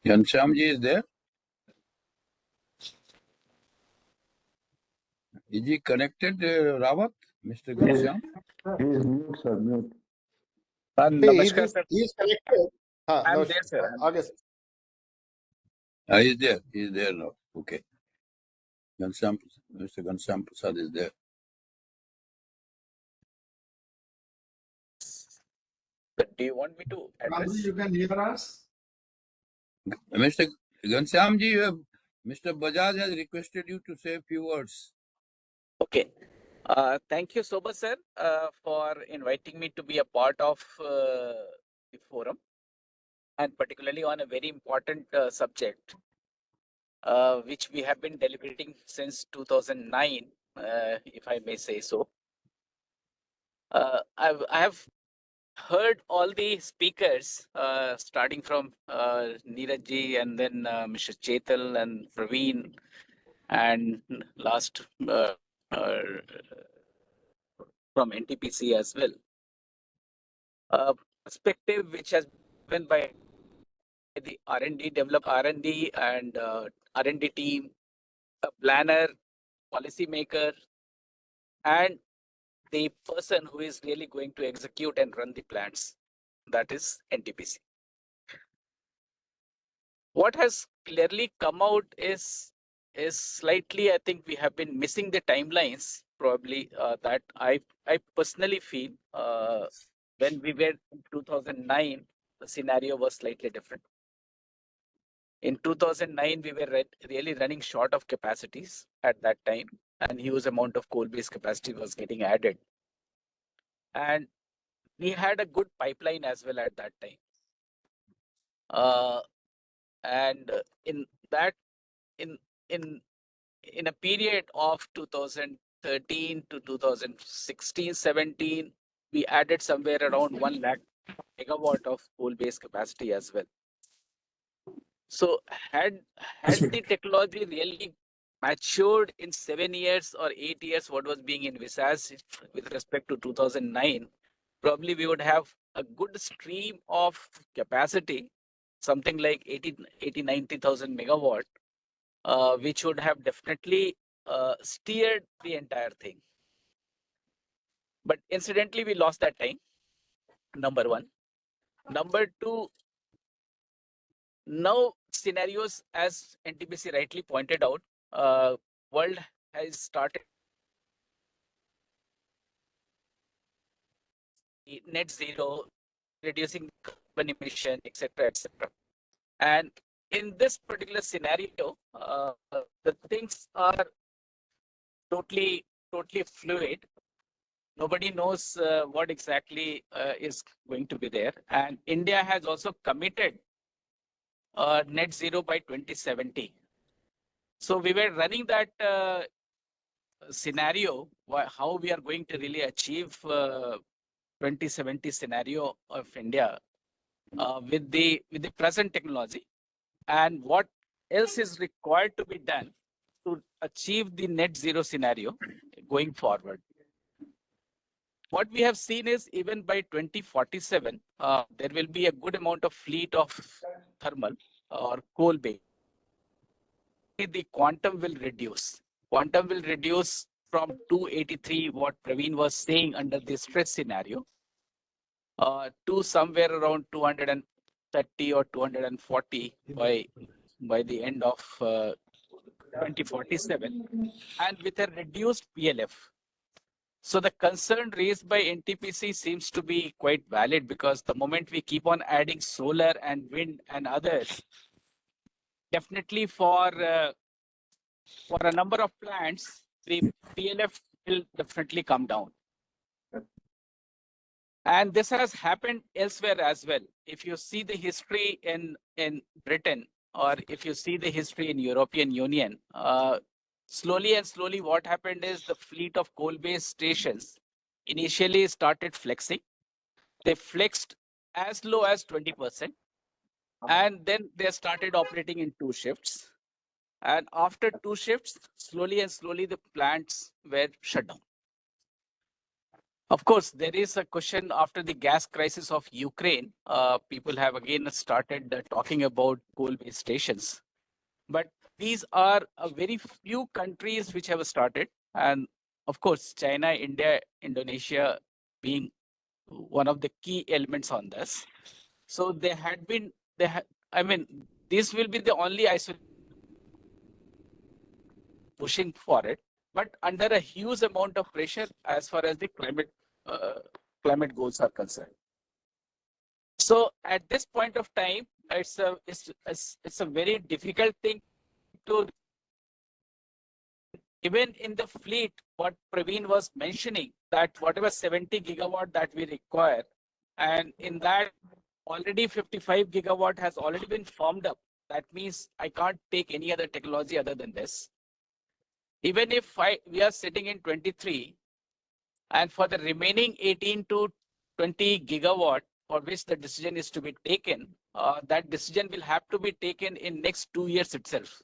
Ghanshyamji is there? Is he connected, Rawat? Mr. Ghanshyam? He is mute, sir, mute. Namaskar, sir. He is connected. I'm there, sir. August. He is there. He is there now. Okay. Mr. Ghanshyam Prasad is there. Do you want me to address? You can hear us? Mr. Ghanshyamji, Mr. Bajaj has requested you to say a few words. Okay. Thank you so much, sir, for inviting me to be a part of the forum, and particularly on a very important subject, which we have been deliberating since 2009, if I may say so. I have heard all the speakers, starting from Neeraj ji and then Mr. Chetal and Praveen, and last uh, from NTPC as well. Perspective which has been by the R&D and R&D team, a planner, policy maker, and the person who is really going to execute and run the plants, that is NTPC. What has clearly come out is slightly, I think we have been missing the timelines, probably, that I personally feel when we were in 2009, the scenario was slightly different. In 2009, we were really running short of capacities at that time, and huge amount of coal-based capacity was getting added. And we had a good pipeline as well at that time. And in that, in a period of 2013 to 2016-17, we added somewhere around 1 lakh megawatt of coal-based capacity as well. So had the technology really matured in 7 years or 8 years, what was being envisaged with respect to 2009, probably we would have a good stream of capacity, something like 90,000 megawatt, which would have definitely steered the entire thing. But incidentally, we lost that time, number one. Number two, now scenarios, as NTPC rightly pointed out, world has started net zero, reducing carbon emission, etc., etc. And in this particular scenario, the things are totally fluid. Nobody knows what exactly is going to be there. And India has also committed net zero by 2070. So we were running that scenario, how we are going to really achieve 2070 scenario of India with the present technology, and what else is required to be done to achieve the net zero scenario going forward. What we have seen is even by 2047, there will be a good amount of fleet of thermal or coal-based. The quantum will reduce. Quantum will reduce from 283, what Praveen was saying under the stress scenario, to somewhere around 230 or 240 by the end of 2047, and with a reduced PLF. So the concern raised by NTPC seems to be quite valid, because the moment we keep on adding solar and wind and others, definitely for a number of plants, the PLF will definitely come down. And this has happened elsewhere as well. If you see the history in Britain, or if you see the history in European Union, slowly what happened is the fleet of coal-based stations initially started flexing. They flexed as low as 20%. And then they started operating in 2 shifts. And after 2 shifts, slowly the plants were shut down. Of course, there is a question after the gas crisis of Ukraine. People have again started talking about coal-based stations. But these are a very few countries which have started. And of course, China, India, Indonesia being one of the key elements on this. So they had been, I mean, this will be the only isolation pushing for it, but under a huge amount of pressure as far as the climate goals are concerned. So at this point of time, it's a very difficult thing to, even in the fleet, what Praveen was mentioning, that whatever 70 gigawatt that we require, and in that already 55 gigawatt has already been formed up. That means I can't take any other technology other than this. Even if we are sitting in 23, and for the remaining 18 to 20 gigawatt for which the decision is to be taken, that decision will have to be taken in next 2 years itself.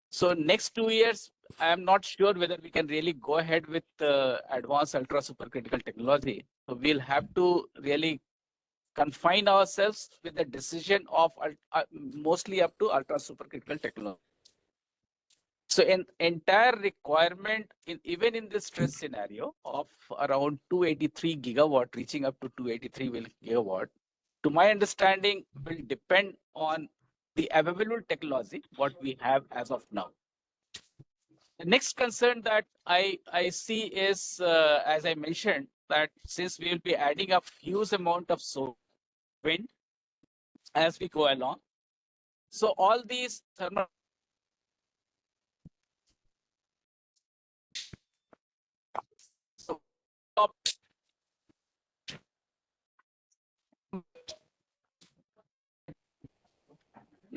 So next 2 years, I am not sure whether we can really go ahead with advanced ultra supercritical technology. So we'll have to really confine ourselves with the decision of mostly up to ultra supercritical technology. So an entire requirement, even in this stress scenario of around 283 gigawatt, reaching up to 283 gigawatt, to my understanding, will depend on the available technology, what we have as of now. The next concern that I see is, as I mentioned, that since we will be adding a huge amount of solar wind as we go along, so all these thermal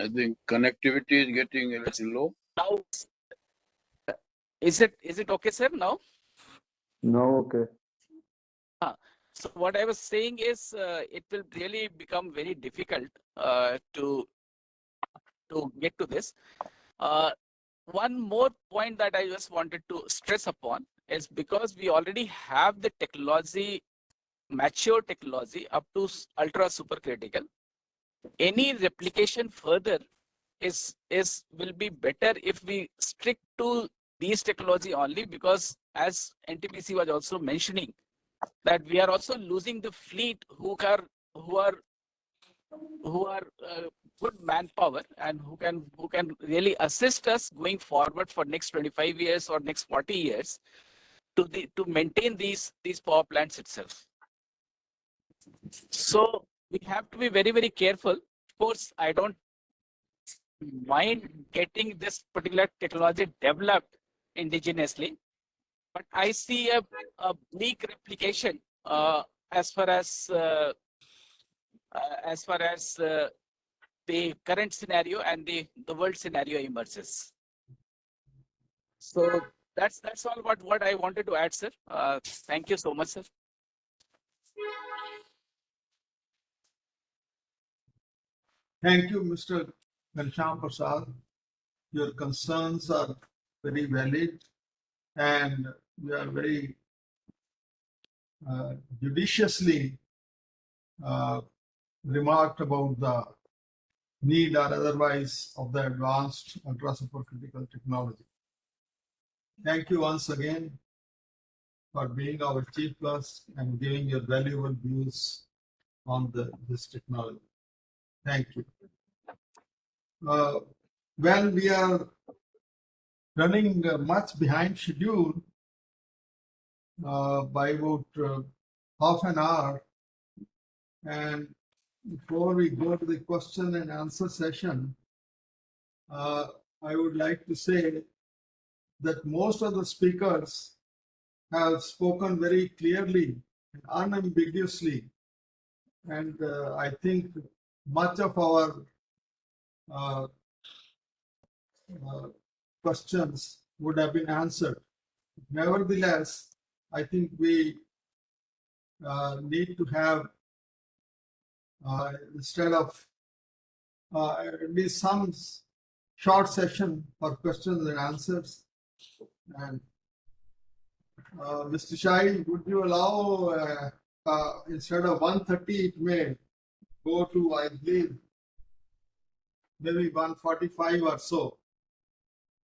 I think connectivity is getting a little low. now, is it okay, sir? Now? No, okay. So what I was saying is, it will really become very difficult to get to this. One more point that I just wanted to stress upon is because we already have the technology, mature technology up to ultra supercritical. Any replication further will be better if we stick to these technology only, because as NTPC was also mentioning, that we are also losing the fleet who are good manpower and who can really assist us going forward for next 25 years or next 40 years to maintain these power plants itself. So we have to be very, very careful. Of course, I don't mind getting this particular technology developed indigenously, but I see a bleak replication as far as the current scenario and the world scenario emerges. So that's all what I wanted to add, sir. Thank you so much, sir. Thank you, Mr. Ghanshyam Prasad. Your concerns are very valid, and we are very judiciously remarked about the need or otherwise of the advanced ultra supercritical technology. Thank you once again for being our chief guest and giving your valuable views on this technology. Thank you. When we are running much behind schedule by about half an hour, and before we go to the question and answer session, I would like to say that most of the speakers have spoken very clearly and unambiguously, and I think much of our questions would have been answered. Nevertheless, I think we need to have, instead of at least some short session for questions and answers. And Mr. Shai, would you allow, instead of 1:30, it may go to, I believe, maybe 1:45 or so.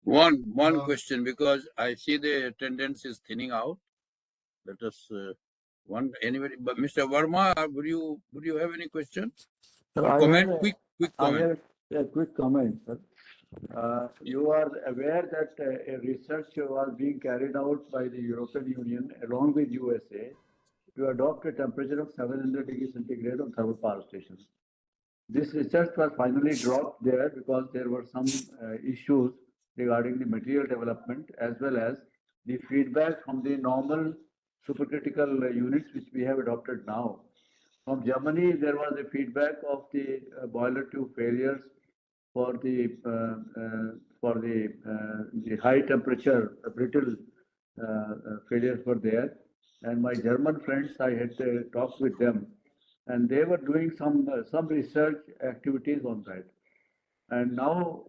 One question, because I see the attendance is thinning out. Let us anybody. But Mr. Verma, would you have any question? Comment, quick comment. I have a quick comment, sir. You are aware that a research was being carried out by the European Union along with USA to adopt a temperature of 700 degrees centigrade on thermal power stations. This research was finally dropped there because there were some issues regarding the material development as well as the feedback from the normal supercritical units which we have adopted now. From Germany, there was a feedback of the boiler tube failures for the high temperature brittle failures were there. And my German friends, I had talked with them, and they were doing some research activities on that. And now,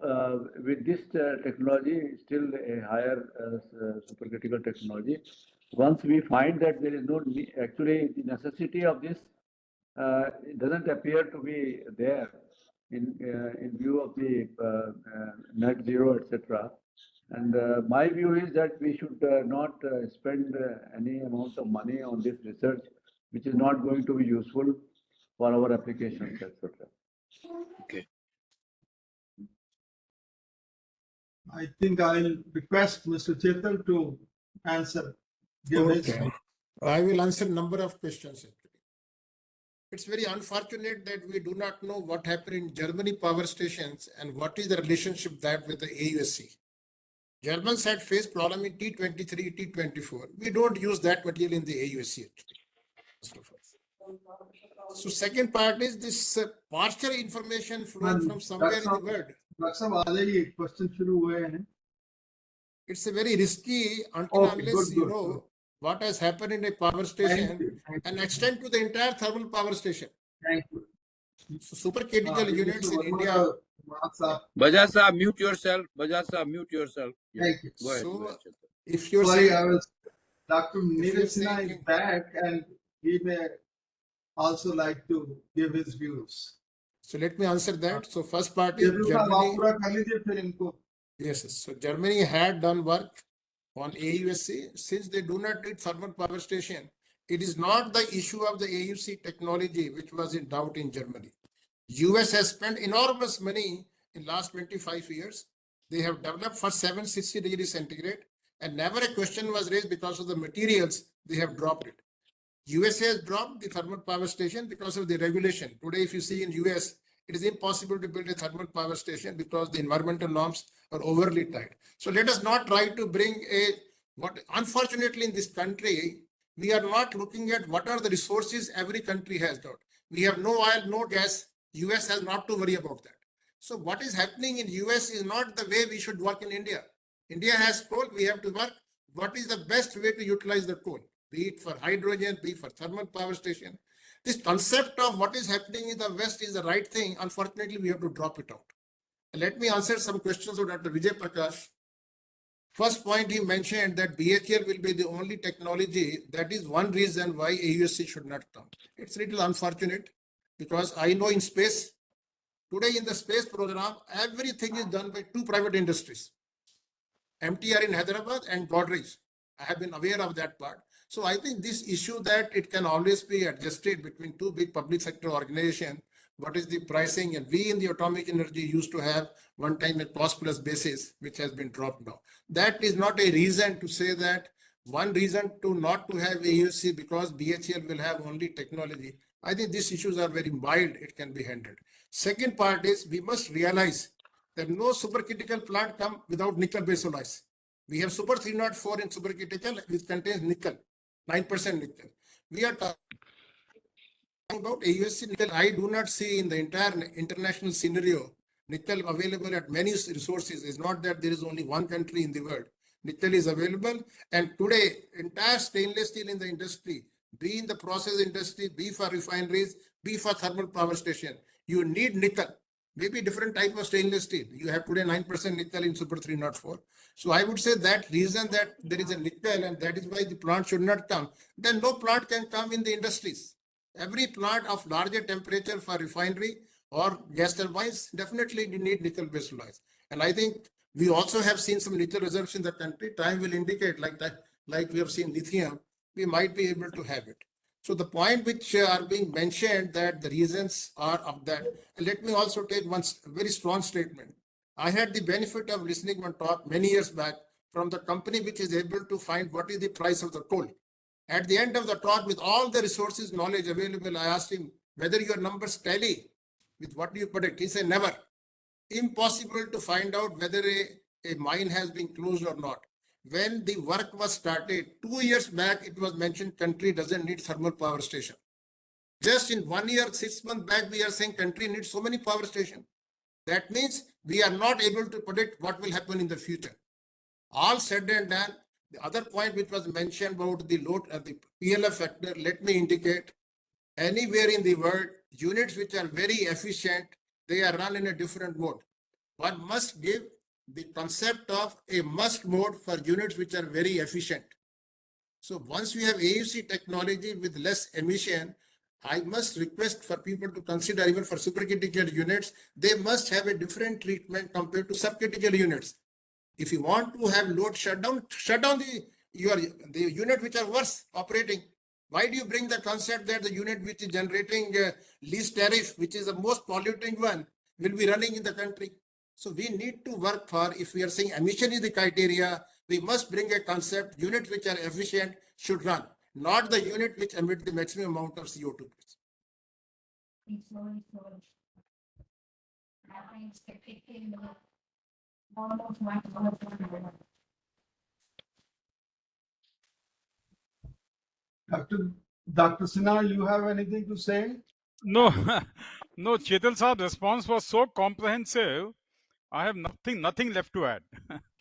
with this technology, still a higher supercritical technology, once we find that there is no actually the necessity of this, it doesn't appear to be there in view of the net zero, etc. And my view is that we should not spend any amount of money on this research, which is not going to be useful for our applications, etc. Okay. I think I'll request Mr. Chetal to answer. Give his. Okay. I will answer number of questions. It's very unfortunate that we do not know what happened in Germany power stations and what is the relationship that with the AUSC. Germans had faced problem in T23, T24. We don't use that material in the AUSC actually. So second part is this partial information flowing from somewhere in the world. Question शुरू हुए हैं. It's a very risky until unless you know what has happened in a power station and extend to the entire thermal power station. Thank you. So supercritical units in India. Bajaj sir, mute yourself. Bajaj sir, mute yourself. Yeah. Thank you. Go ahead. So go ahead, Chetal. if you're Sorry, saying, Dr. If you're Neeraj Sinha is saying- back and he may also like to give his views. so let me answer that. So first part is Germany. Yes, yes. So Germany had done work on AUSC. Since they do not need thermal power station, it is not the issue of the AUC technology which was in doubt in Germany. US has spent enormous money in last 25 years. They have developed for 760 degrees centigrade and never a question was raised because of the materials. They have dropped it. USA has dropped the thermal power station because of the regulation. Today, if you see in US, it is impossible to build a thermal power station because the environmental norms are overly tight. So let us not try to bring unfortunately in this country, we are not looking at what are the resources every country has got. We have no oil, no gas. US has not to worry about that. So what is happening in US is not the way we should work in India. India has coal, we have to work. What is the best way to utilize the coal? Be it for hydrogen, be it for thermal power station. This concept of what is happening in the West is the right thing. Unfortunately, we have to drop it out. Let me answer some questions of Dr. Vijay Prakash. First point, he mentioned that BHL will be the only technology. That is one reason why AUSC should not come. It's a little unfortunate because I know in space, today in the space program, everything is done by two private industries. MTR in Hyderabad and Godrej. I have been aware of that part. So I think this issue that it can always be adjusted between two big public sector organizations, what is the pricing, and we in the atomic energy used to have one time a cost plus basis, which has been dropped now. That is not a reason to say that one reason to not to have AUSC because BHEL will have only technology. I think these issues are very mild, it can be handled. Second part is we must realize that no supercritical plant come without nickel based alloys. We have Super 304 in supercritical, which contains nickel, 9% nickel. We are talking about AUSC nickel. I do not see in the entire international scenario nickel available at many resources. It's not that there is only one country in the world. Nickel is available, and today entire stainless steel in the industry, be in the process industry, be for refineries, be for thermal power station, you need nickel. Maybe different type of stainless steel. You have today 9% nickel in Super 304. So I would say that reason that there is a nickel and that is why the plant should not come, then no plant can come in the industries. Every plant of larger temperature for refinery or gas turbines definitely need nickel based alloys. And I think we also have seen some nickel reserves in the country. Time will indicate like that, like we have seen lithium, we might be able to have it. So the point which are being mentioned that the reasons are of that. Let me also take one very strong statement. I had the benefit of listening one talk many years back from the company which is able to find what is the price of the coal. At the end of the talk, with all the resources, knowledge available, I asked him whether your numbers tally with what you predict. He said never. Impossible to find out whether a mine has been closed or not. When the work was started 2 years back, it was mentioned country doesn't need thermal power station. Just in 1 year, 6 months back, we are saying country needs so many power stations. That means we are not able to predict what will happen in the future. All said and done, The other point which was mentioned about the load and the PLF factor, let me indicate anywhere in the world, units which are very efficient, they are run in a different mode. One must give the concept of a must mode for units which are very efficient. So once we have AUC technology with less emission, I must request for people to consider even for supercritical units, they must have a different treatment compared to subcritical units. If you want to have load shutdown the unit which are worse operating. Why do you bring the concept that the unit which is generating least tariff, which is the most polluting one, will be running in the country? So we need to work for, if we are saying emission is the criteria, we must bring a concept, units which are efficient should run, not the unit which emit the maximum amount of CO2. Dr. Sinha, you have anything to say? No, no, Chetal Saab's response was so comprehensive. I have nothing left to add,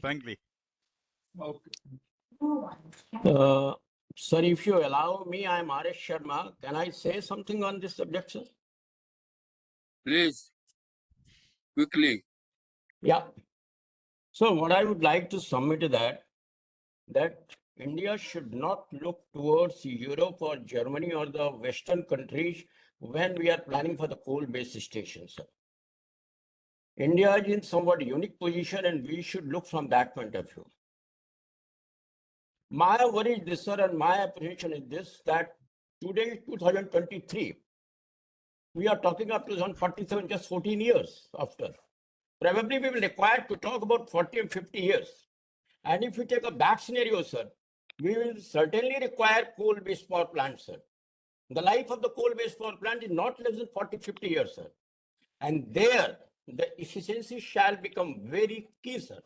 frankly. Okay. Sir, if you allow me, I am R.S. Sharma. Can I say something on this subject, sir? Please, quickly. Yeah. So what I would like to submit is that India should not look towards Europe or Germany or the Western countries when we are planning for the coal-based stations, sir. India is in somewhat unique position and we should look from that point of view. My worry is this, sir, and my apprehension is this, that today is 2023. We are talking up to 2047, just 14 years after. Probably we will require to talk about 40 and 50 years. And if we take a back scenario, sir, we will certainly require coal-based power plants, sir. The life of the coal-based power plant is not less than 40, 50 years, sir. And there, the efficiency shall become very key, sir.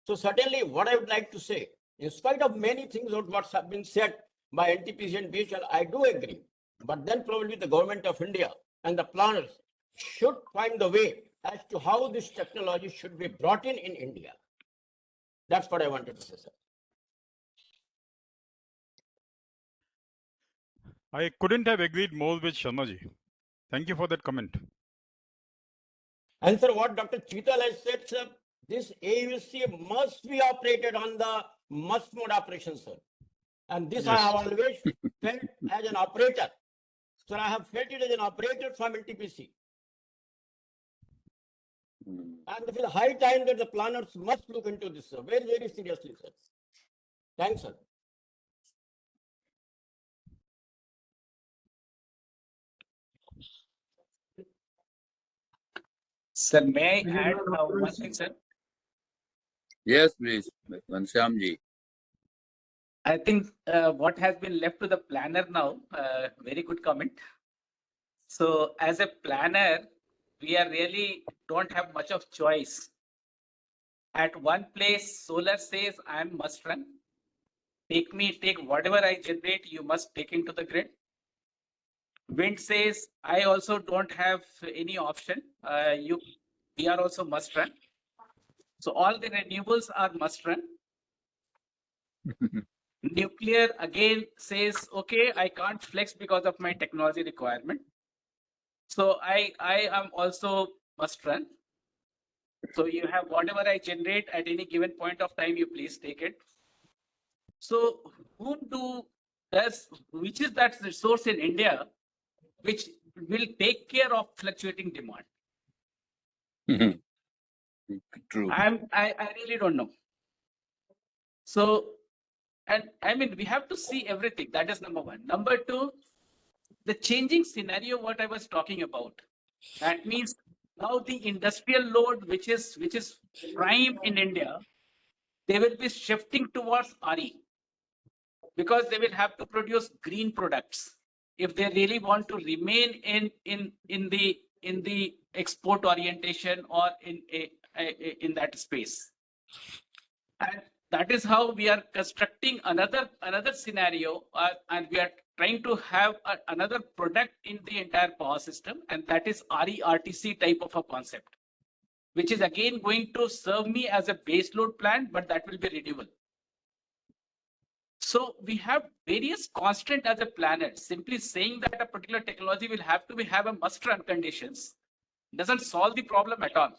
So certainly what I would like to say, in spite of many things of what have been said by NTPC and BHL, I do agree. But then probably the government of India and the planners should find the way as to how this technology should be brought in India. That's what I wanted to say, sir. I couldn't have agreed more with Sharmaji. Thank you for that comment. And sir, what Dr. Chetal has said, sir, this AUSC must be operated on the must mode operation, sir. And this I have always felt as an operator. Sir, I have felt it as an operator from NTPC. And it is high time that the planners must look into this, sir, very, very seriously, sir. Thanks, sir. Sir, may I add one thing, sir? Yes, please, Ghanshyamji. I think what has been left to the planner now, very good comment. So as a planner, we are really don't have much of choice. At one place, solar says I must run. Take whatever I generate, you must take into the grid. Wind says I also don't have any option. We are also must run. So all the renewables are must run. Nuclear again says, okay, I can't flex because of my technology requirement. So I am also must run. So you have whatever I generate at any given point of time, you please take it. So which is that resource in India which will take care of fluctuating demand? True. I really don't know. So, and I mean, we have to see everything. That is number one. Number two, the changing scenario, what I was talking about. That means now the industrial load, which is prime in India, they will be shifting towards RE because they will have to produce green products if they really want to remain in the export orientation or in that space. And that is how we are constructing another scenario, and we are trying to have another product in the entire power system, and that is RE-RTC type of a concept, which is again going to serve me as a base load plant, but that will be renewable. So we have various constraints as a planet. Simply saying that a particular technology will have to have a must-run conditions doesn't solve the problem at all.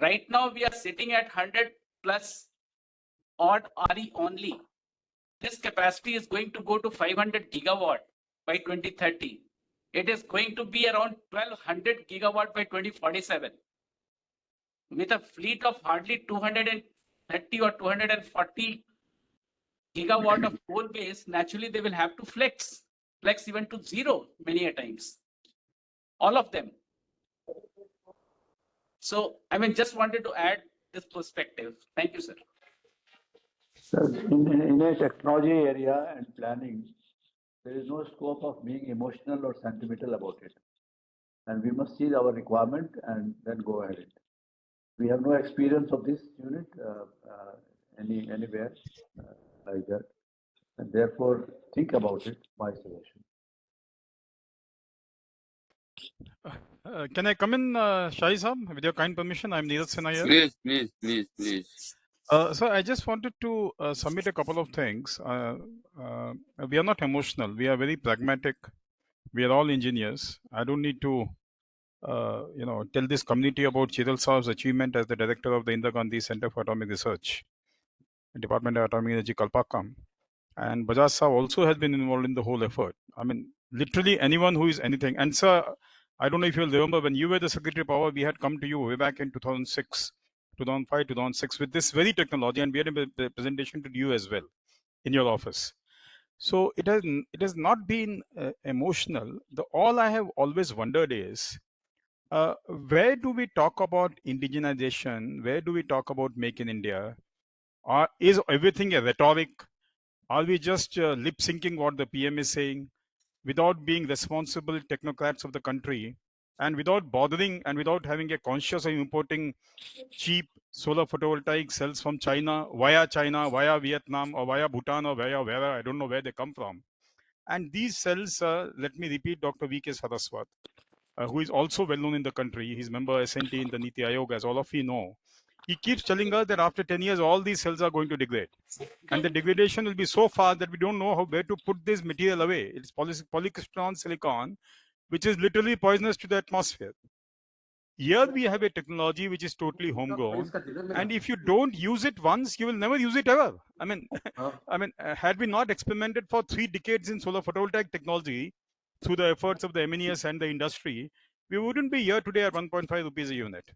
Right now, we are sitting at 100 plus odd RE only. This capacity is going to go to 500 gigawatt by 2030. It is going to be around 1200 gigawatt by 2047. With a fleet of hardly 230 or 240 gigawatt of coal base, naturally they will have to flex even to zero many a times. All of them. So, I mean, just wanted to add this perspective. Thank you, sir. Sir, in a technology area and planning, there is no scope of being emotional or sentimental about it. And we must see our requirement and then go ahead. We have no experience of this unit anywhere like that. And therefore, think about it, my suggestion. Can I come in, Shahi Saab, with your kind permission? I'm Neeraj Sinha here. Please. So I just wanted to submit a couple of things. We are not emotional. We are very pragmatic. We are all engineers. I don't need to, tell this community about Chiral Saab's achievement as the director of the Indira Gandhi Center for Atomic Research, Department of Atomic Energy, Kalpakkam. And Bajaj Saab also has been involved in the whole effort. I mean, literally anyone who is anything. And sir, I don't know if you'll remember when you were the Secretary of Power, we had come to you way back in 2006, 2005, 2006 with this very technology, and we had a presentation to you as well in your office. So it has not been emotional. All I have always wondered is, where do we talk about indigenization? Where do we talk about Make in India? Is everything a rhetoric? Are we just lip syncing what the PM is saying without being responsible technocrats of the country, and without bothering and without having a conscious of importing cheap solar photovoltaic cells from China, via Vietnam, or via Bhutan, or via where, I don't know where they come from. And these cells, let me repeat Dr. V.K. Saraswat, who is also well known in the country. He's member SNT in the Niti Aayog, as all of you know. He keeps telling us that after 10 years, all these cells are going to degrade. And the degradation will be so fast that we don't know where to put this material away. It's polycrystalline silicon, which is literally poisonous to the atmosphere. Here we have a technology which is totally homegrown, and if you don't use it once, you will never use it ever. I mean, had we not experimented for 3 decades in solar photovoltaic technology through the efforts of the MES and the industry, we wouldn't be here today at 1.5 rupees a unit.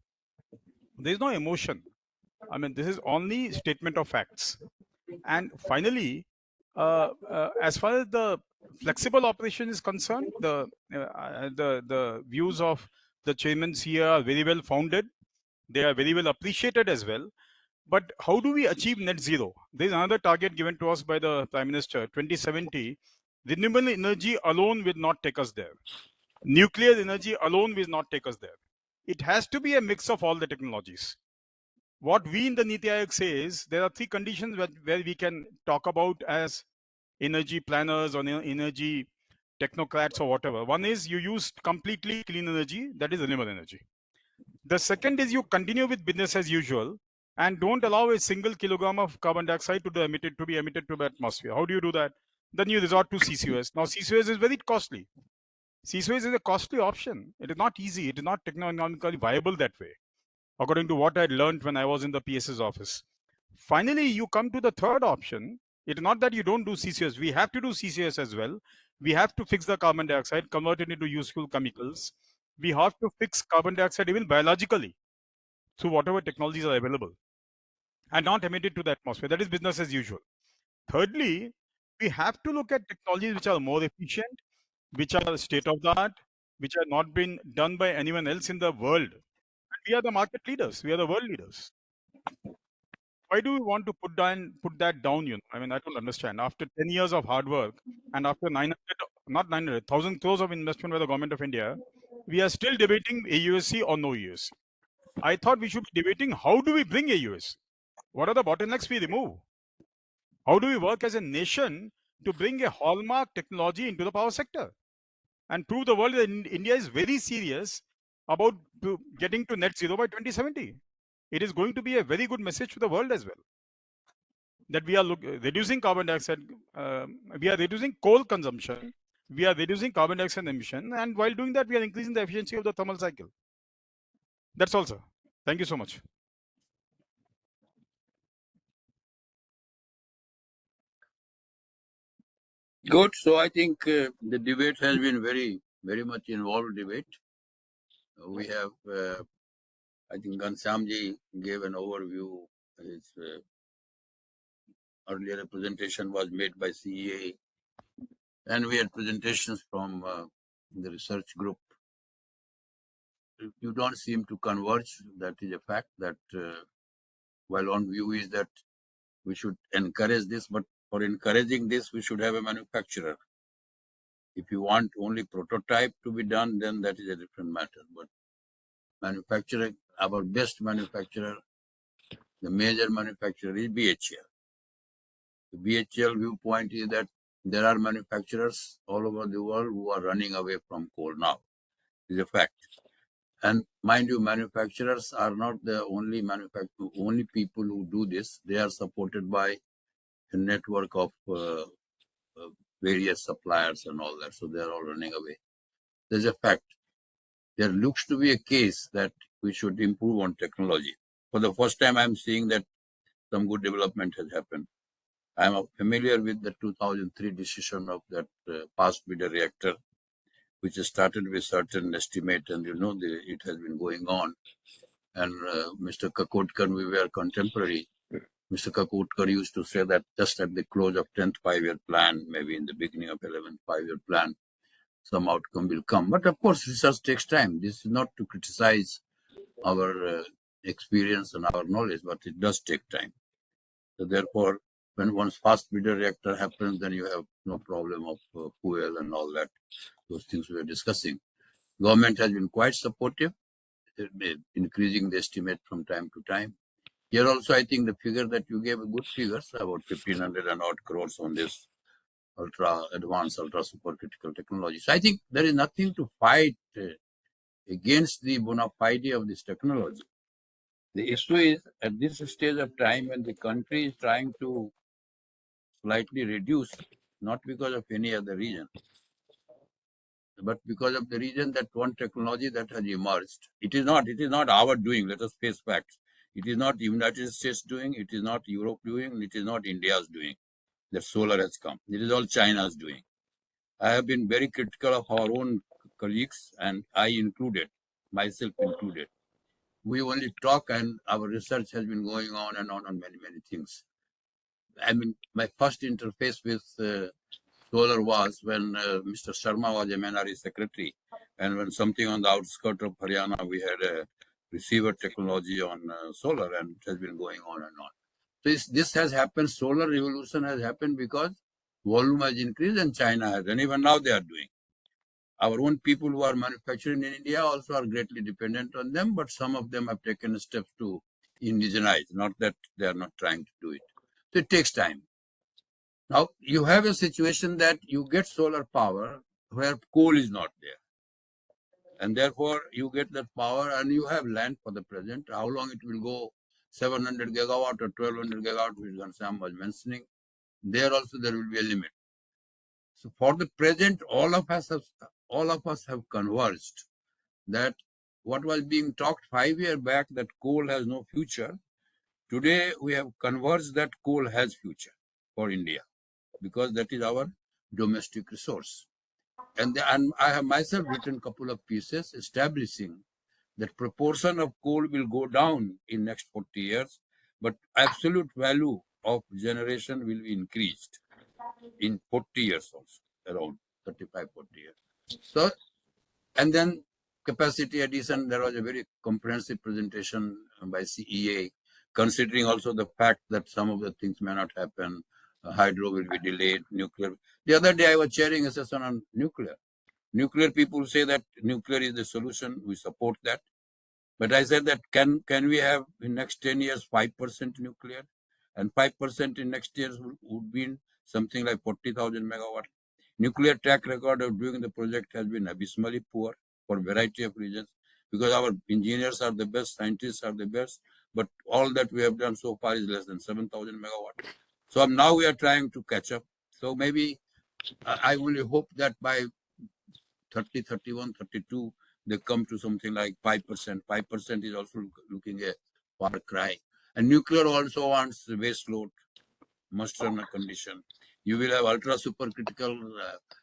There is no emotion. I mean, this is only statement of facts. And finally, as far as the flexible operation is concerned, the views of the chairmen here are very well founded. They are very well appreciated as well. But how do we achieve net zero? There is another target given to us by the Prime Minister, 2070. Renewable energy alone will not take us there. Nuclear energy alone will not take us there. It has to be a mix of all the technologies. What we in the Niti Aayog say is there are 3 conditions where we can talk about as energy planners or energy technocrats or whatever. One is you use completely clean energy, that is renewable energy. The second is you continue with business as usual and don't allow a single kilogram of carbon dioxide to be emitted to the atmosphere. How do you do that? Then you resort to CCUS. Now CCUS is very costly. CCUS is a costly option. It is not easy. It is not technologically viable that way, according to what I had learned when I was in the PS's office. Finally, you come to the third option. It is not that you don't do CCUS. We have to do CCUS as well. We have to fix the carbon dioxide, convert it into useful chemicals. We have to fix carbon dioxide even biologically through whatever technologies are available and not emit it to the atmosphere. That is business as usual. Thirdly, we have to look at technologies which are more efficient, which are state of the art, which have not been done by anyone else in the world. And we are the market leaders. We are the world leaders. Why do we want to put that down? I mean, I don't understand. After 10 years of hard work and after 1,000 crores of investment by the government of India, we are still debating AUSC or no AUSC. I thought we should be debating how do we bring AUSC? What are the bottlenecks we remove? How do we work as a nation to bring a hallmark technology into the power sector and prove the world that India is very serious about getting to net zero by 2070? It is going to be a very good message to the world as well. that we are reducing carbon dioxide, we are reducing coal consumption, we are reducing carbon dioxide emission, and while doing that, we are increasing the efficiency of the thermal cycle. That's all, sir. Thank you so much. Good. So I think the debate has been very much involved debate. We have, I think Ghanshyamji gave an overview. His earlier presentation was made by CEA, and we had presentations from the research group. You don't seem to converge. That is a fact that while one view is that we should encourage this, but for encouraging this, we should have a manufacturer. If you want only prototype to be done, then that is a different matter. But manufacturing, our best manufacturer, the major manufacturer is BHEL. The BHEL viewpoint is that there are manufacturers all over the world who are running away from coal now. It's a fact. And mind you, manufacturers are not the only people who do this. They are supported by a network of various suppliers and all that. So they are all running away. There's a fact. There looks to be a case that we should improve on technology. For the first time, I'm seeing that some good development has happened. I'm familiar with the 2003 decision of that fast breeder reactor, which started with certain estimate, and it has been going on. And Mr. Kakotkar, we were contemporary. Mr. Kakotkar used to say that just at the close of 10th 5-year plan, maybe in the beginning of 11th 5-year plan, some outcome will come. But of course, research takes time. This is not to criticize our experience and our knowledge, but it does take time. So therefore, when one's fast breeder reactor happens, then you have no problem of fuel and all that. Those things we are discussing. Government has been quite supportive, increasing the estimate from time to time. Here also, I think the figure that you gave, good figures, about 1,500 and odd crores on this ultra advanced, ultra supercritical technology. So I think there is nothing to fight against the bona fide of this technology. The issue is at this stage of time when the country is trying to slightly reduce, not because of any other reason, but because of the reason that one technology that has emerged. It is not our doing. Let us face facts. It is not the United States doing. It is not Europe doing. It is not India's doing. That solar has come. It is all China's doing. I have been very critical of our own colleagues, and I included, myself included. We only talk, and our research has been going on and on many things. I mean, my first interface with solar was when Mr. Sharma was MNRE secretary, and when something on the outskirts of Haryana, we had a receiver technology on solar, and it has been going on and on. So this has happened. Solar revolution has happened because volume has increased and China has, and even now they are doing. Our own people who are manufacturing in India also are greatly dependent on them, but some of them have taken steps to indigenize, not that they are not trying to do it. So it takes time. Now, you have a situation that you get solar power where coal is not there. And therefore, you get that power and you have land for the present. How long it will go, 700 gigawatt or 1200 gigawatt, which Ghanshyam was mentioning, there also there will be a limit. So for the present, all of us have converged that what was being talked 5 years back, that coal has no future. Today, we have converged that coal has future for India, because that is our domestic resource. And I have myself written a couple of pieces establishing that proportion of coal will go down in next 40 years, but absolute value of generation will be increased in 40 years also, around 35, 40 years. So, and then capacity addition, there was a very comprehensive presentation by CEA, considering also the fact that some of the things may not happen. Hydro will be delayed, nuclear. The other day I was chairing a session on nuclear. Nuclear people say that nuclear is the solution. We support that. But I said that can we have in next 10 years 5% nuclear, and 5% in next years would be something like 40,000 megawatt. Nuclear track record of doing the project has been abysmally poor for a variety of reasons, because our engineers are the best, scientists are the best, but all that we have done so far is less than 7,000 megawatt. So now we are trying to catch up. So maybe I only hope that by 30, 31, 32, they come to something like 5%. 5% is also looking a far cry. And nuclear also wants base load, must run a condition. You will have ultra supercritical,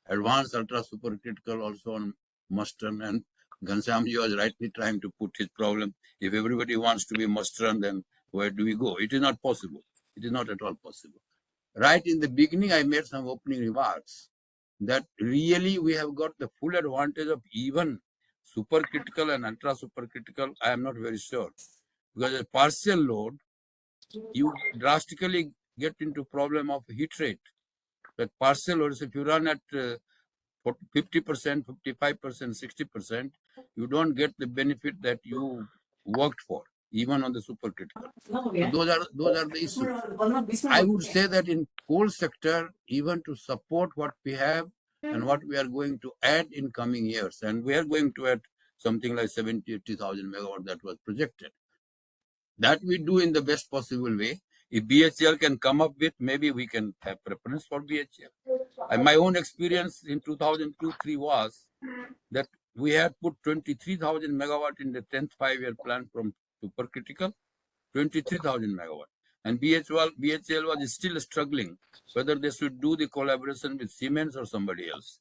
advanced ultra supercritical also on must run. And Ghanshyamji was rightly trying to put his problem. If everybody wants to be must run, then where do we go? It is not possible. It is not at all possible. Right in the beginning, I made some opening remarks that really we have got the full advantage of even supercritical and ultra supercritical. I am not very sure, because a partial load, you drastically get into problem of heat rate. That partial load, if you run at 50%, 55%, 60%, you don't get the benefit that you worked for, even on the supercritical. So those are the issues. I would say that in coal sector, even to support what we have and what we are going to add in coming years, and we are going to add something like 70, 80,000 megawatt that was projected. That we do in the best possible way. If BHL can come up with, maybe we can have preference for BHL. And my own experience in 2002-3 was that we had put 23,000 megawatt in the 10th 5-year plan from supercritical, 23,000 megawatt. And BHL was still struggling whether they should do the collaboration with Siemens or somebody else.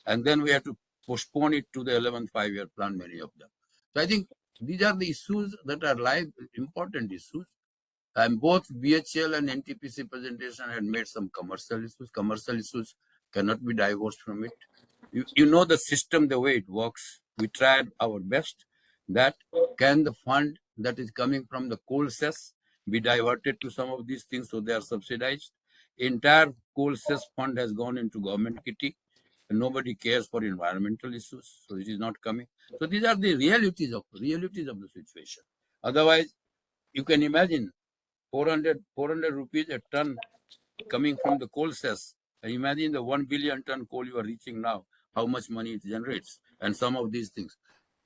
And then we had to postpone it to the 11th 5-year plan, many of them. So I think these are the issues that are live, important issues. And both BHL and NTPC presentation had made some commercial issues. Commercial issues cannot be divorced from it. You know the system, the way it works. We tried our best. That can the fund that is coming from the coal cess be diverted to some of these things so they are subsidized. Entire coal cess fund has gone into government kitty, and nobody cares for environmental issues, so it is not coming. So these are the realities of the situation. Otherwise, you can imagine 400 rupees a ton coming from the coal cess. And imagine the 1 billion ton coal you are reaching now, how much money it generates, and some of these things.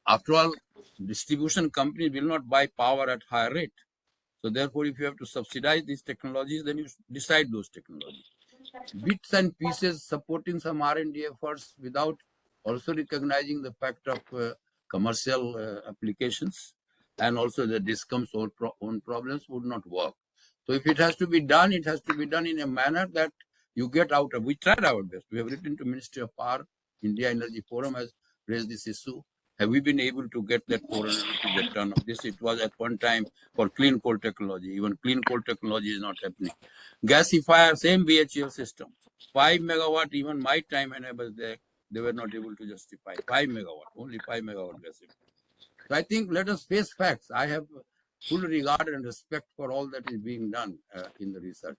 After all, distribution company will not buy power at higher rate. So therefore, if you have to subsidize these technologies, then you decide those technologies. Bits and pieces supporting some R&D efforts without also recognizing the fact of commercial applications and also the DISCOM's own problems would not work. So if it has to be done, it has to be done in a manner that you get out of. We tried our best. We have written to Ministry of Power. India Energy Forum has raised this issue. Have we been able to get that 400 rupees a ton of this? It was at one time for clean coal technology. Even clean coal technology is not happening. Gasifier, same BHEL system. 5 megawatt, even my time when I was there, they were not able to justify 5 megawatt, only 5 megawatt gasifier. So I think let us face facts. I have full regard and respect for all that is being done in the research.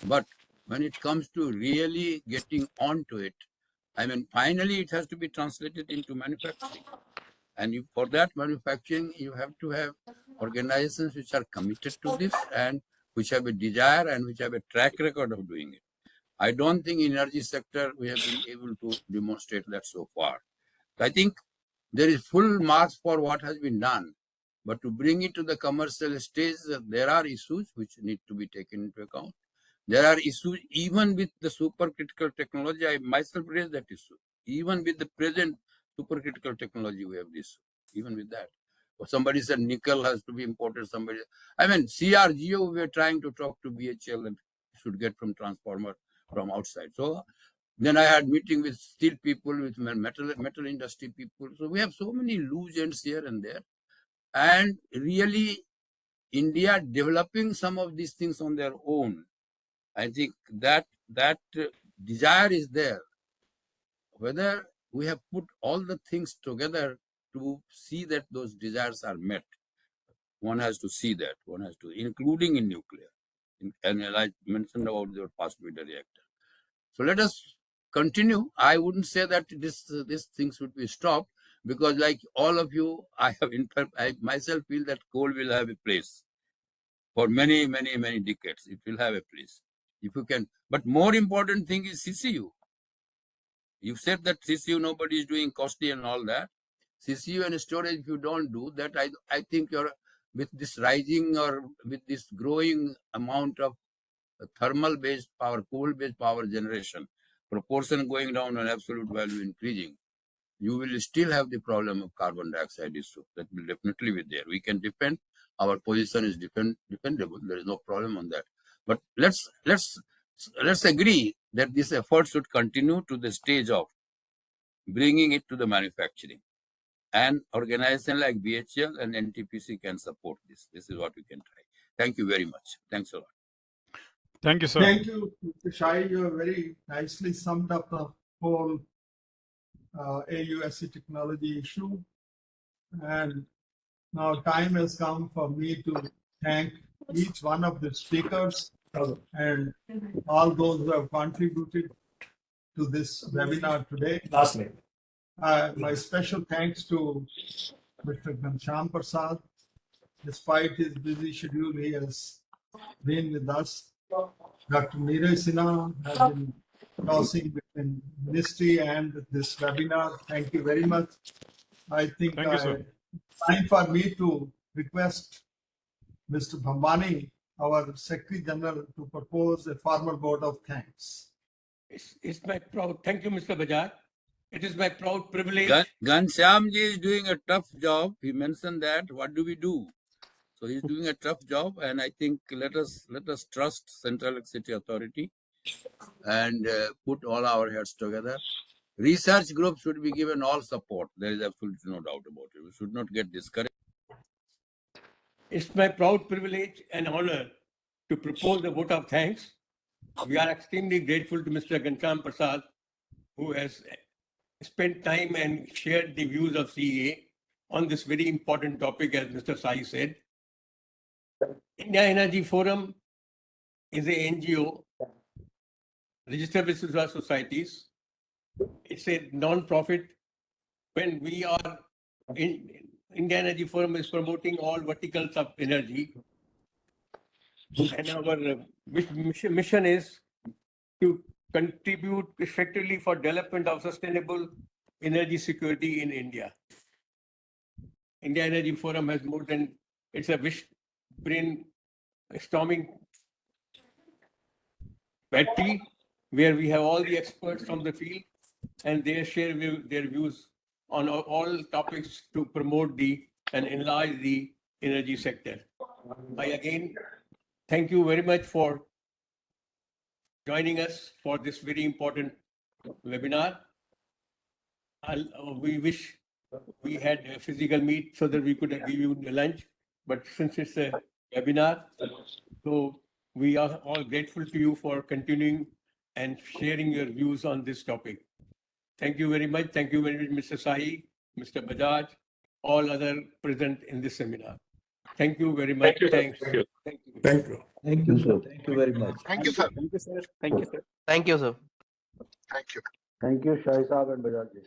But when it comes to really getting onto it, I mean, finally it has to be translated into manufacturing. And for that manufacturing, you have to have organizations which are committed to this and which have a desire and which have a track record of doing it. I don't think in energy sector we have been able to demonstrate that so far. I think there is full marks for what has been done. But to bring it to the commercial stage, there are issues which need to be taken into account. There are issues even with the supercritical technology. I myself raised that issue. Even with the present supercritical technology, we have this. Even with that, or somebody said nickel has to be imported. I mean, CRGO, we are trying to talk to BHL and should get from transformer from outside. So then I had meeting with steel people, with metal industry people. So we have so many loose ends here and there. And really, India developing some of these things on their own, I think that desire is there. Whether we have put all the things together to see that those desires are met, one has to see that. One has to, including in nuclear. And I mentioned about the fast breeder reactor. So let us continue. I wouldn't say that this things would be stopped, because like all of you, I myself feel that coal will have a place for many, many, many decades. It will have a place. If you can, but more important thing is CCU. You said that CCU, nobody is doing costly and all that. CCU and storage, if you don't do that, I think you're with this rising or with this growing amount of thermal based power, coal based power generation, proportion going down and absolute value increasing, you will still have the problem of carbon dioxide issue. That will definitely be there. We can depend. Our position is dependable. There is no problem on that. But let's agree that this effort should continue to the stage of bringing it to the manufacturing. And organization like BHL and NTPC can support this. This is what we can try. Thank you very much. Thanks a lot. Thank you, sir. Thank you, Mr. Shai. You have very nicely summed up the whole AUSC technology issue. And now time has come for me to thank each one of the speakers and all those who have contributed to this webinar today. Lastly. My special thanks to Mr. Ghanshyam Prasad. Despite his busy schedule, he has been with us. Dr. Neeraj Sinha has been crossing between ministry and this webinar. Thank you very much. I think Thank you, time for me to request Mr. Bhambani, our Secretary General, to propose a formal vote of thanks. It's my proud, thank you, Mr. Bajaj. It is my proud privilege. Ghanshyam ji is doing a tough job. He mentioned that. What do we do? So he's doing a tough job, and I think let us trust Central Electricity Authority and put all our heads together. Research groups should be given all support. There is absolutely no doubt about it. We should not get discouraged. It's my proud privilege and honor to propose the vote of thanks. We are extremely grateful to Mr. Ghanshyam Prasad, who has spent time and shared the views of CEA on this very important topic, as Mr. Sai said. India Energy Forum is a NGO, registered with societies. It's a non-profit. When we are in India Energy Forum is promoting all verticals of energy. And our mission is to contribute effectively for development of sustainable energy security in India. India Energy Forum has more than, it's a brainstorming battery where we have all the experts from the field and they share their views on all topics to promote and enlarge the energy sector. I again thank you very much for joining us for this very important webinar. We wish we had a physical meet so that we could give you the lunch, but since it's a webinar, so we are all grateful to you for continuing and sharing your views on this topic. Thank you very much. Thank you very much, Mr. Sahi, Mr. Bajaj, all other present in this seminar. Thank you very much. Thank you. Thanks. Thank you. Thank you. Thank you. Thank you, sir. Thank you very much. Thank you, sir. Thank you, sir. Thank you, sir. Thank you, sir. Thank you. Thank you, Shai Saab and Bajaj ji.